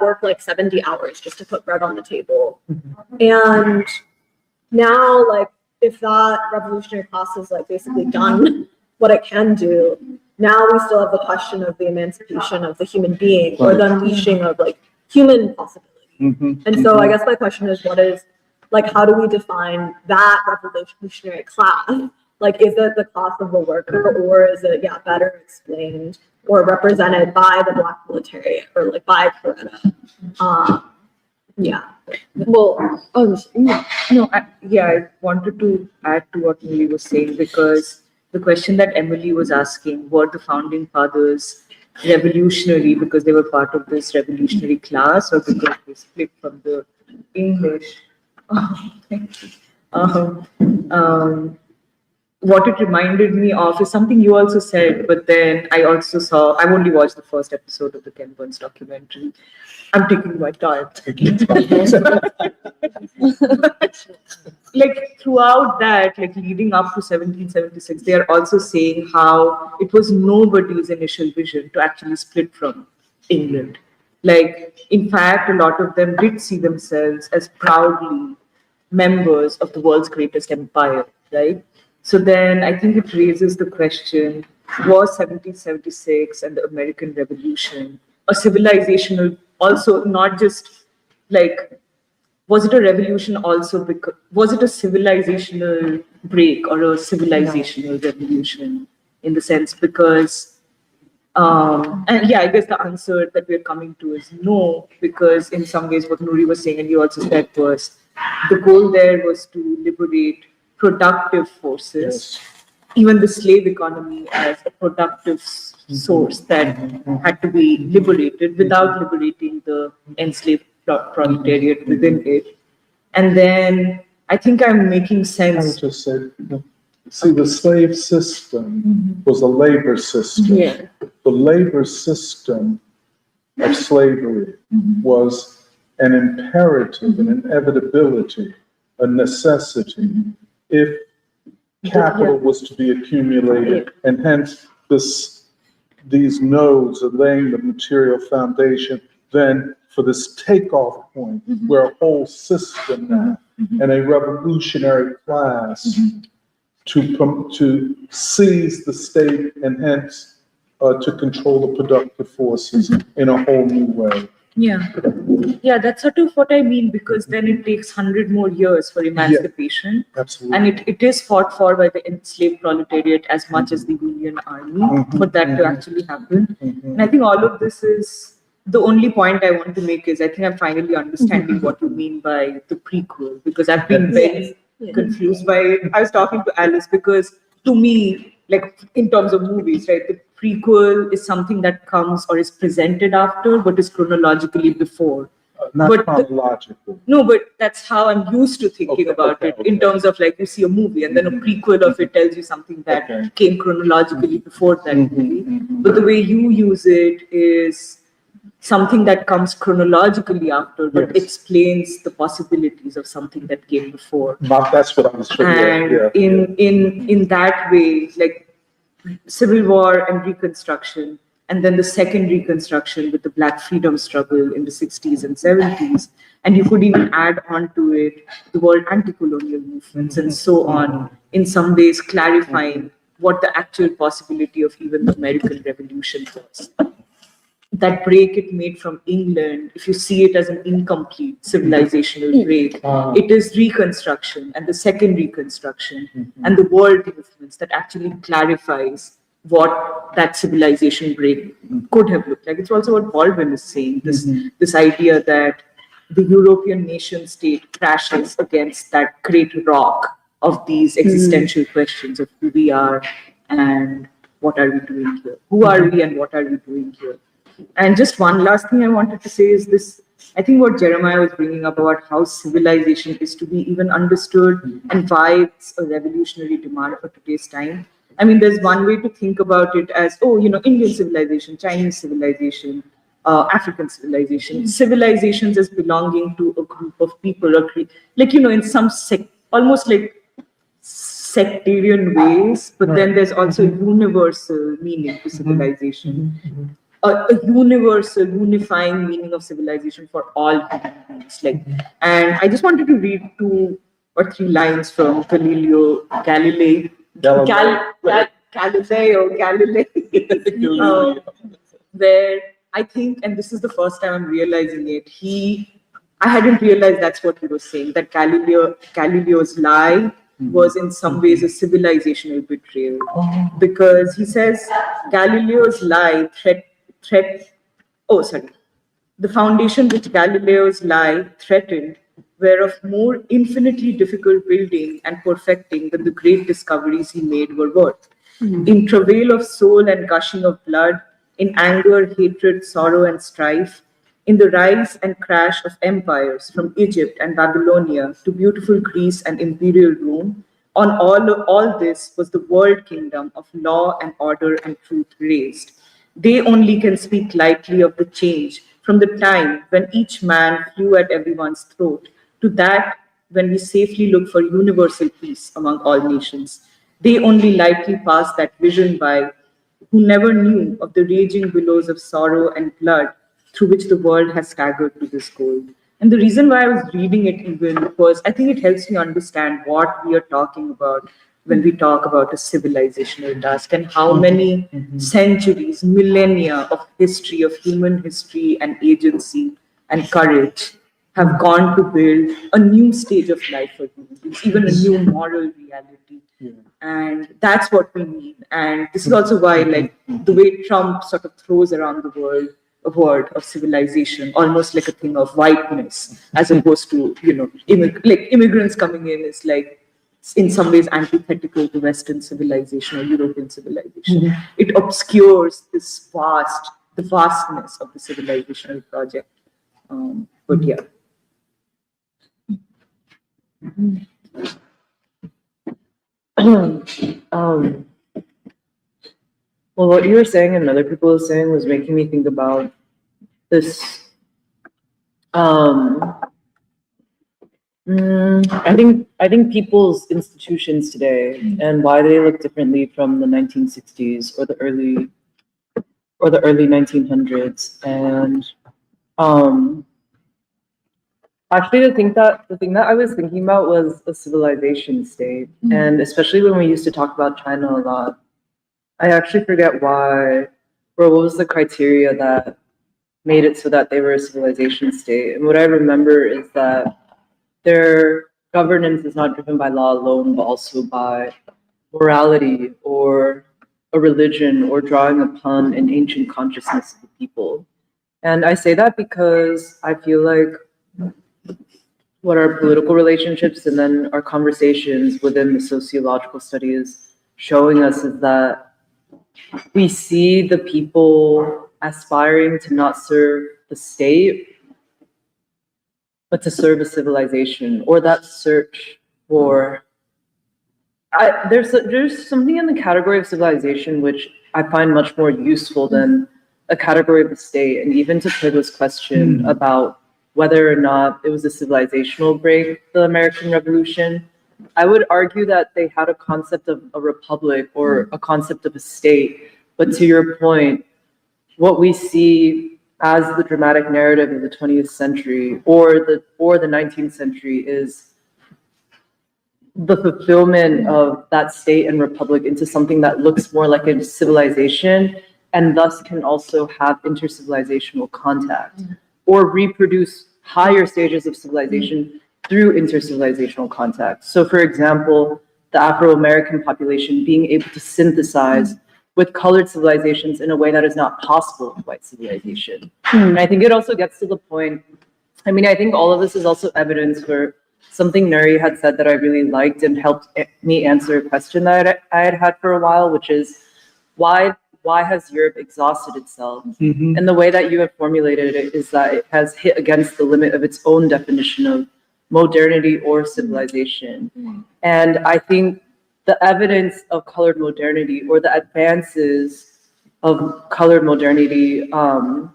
Speaker 3: work like 70 hours just to put bread on the table. And now, like, if that revolutionary class is like basically done what it can do, now we still have the question of the emancipation of the human being or the unleashing of like human possibility. And so I guess my question is, how do we define that revolutionary class? Like, is it the class of the worker, or is it, better explained or represented by the Black proletariat or like by Coretta?
Speaker 8: Well, I wanted to add to what Emily was saying, because the question that Emily was asking, were the founding fathers revolutionary because they were part of this revolutionary class, or because they split from the English? Thank you. What it reminded me of is something you also said, but then I also I've only watched the first episode of the Ken Burns documentary. I'm taking my time. Like, throughout that, like leading up to 1776, they are also saying how it was nobody's initial vision to actually split from England. Like, in fact, a lot of them did see themselves as proudly members of the world's greatest empire, right? So then I think it raises the question, was 1776 and the American Revolution a civilizational, also not just like, was it a revolution also because, was it a civilizational break or a civilizational revolution in the sense, because, and I guess the answer that we're coming to is no, because in some ways what Nuri was saying and you also said was, the goal there was to liberate productive forces, even the slave economy as a productive source that had to be liberated without liberating the enslaved proletariat within it. And then I think I'm making sense.
Speaker 2: I would just say, see, the slave system was a labor system.
Speaker 8: Yeah.
Speaker 2: The the labor system of slavery was an imperative, an inevitability, a necessity, if capital was to be accumulated, and hence these nodes are laying the material foundation then for this takeoff point where a whole system now and a revolutionary class to seize the state and hence to control the productive forces in a whole new way.
Speaker 8: Yeah, that's sort of what I mean, because then it takes 100 more years for emancipation.
Speaker 2: Absolutely.
Speaker 8: And it is fought for by the enslaved proletariat as much as the Union Army for that to actually happen. And I think all of this is the only point I want to make is I think I'm finally understanding what you mean by the prequel, because I've been very confused by it. I was talking to Alice because to me, like in terms of movies, right, the prequel is something that comes or is presented after, but is chronologically before.
Speaker 2: Not
Speaker 8: But
Speaker 2: chronological.
Speaker 8: No, but that's how I'm used to thinking about it in terms of like you see a movie and then a prequel of it tells you something that came chronologically before that movie. But the way you use it is something that comes chronologically after, but explains the possibilities of something that came before.
Speaker 2: That's what I was trying
Speaker 8: And in that way, like Civil War and Reconstruction, and then the second Reconstruction with the Black freedom struggle in the 60s and 70s. And you could even add on to it the world anti-colonial movements and so on, in some ways clarifying what the actual possibility of even the American Revolution was. That break it made from England, if you see it as an incomplete civilizational break, it is Reconstruction and the second Reconstruction and the world movements that actually clarifies what that civilization break could have looked like. It's also what Baldwin is saying, this idea that the European nation state crashes against that great rock of these existential questions of who we are and what are we doing here? Who are we and what are we doing here? And just one last thing I wanted to say is this, I think what Jeremiah was bringing up about how civilization is to be even understood and why it's a revolutionary demand for today's time. I mean, there's one way to think about it as, oh, you know, Indian civilization, Chinese civilization, African civilization, civilizations as belonging to a group of people, or like, you know, in some almost like sectarian ways, but then there's also universal meaning to civilization. A universal, unifying meaning of civilization for all human beings. Like, and I just wanted to read 2 or 3 lines from Galileo Galilei, where I think, and this is the first time I'm realizing it, I hadn't realized that's what he was saying, that Galileo's lie was in some ways a civilizational betrayal. Because he says Galileo's lie the foundation which Galileo's lie threatened were of more infinitely difficult building and perfecting than the great discoveries he made were worth. In travail of soul and gushing of blood, in anger, hatred, sorrow, and strife, in the rise and crash of empires from Egypt and Babylonia to beautiful Greece and imperial Rome, on all this was the world kingdom of law and order and truth raised. They only can speak lightly of the change from the time when each man flew at everyone's throat to that when we safely look for universal peace among all nations. They only lightly pass that vision by who never knew of the raging billows of sorrow and blood through which the world has staggered to this goal. And the reason why I was reading it even was I think it helps me understand what we are talking about when we talk about a civilizational task and how many centuries, millennia of history, of human history and agency and courage have gone to build a new stage of life for human beings, even a new moral reality. And that's what we mean. And this is also why, like, the way Trump sort of throws around the world a word of civilization, almost like a thing of whiteness, as opposed to, you know, immigrants coming in is like, in some ways antithetical to Western civilization or European civilization. It obscures the vastness of the civilizational project. But yeah.
Speaker 1: Well, what you were saying and other people were saying was making me think about this. I think people's institutions today and why they look differently from the 1960s or the early 1900s. And actually, the thing that I was thinking about was a civilization state, and especially when we used to talk about China a lot. I actually forget why, or what was the criteria that made it so that they were a civilization state. And what I remember is that their governance is not driven by law alone, but also by morality or a religion or drawing upon an ancient consciousness of the people. And I say that because I feel like what our political relationships and then our conversations within the sociological studies showing us is that we see the people aspiring to not serve the state, but to serve a civilization, or that search for. There's something in the category of civilization which I find much more useful than a category of the state. And even to Pigla's question about whether or not it was a civilizational break, the American Revolution, I would argue that they had a concept of a republic or a concept of a state. But to your point, what we see as the dramatic narrative of the 20th century or the 19th century is the fulfillment of that state and republic into something that looks more like a civilization and thus can also have intercivilizational contact or reproduce higher stages of civilization through intercivilizational contact. So for example, the Afro-American population being able to synthesize with colored civilizations in a way that is not possible with white civilization. And I think it also gets to the point, I mean, I think all of this is also evidence for something Nuri had said that I really liked and helped me answer a question that I had had for a while, which is why has Europe exhausted itself? And the way that you have formulated it is that it has hit against the limit of its own definition of modernity or civilization. And I think the evidence of colored modernity or the advances of colored modernity are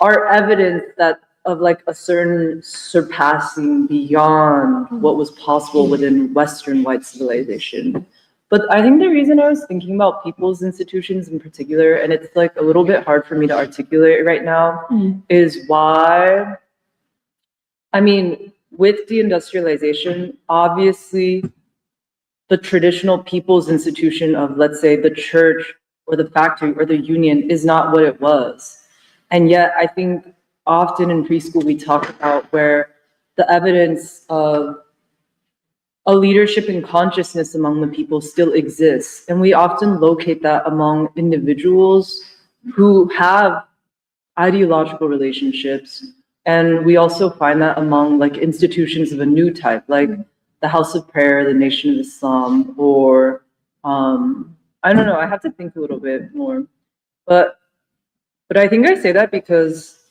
Speaker 1: evidence that of like a certain surpassing beyond what was possible within Western white civilization. But I think the reason I was thinking about people's institutions in particular, and it's like a little bit hard for me to articulate right now, is why, I mean, with deindustrialization, obviously the traditional people's institution of, let's say, the church or the factory or the union is not what it was. And yet I think often in preschool we talk about where the evidence of a leadership and consciousness among the people still exists. And we often locate that among individuals who have ideological relationships. And we also find that among like institutions of a new type, like the House of Prayer, the Nation of Islam, or I don't know, I have to think a little bit more. But I think I say that because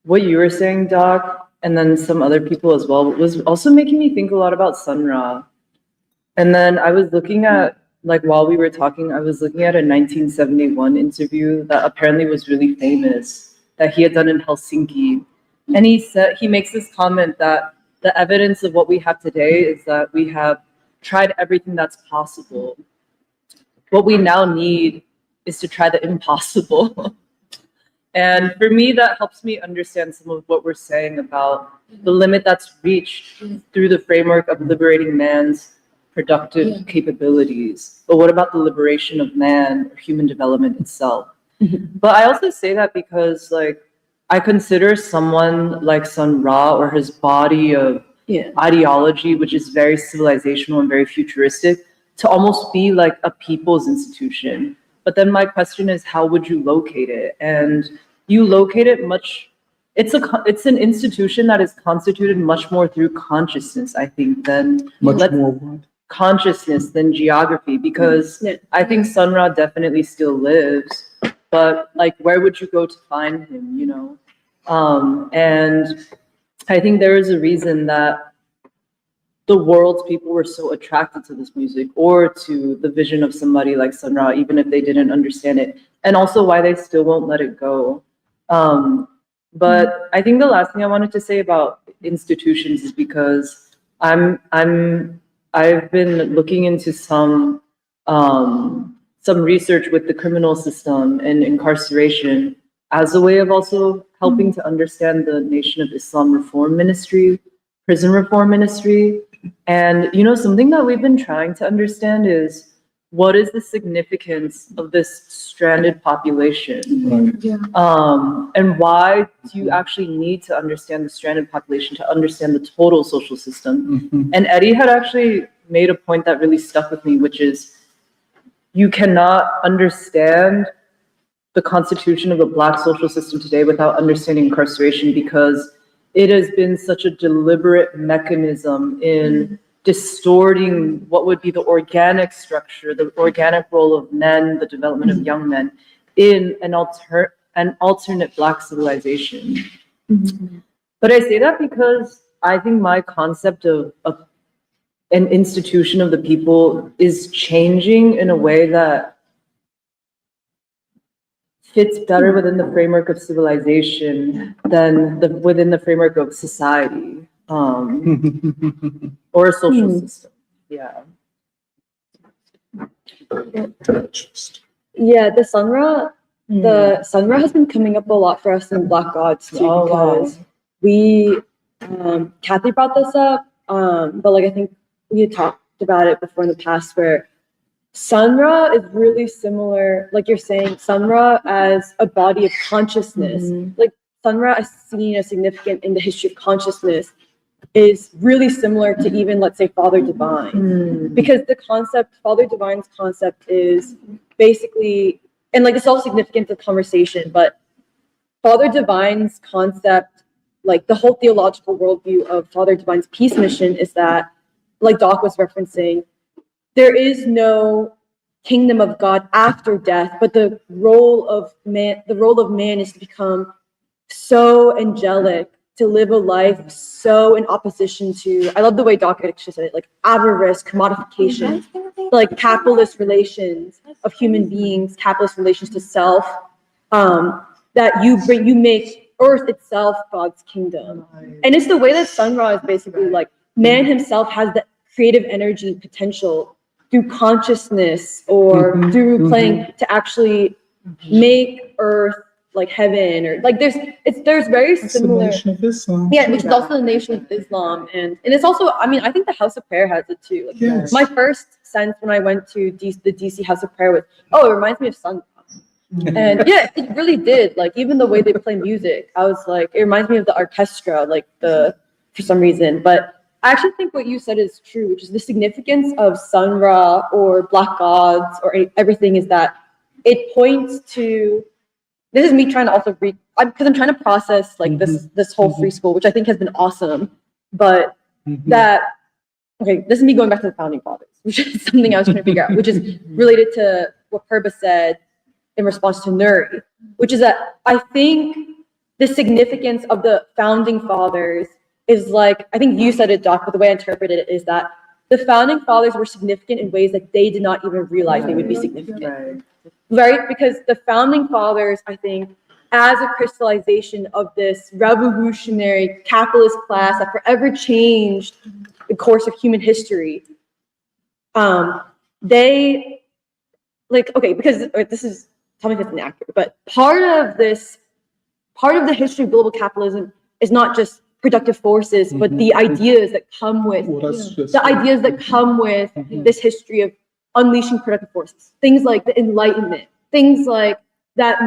Speaker 1: what you were saying, Doc, and then some other people as well, was also making me think a lot about Sun Ra. And then I was looking at, like while we were talking, I was looking at a 1971 interview that apparently was really famous that he had done in Helsinki. And he makes this comment that the evidence of what we have today is that we have tried everything that's possible. What we now need is to try the impossible. And for me, that helps me understand some of what we're saying about the limit that's reached through the framework of liberating man's productive capabilities. But what about the liberation of man or human development itself? But I also say that because like I consider someone like Sun Ra or his body of ideology, which is very civilizational and very futuristic, to almost be like a people's institution. But then my question is, how would you locate it? And you locate it it's an institution that is constituted much more through consciousness, I think, than consciousness than geography, because I think Sun Ra definitely still lives, but like, where would you go to find him, you know? And I think there is a reason that the world's people were so attracted to this music or to the vision of somebody like Sun Ra, even if they didn't understand it, and also why they still won't let it go. But I think the last thing I wanted to say about institutions is because I've been looking into some research with the criminal system and incarceration as a way of also helping to understand the Nation of Islam Reform Ministry, prison reform ministry. And, you know, something that we've been trying to understand is what is the significance of this stranded population?
Speaker 2: Right.
Speaker 1: And why do you actually need to understand the stranded population to understand the total social system?
Speaker 2: Mhm.
Speaker 1: And Eddie had actually made a point that really stuck with me, which is you cannot understand the constitution of the Black social system today without understanding incarceration, because it has been such a deliberate mechanism in distorting what would be the organic structure, the organic role of men, the development of young men in an alternate Black civilization. But I say that because I think my concept of an institution of the people is changing in a way that fits better within the framework of civilization than within the framework of society, or a social system. Yeah.
Speaker 3: Yeah, the Sun Ra has been coming up a lot for us in Black Gods too,
Speaker 1: Oh, wow.
Speaker 3: because we, Kathy brought this up, but like I think we had talked about it before in the past, where Sun Ra is really similar, like you're saying, Sun Ra as a body of consciousness. Like Sun Ra is seen as significant in the history of consciousness is really similar to even, let's say, Father Divine. Because the concept, Father Divine's concept is basically, and like it's all significant to the conversation, but Father Divine's concept, like the whole theological worldview of Father Divine's peace mission is that, like Doc was referencing, there is no kingdom of God after death, but the role of man is to become so angelic, to live a life so in opposition to, I love the way Doc actually said it, like avarice, commodification, like capitalist relations of human beings, capitalist relations to self, that you make earth itself God's kingdom. And it's the way that Sun Ra is basically like, man himself has the creative energy and potential through consciousness or through playing to actually make earth like heaven, or like there's very
Speaker 2: It's the
Speaker 3: similar.
Speaker 2: Nation of Islam.
Speaker 3: Yeah, which is also the Nation of Islam, and it's also, I mean, I think the House of Prayer has it too. Like,
Speaker 2: Yes.
Speaker 3: my first sense when I went to the DC House of Prayer was, oh, it reminds me of Sun Ra. And yeah, it really did. Like even the way they play music, I was like, it reminds me of the orchestra, like for some reason. But I actually think what you said is true, which is the significance of Sun Ra or Black Gods or everything is that it points to. This is me trying to also because I'm trying to process like this whole free school, which I think has been awesome. But this is me going back to the founding fathers, which is something I was trying to figure out, which is related to what Purba said in response to Nuri, which is that I think the significance of the founding fathers is like, I think you said it, Doc, but the way I interpreted it is that the founding fathers were significant in ways that they did not even realize they would be significant. Right? Because the founding fathers, I think, as a crystallization of this revolutionary capitalist class that forever changed the course of human history, they, like, okay, because this is, tell me if it's inaccurate, but part of the history of global capitalism is not just productive forces, but the ideas that come with, this history of unleashing productive forces. Things like the Enlightenment, things like that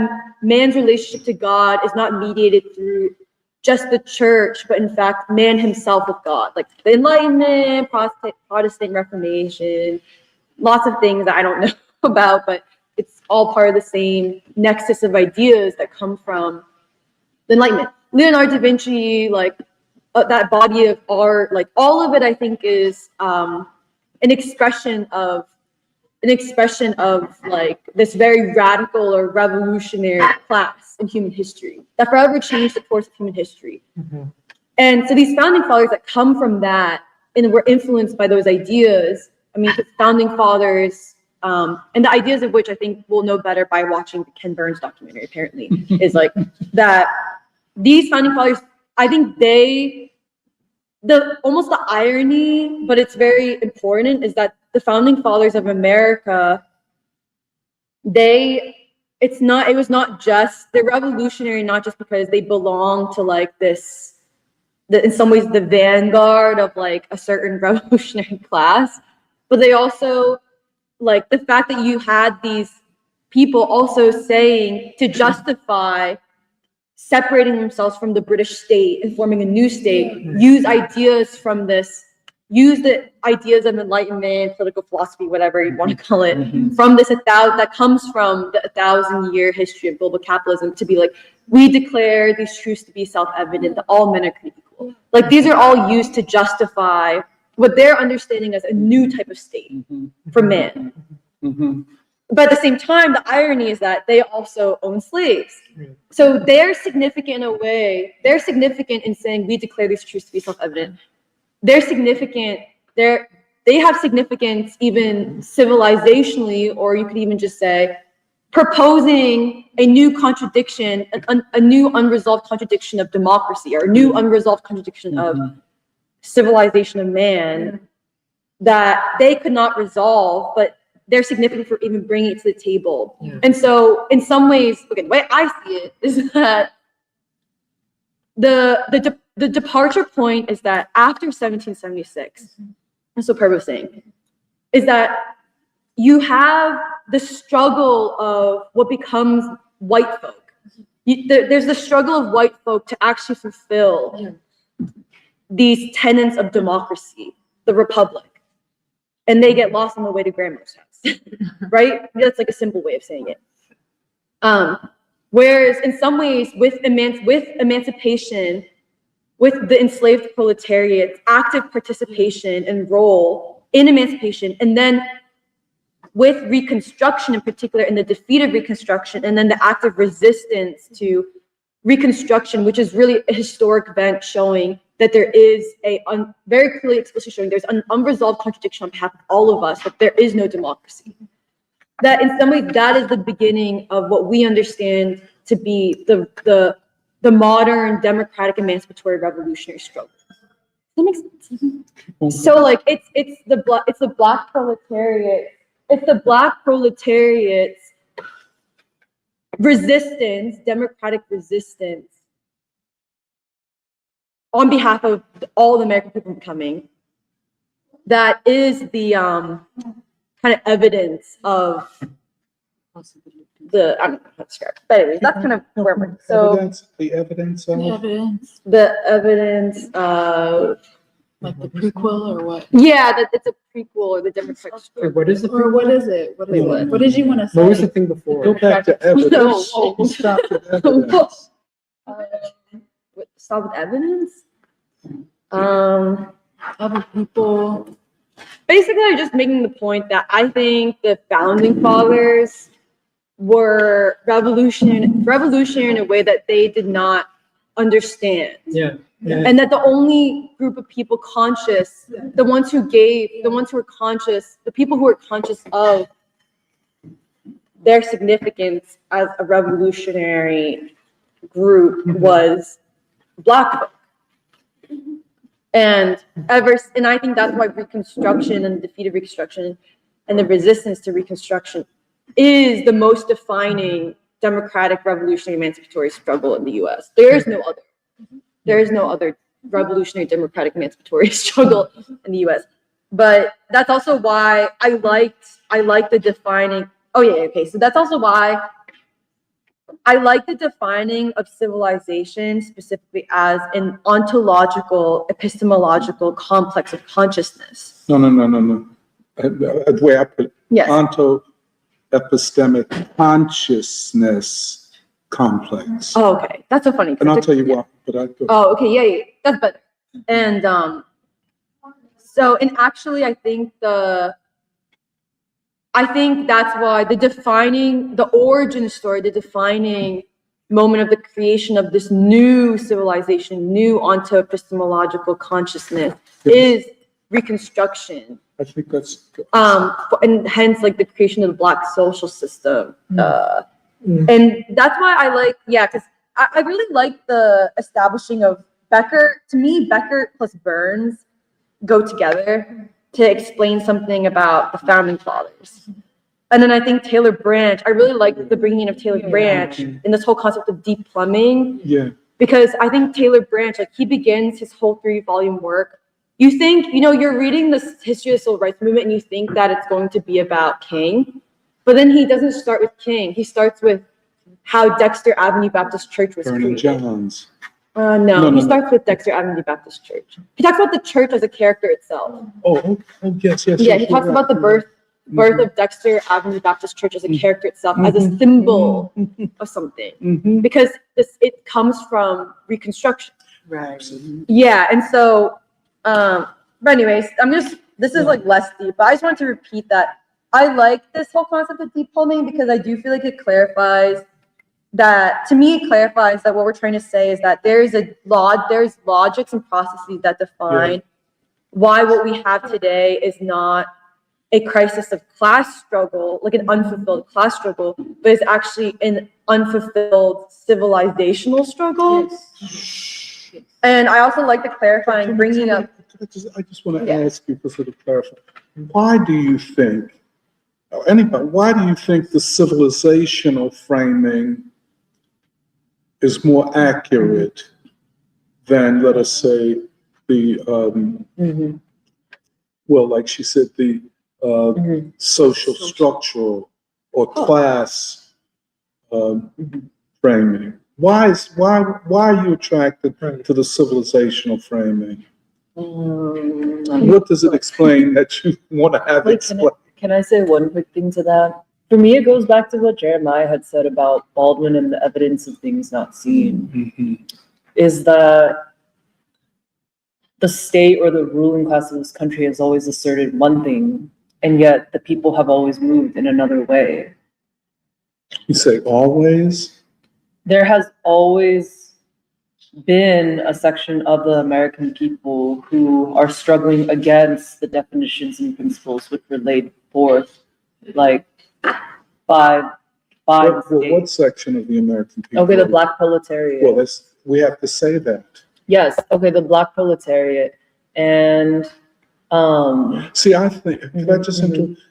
Speaker 3: man's relationship to God is not mediated through just the church, but in fact, man himself with God. Like the Enlightenment, Protestant Reformation, lots of things that I don't know about, but it's all part of the same nexus of ideas that come from the Enlightenment. Leonardo da Vinci, like that body of art, like all of it, I think is an expression of like this very radical or revolutionary class in human history that forever changed the course of human history. And so these founding fathers that come from that
Speaker 1: and were influenced by those ideas. I mean, the founding fathers, and the ideas of which I think we'll know better by watching the Ken Burns documentary, apparently, is like that these founding fathers, I think almost the irony, but it's very important, is that the founding fathers of America, it was not just, they're revolutionary, not just because they belong to like in some ways the vanguard of like a certain revolutionary class, but they also, like the fact that you had these people also saying to justify separating themselves from the British state and forming a new state, use the ideas of enlightenment, political philosophy, whatever you want to call it, from this that comes from the 1,000-year history of global capitalism, to be like, we declare these truths to be self-evident, that all men are created equal. Like these are all used to justify what they're understanding as a new type of state for man. But at the same time, the irony is that they also own slaves. So they're significant in a way, they're significant in saying we declare these truths to be self-evident. They're significant, they have significance even civilizationally, or you could even just say proposing a new contradiction, a new unresolved contradiction of democracy, or a new unresolved contradiction of civilization of man that they could not resolve, but they're significant for even bringing it to the table. And so in some ways, okay, the way I see it is that the departure point is that after 1776, that's what Perv was saying, is that you have the struggle of what becomes white folk. There's the struggle of white folk to actually fulfill these tenets of democracy, the republic, and they get lost on the way to grandma's house, right? That's like a simple way of saying it. Whereas in some ways, with emancipation, with the enslaved proletariat's active participation and role in emancipation, and then with Reconstruction in particular, and the defeat of Reconstruction, and then the active resistance to Reconstruction, which is really a historic event showing that there is very clearly explicitly showing there's an unresolved contradiction on behalf of all of us, that there is no democracy. That in some ways, that is the beginning of what we understand to be the modern democratic emancipatory revolutionary struggle. Does that make sense? So like it's the black proletariat's resistance, democratic resistance on behalf of all the American people becoming, that is the kind of evidence of I don't know how to describe it. But anyways, that's kind of where we're
Speaker 2: The evidence of
Speaker 1: the evidence of
Speaker 9: Like the prequel or what?
Speaker 1: that it's a prequel or the democratic
Speaker 5: Wait,
Speaker 1: struggle.
Speaker 5: what is the
Speaker 9: Or what is it? What is
Speaker 2: Wait,
Speaker 9: it? What did you want to say?
Speaker 5: What was the thing before?
Speaker 2: Go back to evidence.
Speaker 1: No.
Speaker 2: Stop at evidence.
Speaker 1: Stop with evidence?
Speaker 9: Other people.
Speaker 1: Basically, I'm just making the point that I think the founding fathers were revolutionary in a way that they did not understand.
Speaker 5: Yeah.
Speaker 1: And that the only group of people conscious, the people who were conscious of their significance as a revolutionary group was Black folk. And I think that's why Reconstruction and the defeat of Reconstruction and the resistance to Reconstruction is the most defining democratic revolutionary emancipatory struggle in the US. There is no other revolutionary democratic emancipatory struggle in the US. But that's also why I like the defining, so that's also why I like the defining of civilization specifically as an ontological, epistemological complex of consciousness.
Speaker 2: No. The way I put it,
Speaker 1: Yes.
Speaker 2: epistemic consciousness complex.
Speaker 1: Oh, okay. That's so funny.
Speaker 2: And I'll tell you why, but I go.
Speaker 1: Oh, okay. Yeah. That's better. And actually, I think that's why the origin story, the defining moment of the creation of this new civilization, new onto epistemological consciousness is Reconstruction,
Speaker 2: I think that's.
Speaker 1: and hence like the creation of the Black social system. And that's why I like, because I really like the establishing of Becker. To me, Becker plus Burns go together to explain something about the founding fathers. And then I think Taylor Branch, I really like the bringing in of Taylor Branch in this whole concept of deep plumbing.
Speaker 2: Yeah.
Speaker 1: Because I think Taylor Branch, like he begins his whole 3-volume work. You think, you're reading this history of the civil rights movement and you think that it's going to be about King, but then he doesn't start with King. He starts with how Dexter Avenue Baptist Church was
Speaker 2: Vernon
Speaker 1: created.
Speaker 2: Johns.
Speaker 1: No, he starts with Dexter Avenue Baptist Church. He talks about the church as a character itself.
Speaker 2: Oh, yes.
Speaker 1: Yeah, he talks about the birth of Dexter Avenue Baptist Church as a character itself, as a symbol of something, because it comes from Reconstruction.
Speaker 8: Right.
Speaker 1: Yeah, and so, but anyways, this is like less deep, but I just wanted to repeat that I like this whole concept of deep plumbing because I do feel like it clarifies that, to me, it clarifies that what we're trying to say is that there's logics and processes that define why what we have today is not a crisis of class struggle, like an unfulfilled class struggle, but is actually an unfulfilled civilizational struggle. And I also like the clarifying, bringing up.
Speaker 2: I just want to ask you for sort of clarify. Why do you think, or anybody, why do you think the civilizational framing is more accurate than, let us say, the, well, like she said, the social structural or class framing? Why are you attracted to the civilizational framing? What does it explain that you want to have explained?
Speaker 10: Can I say one quick thing to that? For me, it goes back to what Jeremiah had said about Baldwin and the evidence of things not seen. Is that the state or the ruling class of this country has always asserted one thing, and yet the people have always moved in another way.
Speaker 2: You say always?
Speaker 10: There has always been a section of the American people who are struggling against the definitions and principles which were laid forth, like by
Speaker 2: What section of the American people?
Speaker 10: Okay, the Black proletariat.
Speaker 2: Well, we have to say that.
Speaker 10: Yes, okay, the Black proletariat. And
Speaker 2: see, I think, can I just interrupt?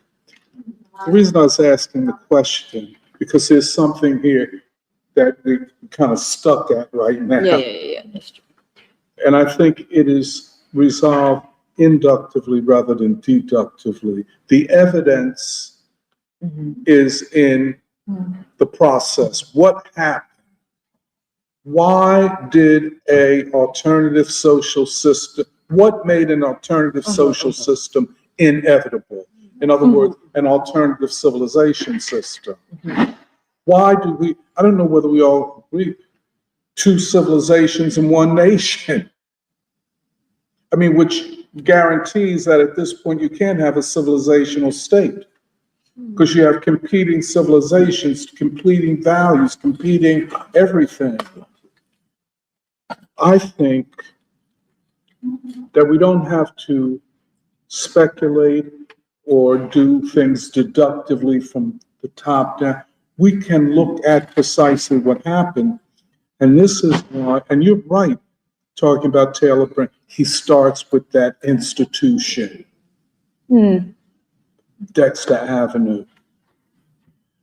Speaker 2: The reason I was asking the question, because there's something here that we kind of stuck at right now.
Speaker 6: Yeah. That's true.
Speaker 2: And I think it is resolved inductively rather than deductively. The evidence is in the process. What happened? Why did an alternative social system, what made an alternative social system inevitable? In other words, an alternative civilization system. Why do we, I don't know whether we all agree, 2 civilizations in 1 nation. I mean, which guarantees that at this point you can't have a civilizational state because you have competing civilizations, competing values, competing everything. I think that we don't have to speculate or do things deductively from the top down. We can look at precisely what happened. And this is why, and you're right, talking about Taylor Branch, he starts with that institution, Dexter Avenue.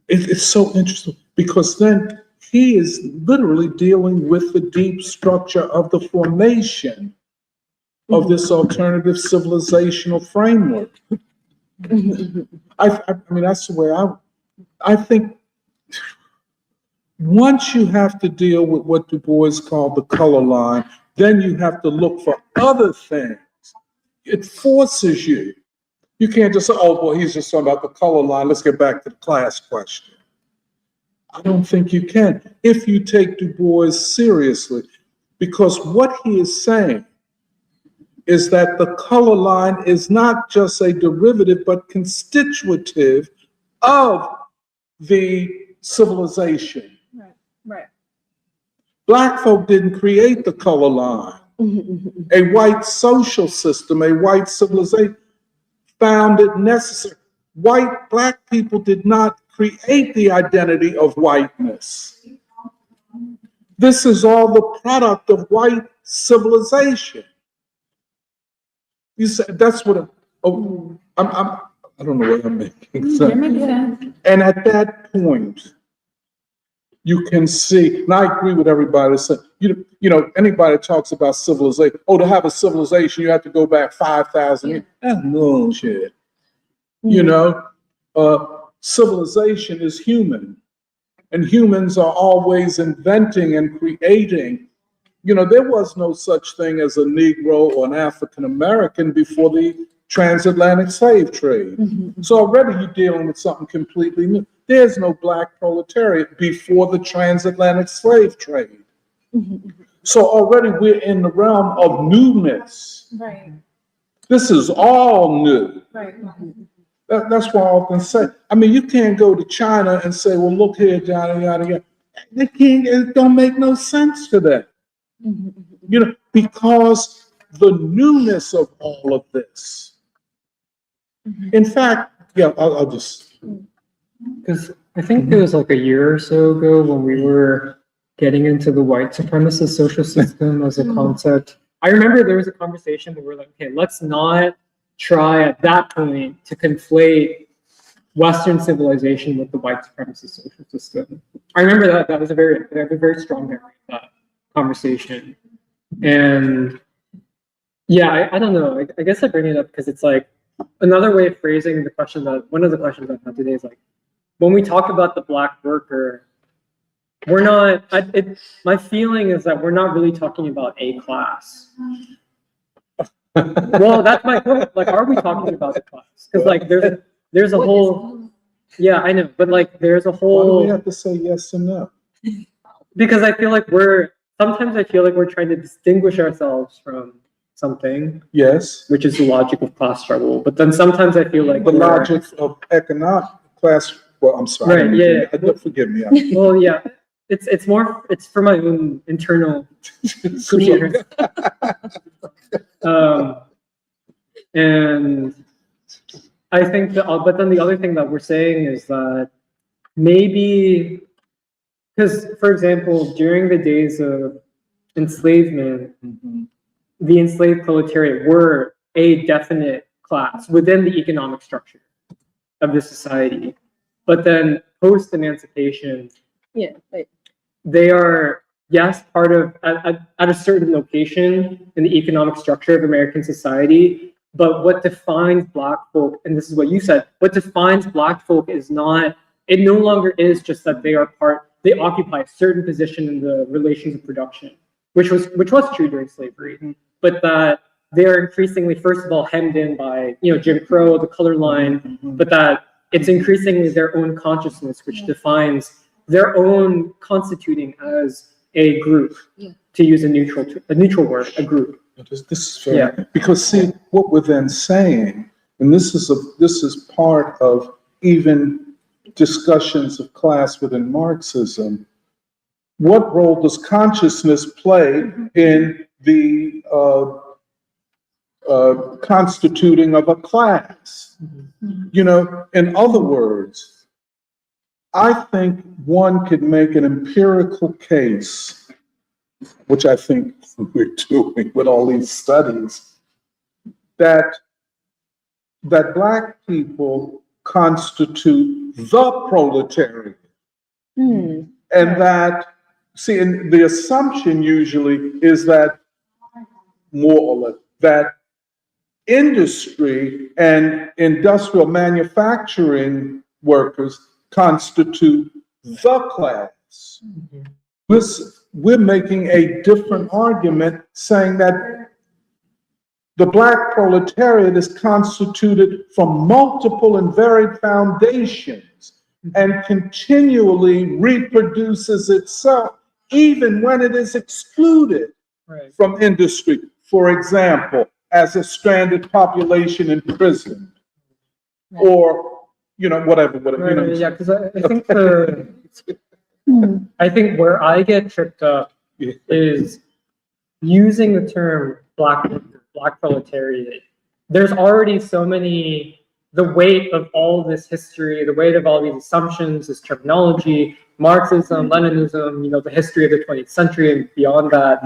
Speaker 2: It's so interesting because then he is literally dealing with the deep structure of the formation of this alternative civilizational framework. I mean, that's the way I think. Once you have to deal with what Du Bois called the color line, then you have to look for other things. It forces you. You can't just say, oh, well, he's just talking about the color line. Let's get back to the class question. I don't think you can if you take Du Bois seriously, because what he is saying is that the color line is not just a derivative, but constitutive of the civilization.
Speaker 9: Right.
Speaker 2: Black folk didn't create the color line. A white social system, a white civilization found it necessary. Black people did not create the identity of whiteness. This is all the product of white civilization. You said that's what I don't know what I'm making sense. And at that point, you can see, and I agree with everybody that said, you know, anybody that talks about civilization, to have a civilization, you have to go back 5,000 years. That's bullshit. You know, civilization is human, and humans are always inventing and creating. You know, there was no such thing as a Negro or an African American before the transatlantic slave trade. So already you're dealing with something completely new. There's no black proletariat before the transatlantic slave trade. So already we're in the realm of newness.
Speaker 9: Right.
Speaker 2: This is all new.
Speaker 9: Right.
Speaker 2: That's why I often say, I mean, you can't go to China and say, well, look here, yada, yada, yada. They can't, it don't make no sense to them. You know, because the newness of all of this. In fact, yeah, I'll just.
Speaker 5: Because I think it was like a year or so ago when we were getting into the white supremacist social system as a concept. I remember there was a conversation where we're like, okay, let's not try at that point to conflate Western civilization with the white supremacist social system. I remember that I have a very strong memory of that conversation. And yeah, I don't know. I guess I bring it up because it's like another way of phrasing the question one of the questions I've had today is like, when we talk about the black worker, we're not, my feeling is that we're not really talking about a class. Well, that's my point. Like, are we talking about the class? Because like there's a whole, yeah, I know, but like there's a whole.
Speaker 2: Why do we have to say yes and no?
Speaker 5: Because I feel like sometimes I feel like we're trying to distinguish ourselves from something.
Speaker 2: Yes.
Speaker 5: Which is the logic of class struggle. But then sometimes I feel like
Speaker 2: the logic of economic class. Well, I'm sorry.
Speaker 5: Right. Yeah.
Speaker 2: Forgive me.
Speaker 5: Well, yeah. It's for my own internal clearance. And I think but then the other thing that we're saying is that maybe, because for example, during the days of enslavement, the enslaved proletariat were a definite class within the economic structure of the society. But then post-emancipation, they are, yes, part of, at a certain location in the economic structure of American society, but what defines Black folk, and this is what you said, what defines Black folk is not, it no longer is just that they occupy a certain position in the relations of production, which was true during slavery, but that they are increasingly, first of all, hemmed in by, Jim Crow, the color line, but that it's increasingly their own consciousness which defines their own constituting as a group, to use a neutral word, a group.
Speaker 2: This is fair. Because see, what we're then saying, and this is part of even discussions of class within Marxism, what role does consciousness play in the constituting of a class? In other words, I think one could make an empirical case, which I think we're doing with all these studies, that Black people constitute the proletariat. And that, see, and the assumption usually is that, more or less, that industry and industrial manufacturing workers constitute the class. We're making a different argument, saying that the Black proletariat is constituted from multiple and varied foundations and continually reproduces itself, even when it is excluded from industry. For example, as a stranded population in prison, or whatever.
Speaker 5: Yeah, because I think I think where I get tripped up is using the term black proletariat, there's already so many, the weight of all this history, the weight of all these assumptions, this terminology, Marxism, Leninism, the history of the 20th century and beyond that,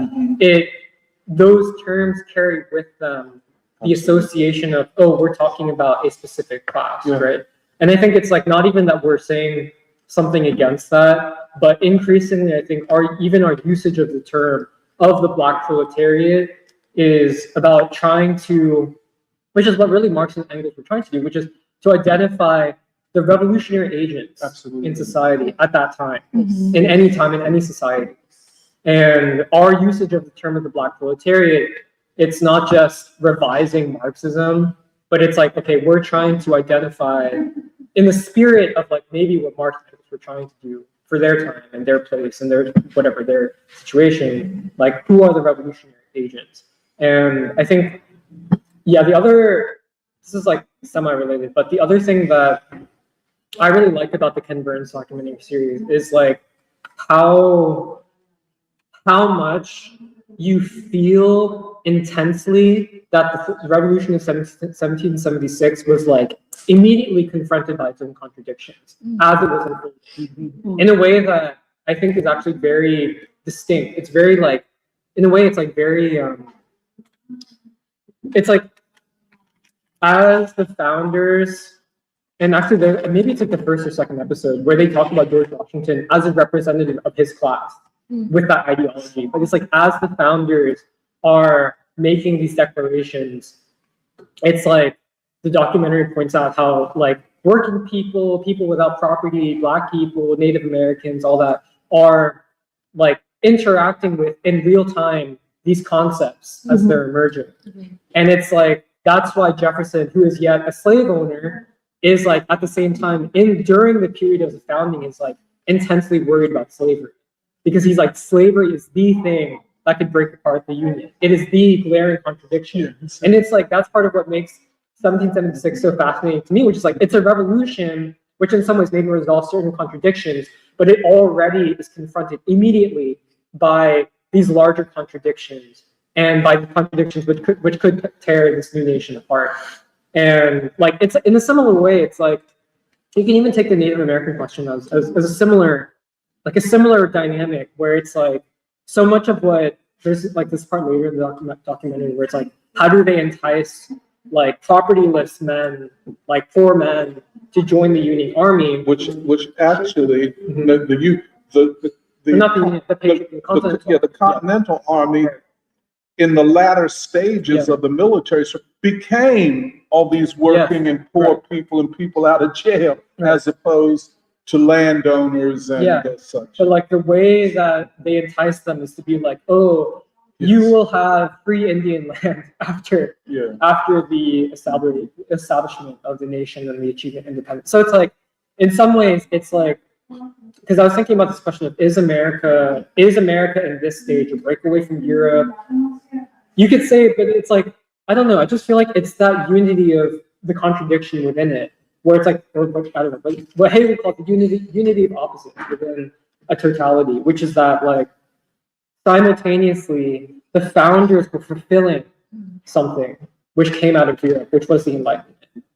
Speaker 5: those terms carry with them the association of, oh, we're talking about a specific class, right? And I think it's like not even that we're saying something against that, but increasingly, I think our usage of the term of the black proletariat is about trying to, which is what really Marx and Engels were trying to do, which is to identify the revolutionary agents in society at that time, in any time, in any society. And our usage of the term of the black proletariat, it's not just revising Marxism, but it's like, okay, we're trying to identify in the spirit of like maybe what Marx and Engels were trying to do for their time and their place and their whatever their situation, like who are the revolutionary agents? And I think, this is like semi-related, but the other thing that I really like about the Ken Burns documentary series is like how much you feel intensely that the revolution of 1776 was like immediately confronted by its own contradictions as it was unfolding in a way that I think is actually very distinct. It's very like, in a way, it's like very, it's like as the founders, and actually maybe it's like the first or second episode where they talk about George Washington as a representative of his class with that ideology. But it's like as the founders are making these declarations, it's like the documentary points out how like working people, people without property, Black people, Native Americans, all that are like interacting with in real time these concepts as they're emerging. And it's like, that's why Jefferson, who is yet a slave owner, is like at the same time during the period of the founding is like intensely worried about slavery. Because he's like, slavery is the thing that could break apart the Union. It is the glaring contradiction. And it's like, that's part of what makes 1776 so fascinating to me, which is like, it's a revolution, which in some ways maybe resolves certain contradictions, but it already is confronted immediately by these larger contradictions and by the contradictions which could tear this new nation apart. And like, it's in a similar way, it's like, you can even take the Native American question as a similar dynamic where it's like, so much of what, there's like this part later in the documentary where it's like, how do they entice like propertyless men, like poor men, to join the Union Army?
Speaker 2: Which actually, the Continental Army in the latter stages of the military became all these working and poor people and people out of jail, as opposed to landowners and such.
Speaker 5: But like the way that they entice them is to be like, oh, you will have free Indian land after the establishment of the nation and the achievement of independence. So it's like, in some ways, it's like, because I was thinking about this question of is America in this stage a breakaway from Europe? You could say, but it's like, I don't know. I just feel like it's that unity of the contradiction within it, where it's like, I don't know, but what Hegel called the unity of opposites within a totality, which is that like simultaneously the founders were fulfilling something which came out of Europe, which was the Enlightenment.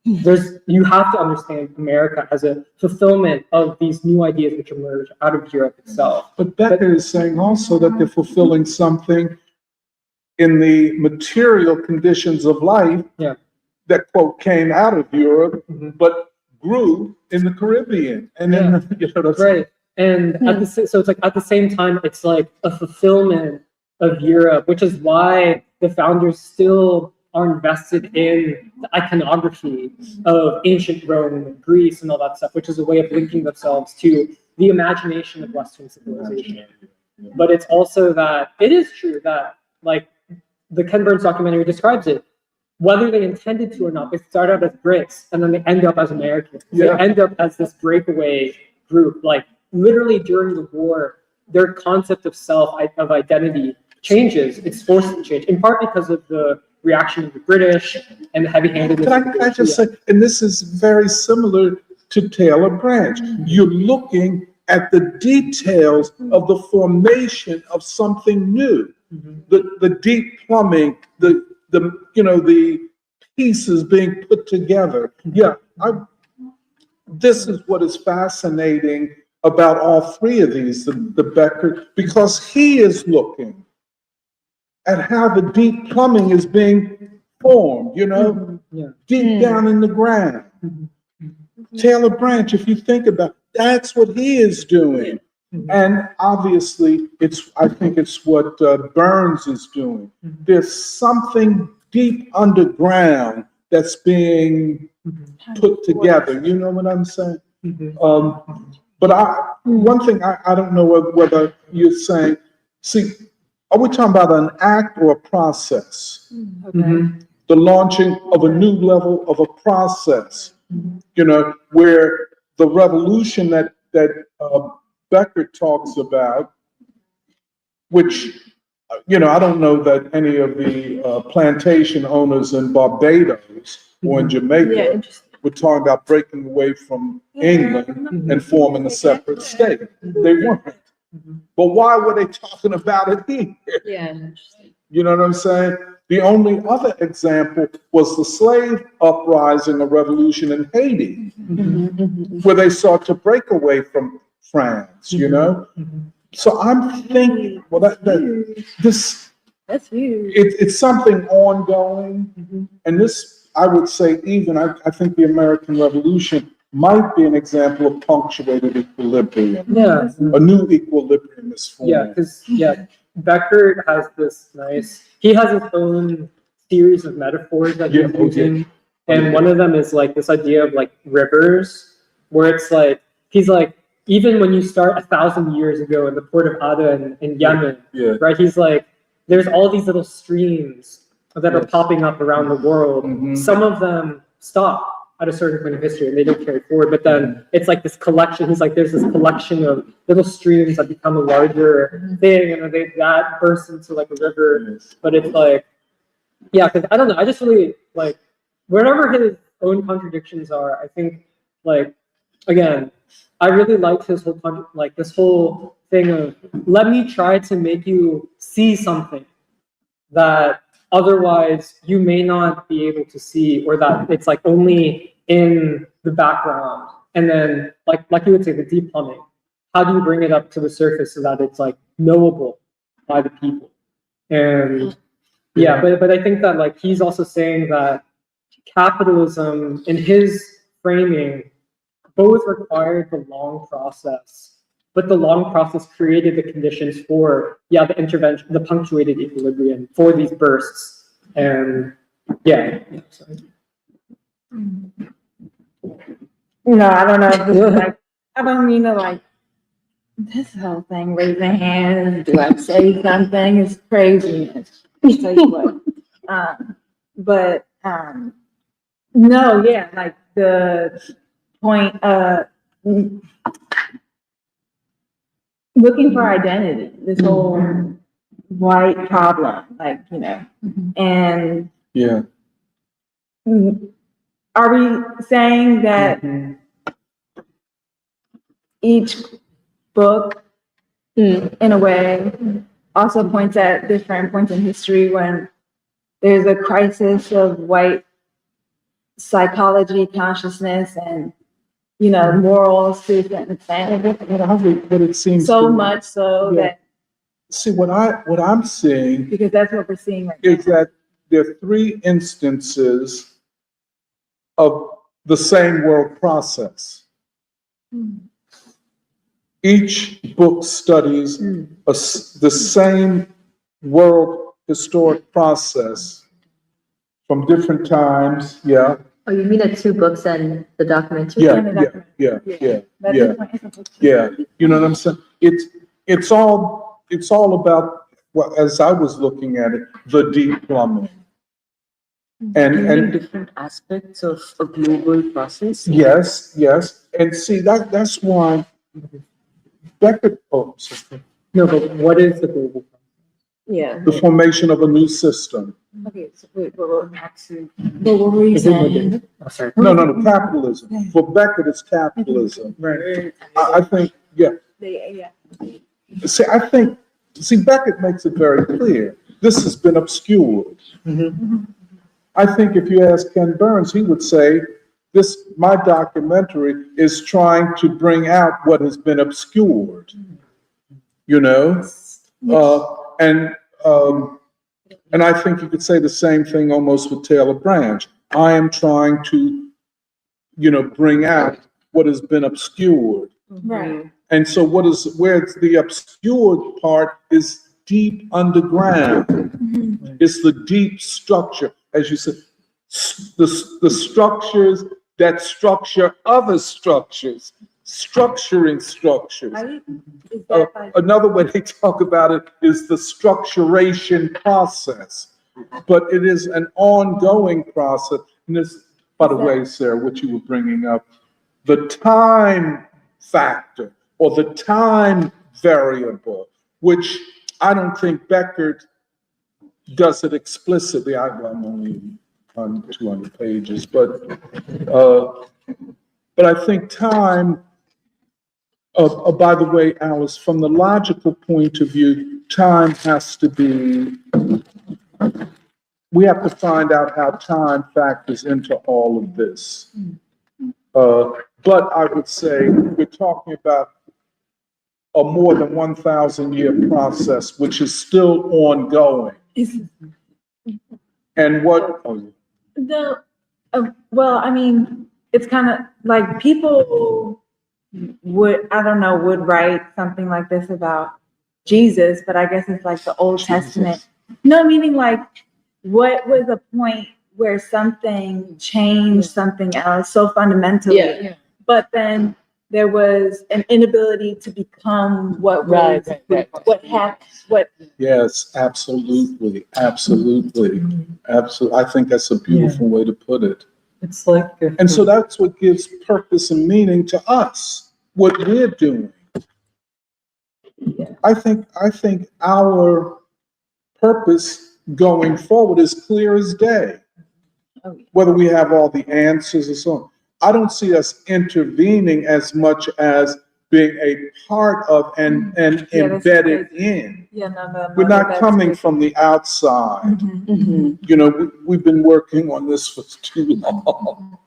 Speaker 5: You have to understand America as a fulfillment of these new ideas which emerge out of Europe itself.
Speaker 2: But Becker is saying also that they're fulfilling something in the material conditions of life that, quote, came out of Europe, but grew in the Caribbean. And then,
Speaker 5: right. And so it's like at the same time, it's like a fulfillment of Europe, which is why the founders still are invested in the iconography of ancient Rome and Greece and all that stuff, which is a way of linking themselves to the imagination of Western civilization. But it's also that it is true that, like the Ken Burns documentary describes it, whether they intended to or not, they start out as Brits and then they end up as Americans. They end up as this breakaway group. Like literally during the war, their concept of self, of identity changes. It's forced to change, in part because of the reaction of the British and the heavy-handedness.
Speaker 2: Can I just say, and this is very similar to Taylor Branch. You're looking at the details of the formation of something new. the deep plumbing, the pieces being put together. Yeah, this is what is fascinating about all three of these, the Becker, because he is looking at how the deep plumbing is being formed, deep down in the ground. Taylor Branch, if you think about, that's what he is doing. And obviously, I think it's what Burns is doing. There's something deep underground that's being put together. You know what I'm saying? But one thing I don't know whether you're saying, see, are we talking about an act or a process? The launching of a new level of a process, where the revolution that Becker talks about, which, I don't know that any of the plantation owners in Barbados or in Jamaica were talking about breaking away from England and forming a separate state. They weren't. But why were they talking about it here?
Speaker 6: Yeah, interesting.
Speaker 2: You know what I'm saying? The only other example was the slave uprising or revolution in Haiti, where they sought to break away from France, So I'm thinking, well,
Speaker 9: That's huge.
Speaker 2: it's something ongoing. And this, I would say, I think the American Revolution might be an example of punctuated equilibrium.
Speaker 5: Yeah.
Speaker 2: A new equilibrium is formed.
Speaker 5: Yeah, because Becker has this he has his own series of metaphors that he's using. And one of them is like this idea of like rivers, where it's like, he's like, even when you start 1,000 years ago in the port of Aden in Yemen, right? He's like, there's all these little streams that are popping up around the world. Some of them stop at a certain point of history and they don't carry forward, but then it's like this collection. He's like, there's this collection of little streams that become a larger thing, and then that bursts into like a river. But it's like, because I don't know, I just really like, wherever his own contradictions are, I think, like, again, I really liked his whole this whole thing of, let me try to make you see something that otherwise you may not be able to see, or that it's like only in the background. And then like you would say, the deep plumbing, how do you bring it up to the surface so that it's like knowable by the people? And but I think that like he's also saying that capitalism in his framing both required the long process, but the long process created the conditions for the intervention, the punctuated equilibrium for these bursts. And
Speaker 11: No, I don't know if this is like, I don't mean to like, this whole thing, raising hands, do I say something, is craziness. I'll tell you what. No, like the point of looking for identity, this whole white problem, like, and are we saying that each book, in a way, also points at different points in history when there's a crisis of white psychology, consciousness, and morals to a certain extent?
Speaker 2: But it seems
Speaker 11: so much so that,
Speaker 2: see, what I'm seeing,
Speaker 11: because that's what we're seeing right
Speaker 2: is
Speaker 11: now.
Speaker 2: that there are three instances of the same world process. Each book studies the same world historic process from different times.
Speaker 6: Oh, you mean the two books and the documentary?
Speaker 2: Yeah. You know what I'm saying? It's all about, well, as I was looking at it, the deep plumbing. And
Speaker 8: different aspects of a global process.
Speaker 2: Yes. And see, that's why Becker,
Speaker 5: no, but what is the global?
Speaker 2: the formation of a new system.
Speaker 11: Okay, so wait, but what were you saying?
Speaker 5: Oh, sorry.
Speaker 2: No, capitalism. For Becker, it's capitalism.
Speaker 5: Right.
Speaker 2: I think,
Speaker 11: Yeah.
Speaker 2: see, I think See, Beckett makes it very clear. This has been obscured. I think if you ask Ken Burns, he would say, my documentary is trying to bring out what has been obscured, you know? And I think you could say the same thing almost with Taylor Branch. I am trying to, bring out what has been obscured.
Speaker 11: Right.
Speaker 2: And so where it's the obscured part is deep underground. It's the deep structure, as you said, the structures that structure other structures, structuring structures.
Speaker 11: Is that like,
Speaker 2: Another way they talk about it is the structuration process, but it is an ongoing process. And this, by the way, Sarah, what you were bringing up, the time factor or the time variable, which I don't think Beckert does it explicitly. I'm only on 200 pages, but I think time. By the way, Alice, from the logical point of view, time has to be. We have to find out how time factors into all of this. But I would say we're talking about a more than 1,000-year process, which is still ongoing. And what?
Speaker 11: well, I mean, it's kind of like people would write something like this about Jesus, but I guess it's like the Old Testament. No, meaning like, what was a point where something changed something else so fundamentally, but then there was an inability to become what was, what happened, what.
Speaker 2: Yes, absolutely. I think that's a beautiful way to put it.
Speaker 10: It's like,
Speaker 2: And so that's what gives purpose and meaning to us, what we're doing. I think our purpose going forward is clear as day. Whether we have all the answers or so on. I don't see us intervening as much as being a part of and embedded in. We're not coming from the outside. We've been working on this for too long.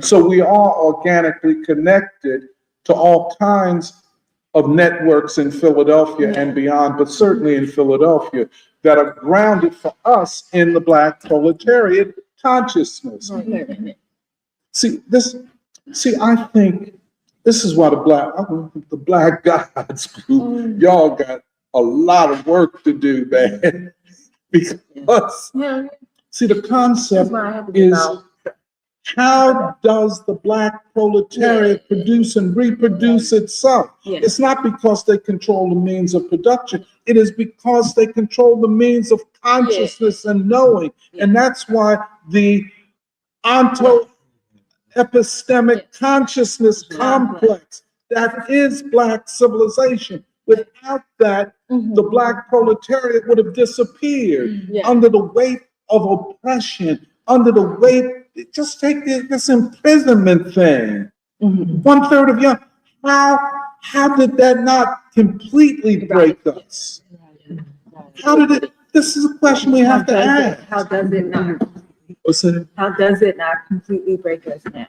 Speaker 2: So we are organically connected to all kinds of networks in Philadelphia and beyond, but certainly in Philadelphia, that are grounded for us in the Black proletariat consciousness. I think this is why the Black Gods group, y'all got a lot of work to do, man. Because, the concept is, how does the Black proletariat produce and reproduce itself? It's not because they control the means of production. It is because they control the means of consciousness and knowing. And that's why the epistemic consciousness complex that is Black civilization. Without that, the Black proletariat would have disappeared under the weight of oppression, under the weight. Just take this imprisonment thing. 1/3 of young. How did that not completely break us? How did it? This is a question we have to ask.
Speaker 11: How does it not?
Speaker 2: What's it?
Speaker 11: How does it not completely break us now?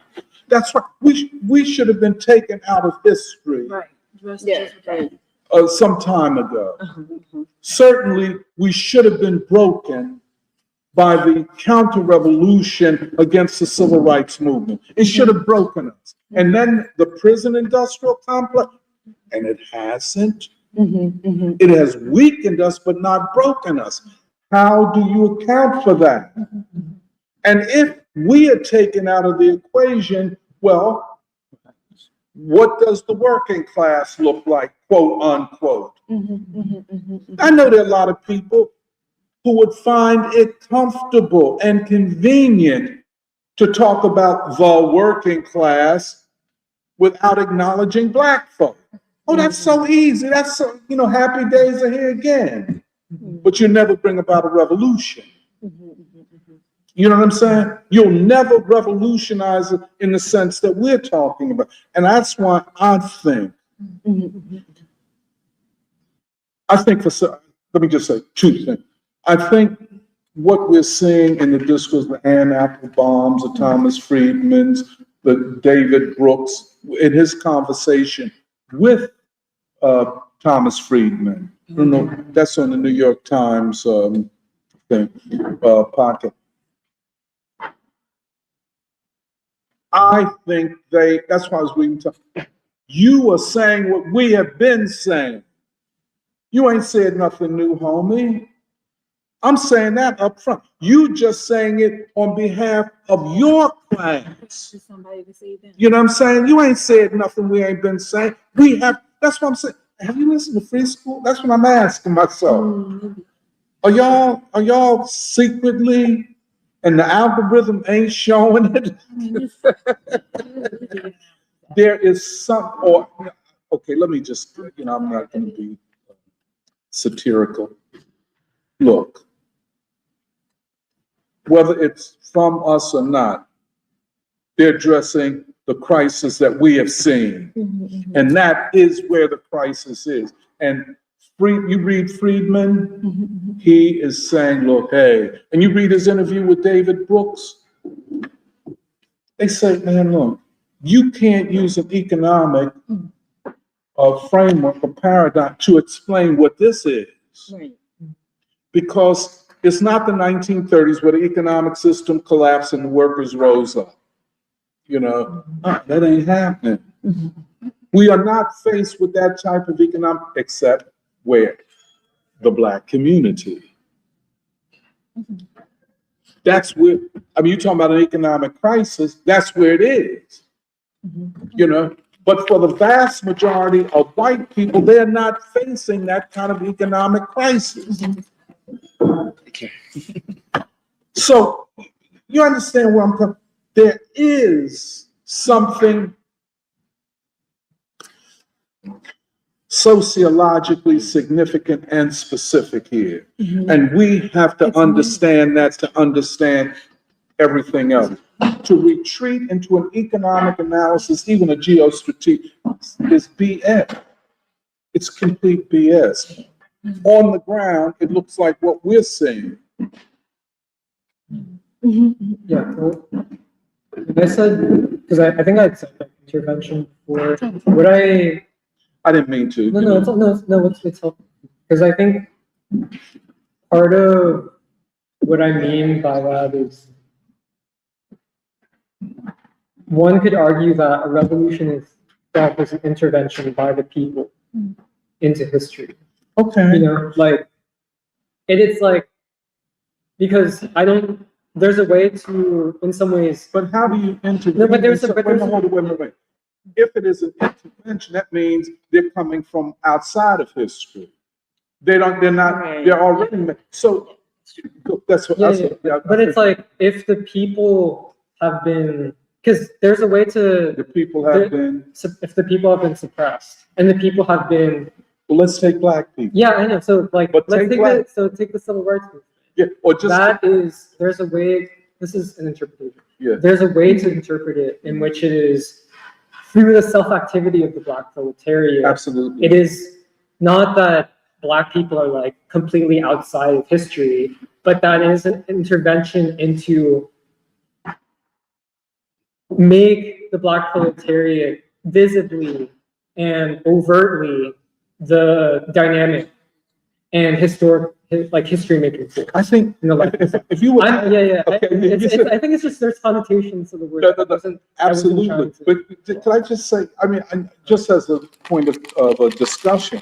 Speaker 2: That's right. We should have been taken out of history.
Speaker 11: Right.
Speaker 2: Some time ago. Certainly, we should have been broken by the counter-revolution against the civil rights movement. It should have broken us. And then the prison industrial complex, and it hasn't. It has weakened us, but not broken us. How do you account for that? And if we are taken out of the equation, well, what does the working class look like, quote unquote? I know there are a lot of people who would find it comfortable and convenient to talk about the working class without acknowledging Black folk. Oh, that's so easy. That's so, happy days are here again. But you never bring about a revolution. You know what I'm saying? You'll never revolutionize it in the sense that we're talking about. And that's why I think I think let me just say two things. I think what we're seeing in the discourse, the Ann Applebaums, the Thomas Friedmans, the David Brooks, in his conversation with Thomas Friedman, you know, that's on the New York Times thing, podcast. I think that's why I was reading. You are saying what we have been saying. You ain't said nothing new, homie. I'm saying that up front. You just saying it on behalf of your class. You know what I'm saying? You ain't said nothing we ain't been saying. We have, that's what I'm saying. Have you listened to Free School? That's what I'm asking myself. Are y'all secretly, and the algorithm ain't showing it? There is okay, let me just, I'm not going to be satirical. Look, whether it's from us or not, they're addressing the crisis that we have seen. And that is where the crisis is. And you read Friedman, he is saying, look, hey, and you read his interview with David Brooks, they say, man, look, you can't use an economic framework or paradigm to explain what this is. Right. Because it's not the 1930s where the economic system collapsed and the workers rose up. That ain't happening. We are not faced with that type of economic, except where? The Black community. That's where, you're talking about an economic crisis, that's where it is. But for the vast majority of white people, they're not facing that kind of economic crisis. So you understand where I'm coming? There is something sociologically significant and specific here. And we have to understand that to understand everything else. To retreat into an economic analysis, even a geostrategic, is BS. It's complete BS. On the ground, it looks like what we're seeing.
Speaker 5: Yeah, well, I said, because I think I'd said that intervention before. What
Speaker 2: I didn't mean to.
Speaker 5: It's helpful. Because I think part of what I mean by that is one could argue that a revolution itself is an intervention by the people into history.
Speaker 2: Okay.
Speaker 5: It is like, because there's a way to, in some ways.
Speaker 2: But how do you intervene?
Speaker 5: No, but
Speaker 2: wait. If it is an intervention, that means they're coming from outside of history. They're already, so that's what
Speaker 5: But it's like, if the people have been, because there's a way to.
Speaker 2: The people have been.
Speaker 5: If the people have been suppressed, and the people have been.
Speaker 2: Well, let's take Black people.
Speaker 5: Yeah, I know. So take the civil rights movement.
Speaker 2: Yeah, or just.
Speaker 5: There's a way, this is an interpretation.
Speaker 2: Yeah.
Speaker 5: There's a way to interpret it in which it is through the self-activity of the Black proletariat.
Speaker 2: Absolutely.
Speaker 5: It is not that Black people are like completely outside of history, but that is an intervention into make the Black proletariat visibly and overtly the dynamic and history making force.
Speaker 2: I think if you would,
Speaker 5: Okay,
Speaker 2: I
Speaker 5: think it's just there's connotations to the word.
Speaker 2: No, absolutely. But can I just say? Just as a point of a discussion,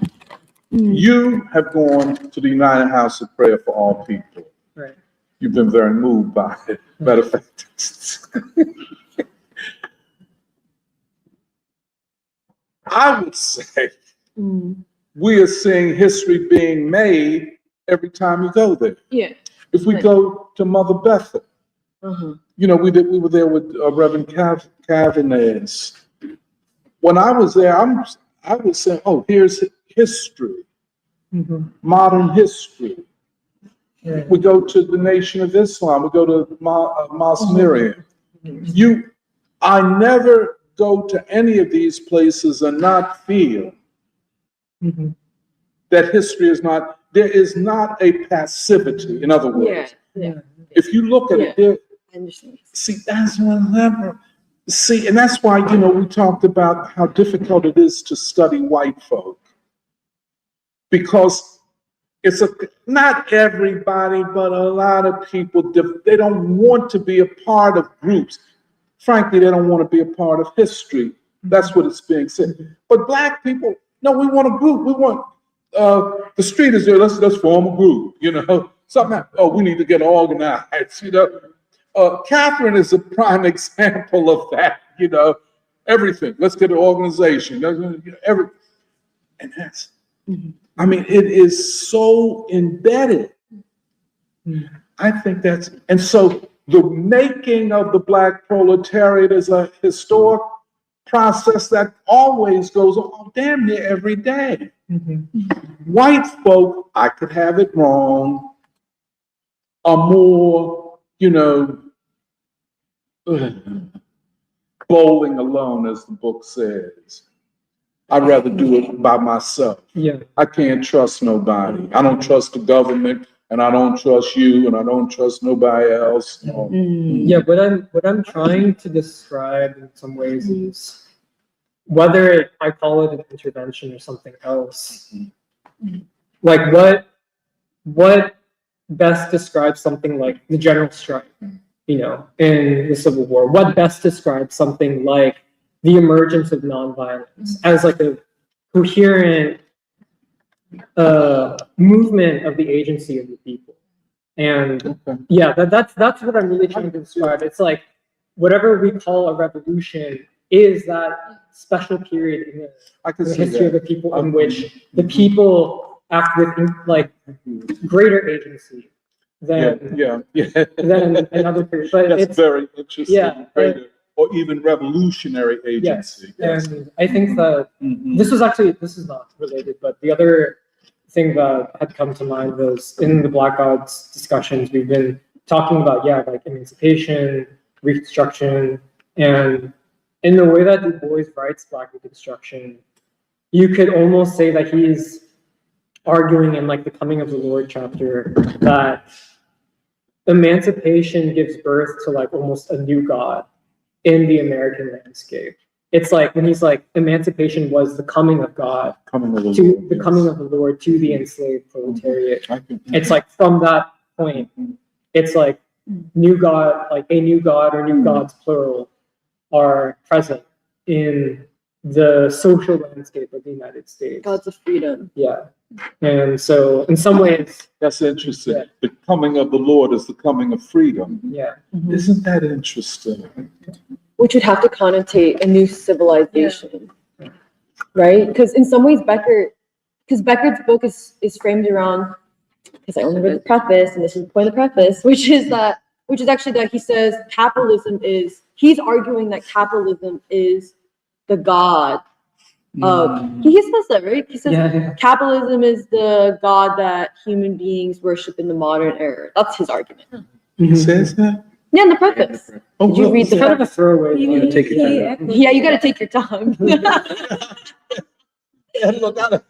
Speaker 2: you have gone to the United House of Prayer for All People.
Speaker 5: Right.
Speaker 2: You've been very moved by it. Matter of fact, I would say we are seeing history being made every time you go there.
Speaker 1: Yeah.
Speaker 2: If we go to Mother Bethel, we were there with Reverend Cavanagh. When I was there, I was saying, oh, here's history, modern history. Yeah. We go to the Nation of Islam. We go to Mosque Miriam. I never go to any of these places and not feel that history is not, there is not a passivity, in other words.
Speaker 1: Yeah,
Speaker 2: If you look at it, there,
Speaker 1: I understand.
Speaker 2: see, that's what, see, and that's why, you know, we talked about how difficult it is to study white folk. Because it's not everybody, but a lot of people, they don't want to be a part of groups. Frankly, they don't want to be a part of history. That's what it's being said. But Black people, no, we want a group. We want, the street is there, let's form a group, you know. Something, oh, we need to get organized, you know. Catherine is a prime example of that, you know. Everything, let's get an organization, and that's, I mean, it is so embedded. I think that's, and so the making of the Black proletariat is a historic process that always goes on damn near every day. White folk, I could have it wrong, are more, you know, bowling alone, as the book says. I'd rather do it by myself.
Speaker 5: Yeah.
Speaker 2: I can't trust nobody. I don't trust the government, and I don't trust you, and I don't trust nobody else.
Speaker 5: Yeah, what I'm trying to describe in some ways is whether I call it an intervention or something else. Like what best describes something like the general strike, you know, in the Civil War? What best describes something like the emergence of nonviolence as like a coherent movement of the agency of the people? And yeah, that's what I'm really trying to describe. It's like whatever we call a revolution is that special period in the history of the people in which the people act with like greater agency than than another period. But
Speaker 2: That's
Speaker 5: it's
Speaker 2: very interesting.
Speaker 5: yeah,
Speaker 2: Greater, or even revolutionary agency.
Speaker 5: Yes, and I think that this is not related, but the other thing that had come to mind was in the Black Gods discussions, we've been talking about, like emancipation, Reconstruction, and in the way that Du Bois writes Black Reconstruction, you could almost say that he's arguing in like the Coming of the Lord chapter that emancipation gives birth to like almost a new God in the American landscape. It's like when he's like, emancipation was the coming of God, coming of the Lord to the enslaved proletariat. It's like from that point, it's like new God, like a new God or new gods plural are present in the social landscape of the United States.
Speaker 1: Gods of freedom.
Speaker 5: Yeah. And so in some ways,
Speaker 2: that's interesting. Yeah. The coming of the Lord is the coming of freedom.
Speaker 5: Yeah.
Speaker 2: Isn't that interesting?
Speaker 1: Which would have to connotate a new civilization, right? Because in some ways, Becker's book is framed around, because I only read the preface, and this is the point of the preface, which is actually that he says he's arguing that capitalism is the God of, he says that, right? He says capitalism is the God that human beings worship in the modern era. That's his argument.
Speaker 2: He says that?
Speaker 1: Yeah, in the preface. Did you read the
Speaker 5: kind of a throwaway?
Speaker 1: Yeah, you got to take your time.
Speaker 2: Look out!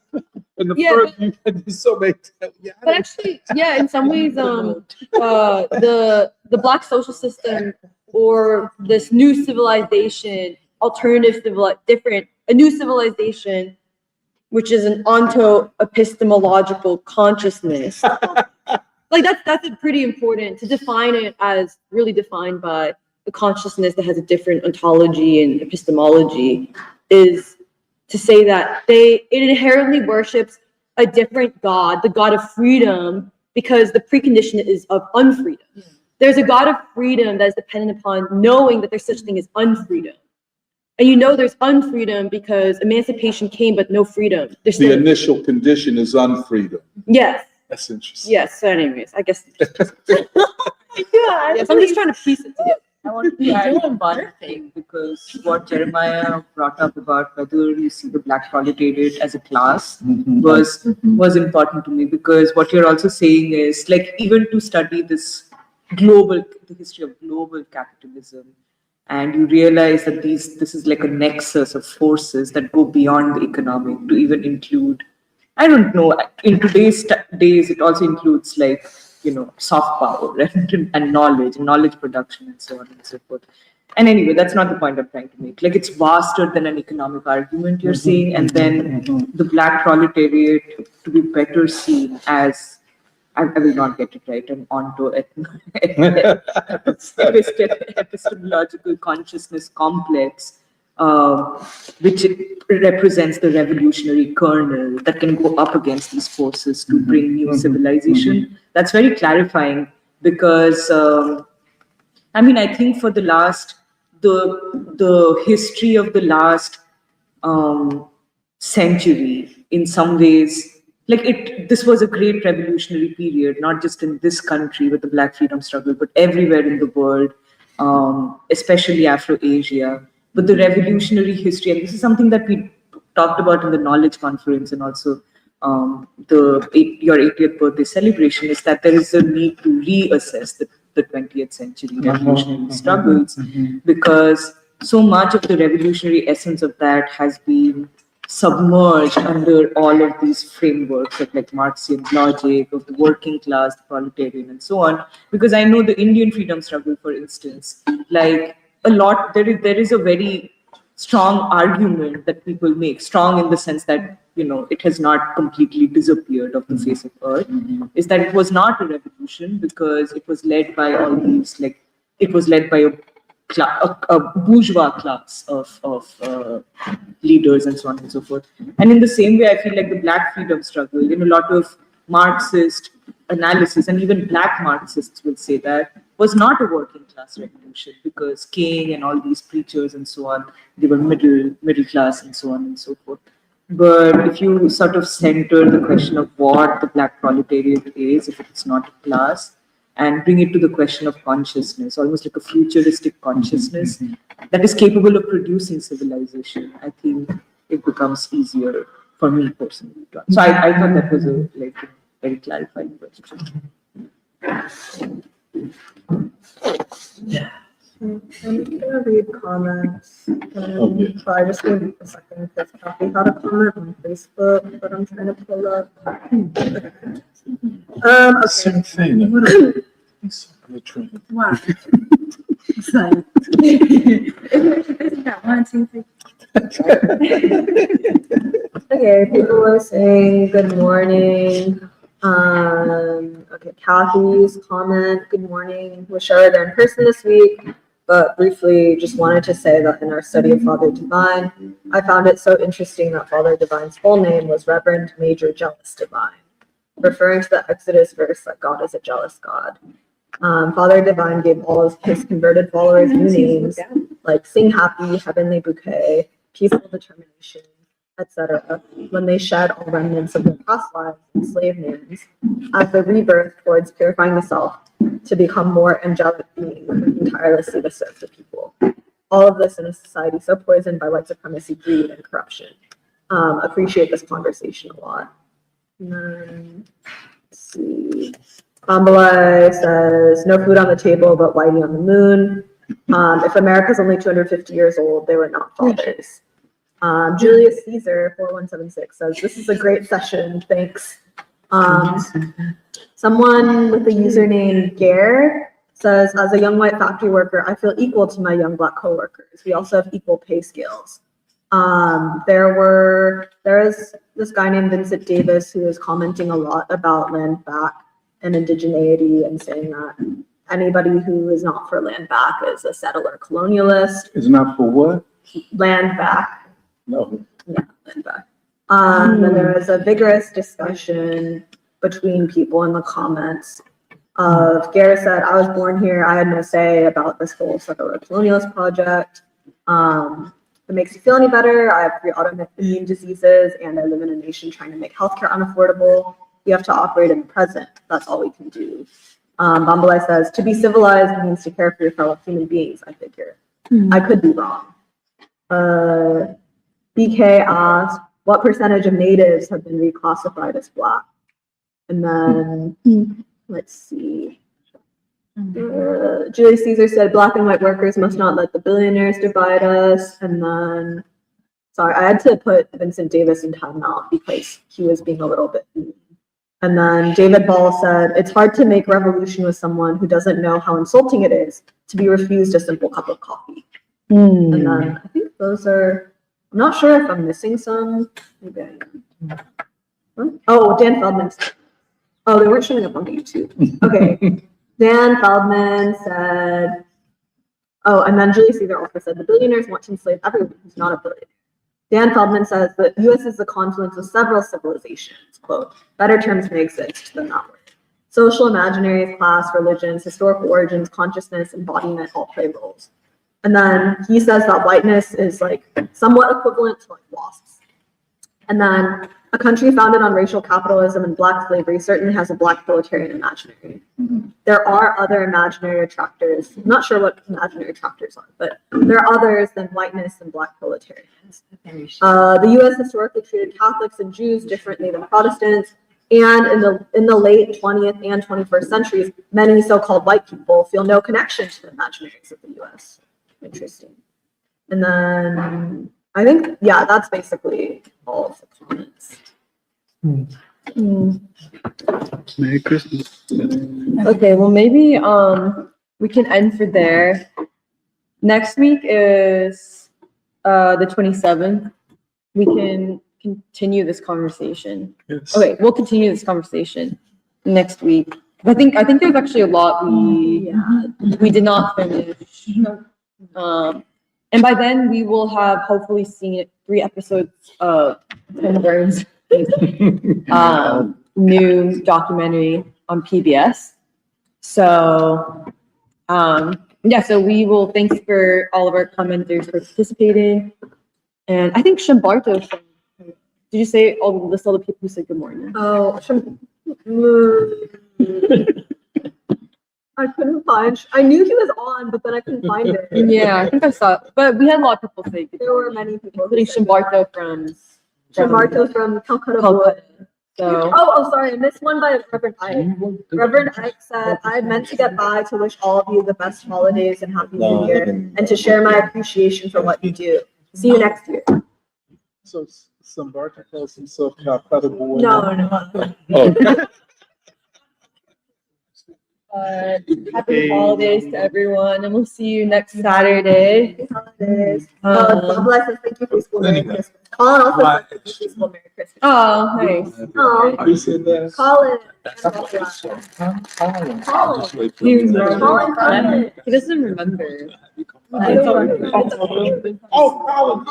Speaker 2: In the first, you so many.
Speaker 1: But actually, in some ways, the Black social system or this new civilization, a new civilization, which is an onto-epistemological consciousness. Like that's pretty important to define it as really defined by the consciousness that has a different ontology and epistemology, is to say that it inherently worships a different God, the God of freedom, because the precondition is of unfreedom. There's a God of freedom that is dependent upon knowing that there's such thing as unfreedom. And you know there's unfreedom because emancipation came, but no freedom.
Speaker 2: The initial condition is unfreedom.
Speaker 1: Yes.
Speaker 2: That's interesting.
Speaker 1: Yes, so anyways, I guess. Yes, I'm just trying to piece it together.
Speaker 8: I want to add one thing, because what Jeremiah brought up about whether you see the Black proletariat as a class was important to me, because what you're also saying is, like, even to study the history of global capitalism, and you realize that this is like a nexus of forces that go beyond the economic to even include I don't know. In today's days, it also includes like, soft power and knowledge production and so on and so forth. And anyway, that's not the point I'm trying to make. Like, it's vaster than an economic argument you're saying, and then the black proletariat to be better seen as, I will not get it right, an epistemological consciousness complex, which represents the revolutionary kernel that can go up against these forces to bring new civilization. That's very clarifying because, I think for the history of the last century, in some ways, this was a great revolutionary period, not just in this country with the Black freedom struggle, but everywhere in the world, especially Afro-Asia. But the revolutionary history, and this is something that we talked about in the knowledge conference and also your 80th birthday celebration, is that there is a need to reassess the 20th century revolutionary struggles, because so much of the revolutionary essence of that has been submerged under all of these frameworks of like Marxian logic of the working class, the proletarian, and so on. Because I know the Indian freedom struggle, for instance, like a lot, there is a very strong argument that people make, strong in the sense that, it has not completely disappeared off the face of earth, is that it was not a revolution because it was led by all these, it was led by a bourgeois class of leaders and so on and so forth. And in the same way, I feel like the Black freedom struggle, in a lot of Marxist analysis, and even Black Marxists will say that, was not a working class revolution because King and all these preachers and so on, they were middle class and so on and so forth. But if you sort of center the question of what the Black proletariat is, if it's not a class, and bring it to the question of consciousness, almost like a futuristic consciousness that is capable of producing civilization, I think it becomes easier for me personally. So I thought that was a very clarifying question.
Speaker 3: I'm gonna read comments. So I just need a second because Kathy had a comment on Facebook that I'm trying to pull up. Okay.
Speaker 2: Same thing.
Speaker 11: Wow. So, that 1, 2, 3.
Speaker 3: Okay, people are saying good morning. Okay, Kathy's comment, good morning. Wish I were there in person this week, but briefly just wanted to say that in our study of Father Divine, I found it so interesting that Father Divine's full name was Reverend Major Jealous Divine, referring to the Exodus verse that God is a jealous God. Father Divine gave all of his converted followers new names like Sing Happy, Heavenly Bouquet, Peaceful Determination, etc., when they shed all remnants of their past lives and slave names as the rebirth towards purifying the self to become more angelic beings working tirelessly to serve the people. All of this in a society so poisoned by white supremacy, greed, and corruption. Appreciate this conversation a lot. And then, let's see. Bambalai says, no food on the table, but Whitey on the moon. If America's only 250 years old, they were not fathers. Julius Caesar 4176 says, this is a great session, thanks. Someone with the username Gare says, as a young white factory worker, I feel equal to my young Black coworkers. We also have equal pay scales. There is this guy named Vincent Davis who is commenting a lot about land back and indigeneity and saying that anybody who is not for land back is a settler colonialist.
Speaker 2: Is not for what?
Speaker 3: Land back.
Speaker 2: No.
Speaker 3: Yeah, land back. And there was a vigorous discussion between people in the comments of Gare said, I was born here, I had no say about this whole settler colonialist project. If it makes you feel any better, I have 3 autoimmune diseases and I live in a nation trying to make healthcare unaffordable. We have to operate in the present. That's all we can do. Bambalai says, to be civilized means to care for your fellow human beings, I figure. I could be wrong. BK asked, what percentage of natives have been reclassified as Black? And then, let's see. Julius Caesar said, Black and white workers must not let the billionaires divide us. And then sorry, I had to put Vincent Davis in timeout because he was being a little bit mean. And then David Ball said, it's hard to make revolution with someone who doesn't know how insulting it is to be refused a simple cup of coffee. And then I think those are, I'm not sure if I'm missing some. Maybe I am. Oh, Dan Feldman. Oh, they weren't showing up on YouTube. Okay. Dan Feldman said, oh, and then Julie Caesar also said, the billionaires want to enslave everyone who's not a billionaire. Dan Feldman says, the US is the confluence of several civilizations. Quote, better terms may exist than that word. Social imaginaries, class, religions, historical origins, consciousness, embodiment all play roles. And then he says that whiteness is like somewhat equivalent to like wasps. And then a country founded on racial capitalism and black slavery certainly has a black proletarian imaginary. There are other imaginary attractors. I'm not sure what imaginary attractors are, but there are others than whiteness and black proletarians. The US historically treated Catholics and Jews differently than Protestants. And in the late 20th and 21st centuries, many so-called white people feel no connection to the imaginaries of the US. Interesting. And then I think, yeah, that's basically all of the comments.
Speaker 7: Merry Christmas.
Speaker 10: Okay, well, maybe we can end for there. Next week is the 27th. We can continue this conversation.
Speaker 2: Yes.
Speaker 10: Okay, we'll continue this conversation next week. I think there's actually a lot we did not finish. And by then we will have hopefully seen 3 episodes of Tim Burns' new documentary on PBS. So, yeah, so we will, thanks for all of our commenters for participating. And I think Shambarto, did you say list all the people who said good morning?
Speaker 3: Oh, I couldn't find. I knew he was on, but then I couldn't find it.
Speaker 10: Yeah, I think I saw it. But we had a lot of people say good
Speaker 3: There were
Speaker 10: morning,
Speaker 3: many people,
Speaker 10: including Shambarto from
Speaker 3: Calcutta.
Speaker 10: Calcutta. So,
Speaker 3: Oh, sorry, I missed one by Reverend Ike. Reverend Ike said, I meant to get by to wish all of you the best holidays and Happy New Year, and to share my appreciation for what you do. See you next year.
Speaker 2: So Sambarta calls himself Calcutta boy.
Speaker 3: No.
Speaker 10: happy holidays to everyone, and we'll see you next Saturday.
Speaker 3: Happy holidays. God bless us. Thank you, preschool. Merry Christmas. Colin also said thank you, preschool. Merry Christmas.
Speaker 10: Oh, nice.
Speaker 3: Oh,
Speaker 2: You said that?
Speaker 3: Colin. Colin.
Speaker 10: He doesn't remember.
Speaker 2: Oh, Colin.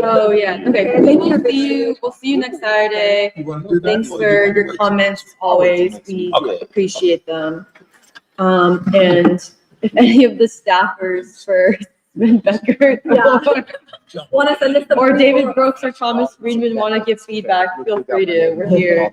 Speaker 10: Oh, yeah. Okay. We'll see you next Saturday. Thanks for your comments as always. We appreciate them. And if any of the staffers for Sven Becker
Speaker 3: Want to send us the
Speaker 10: or David Brooks or Thomas Friedman want to give feedback, feel free to. We're here.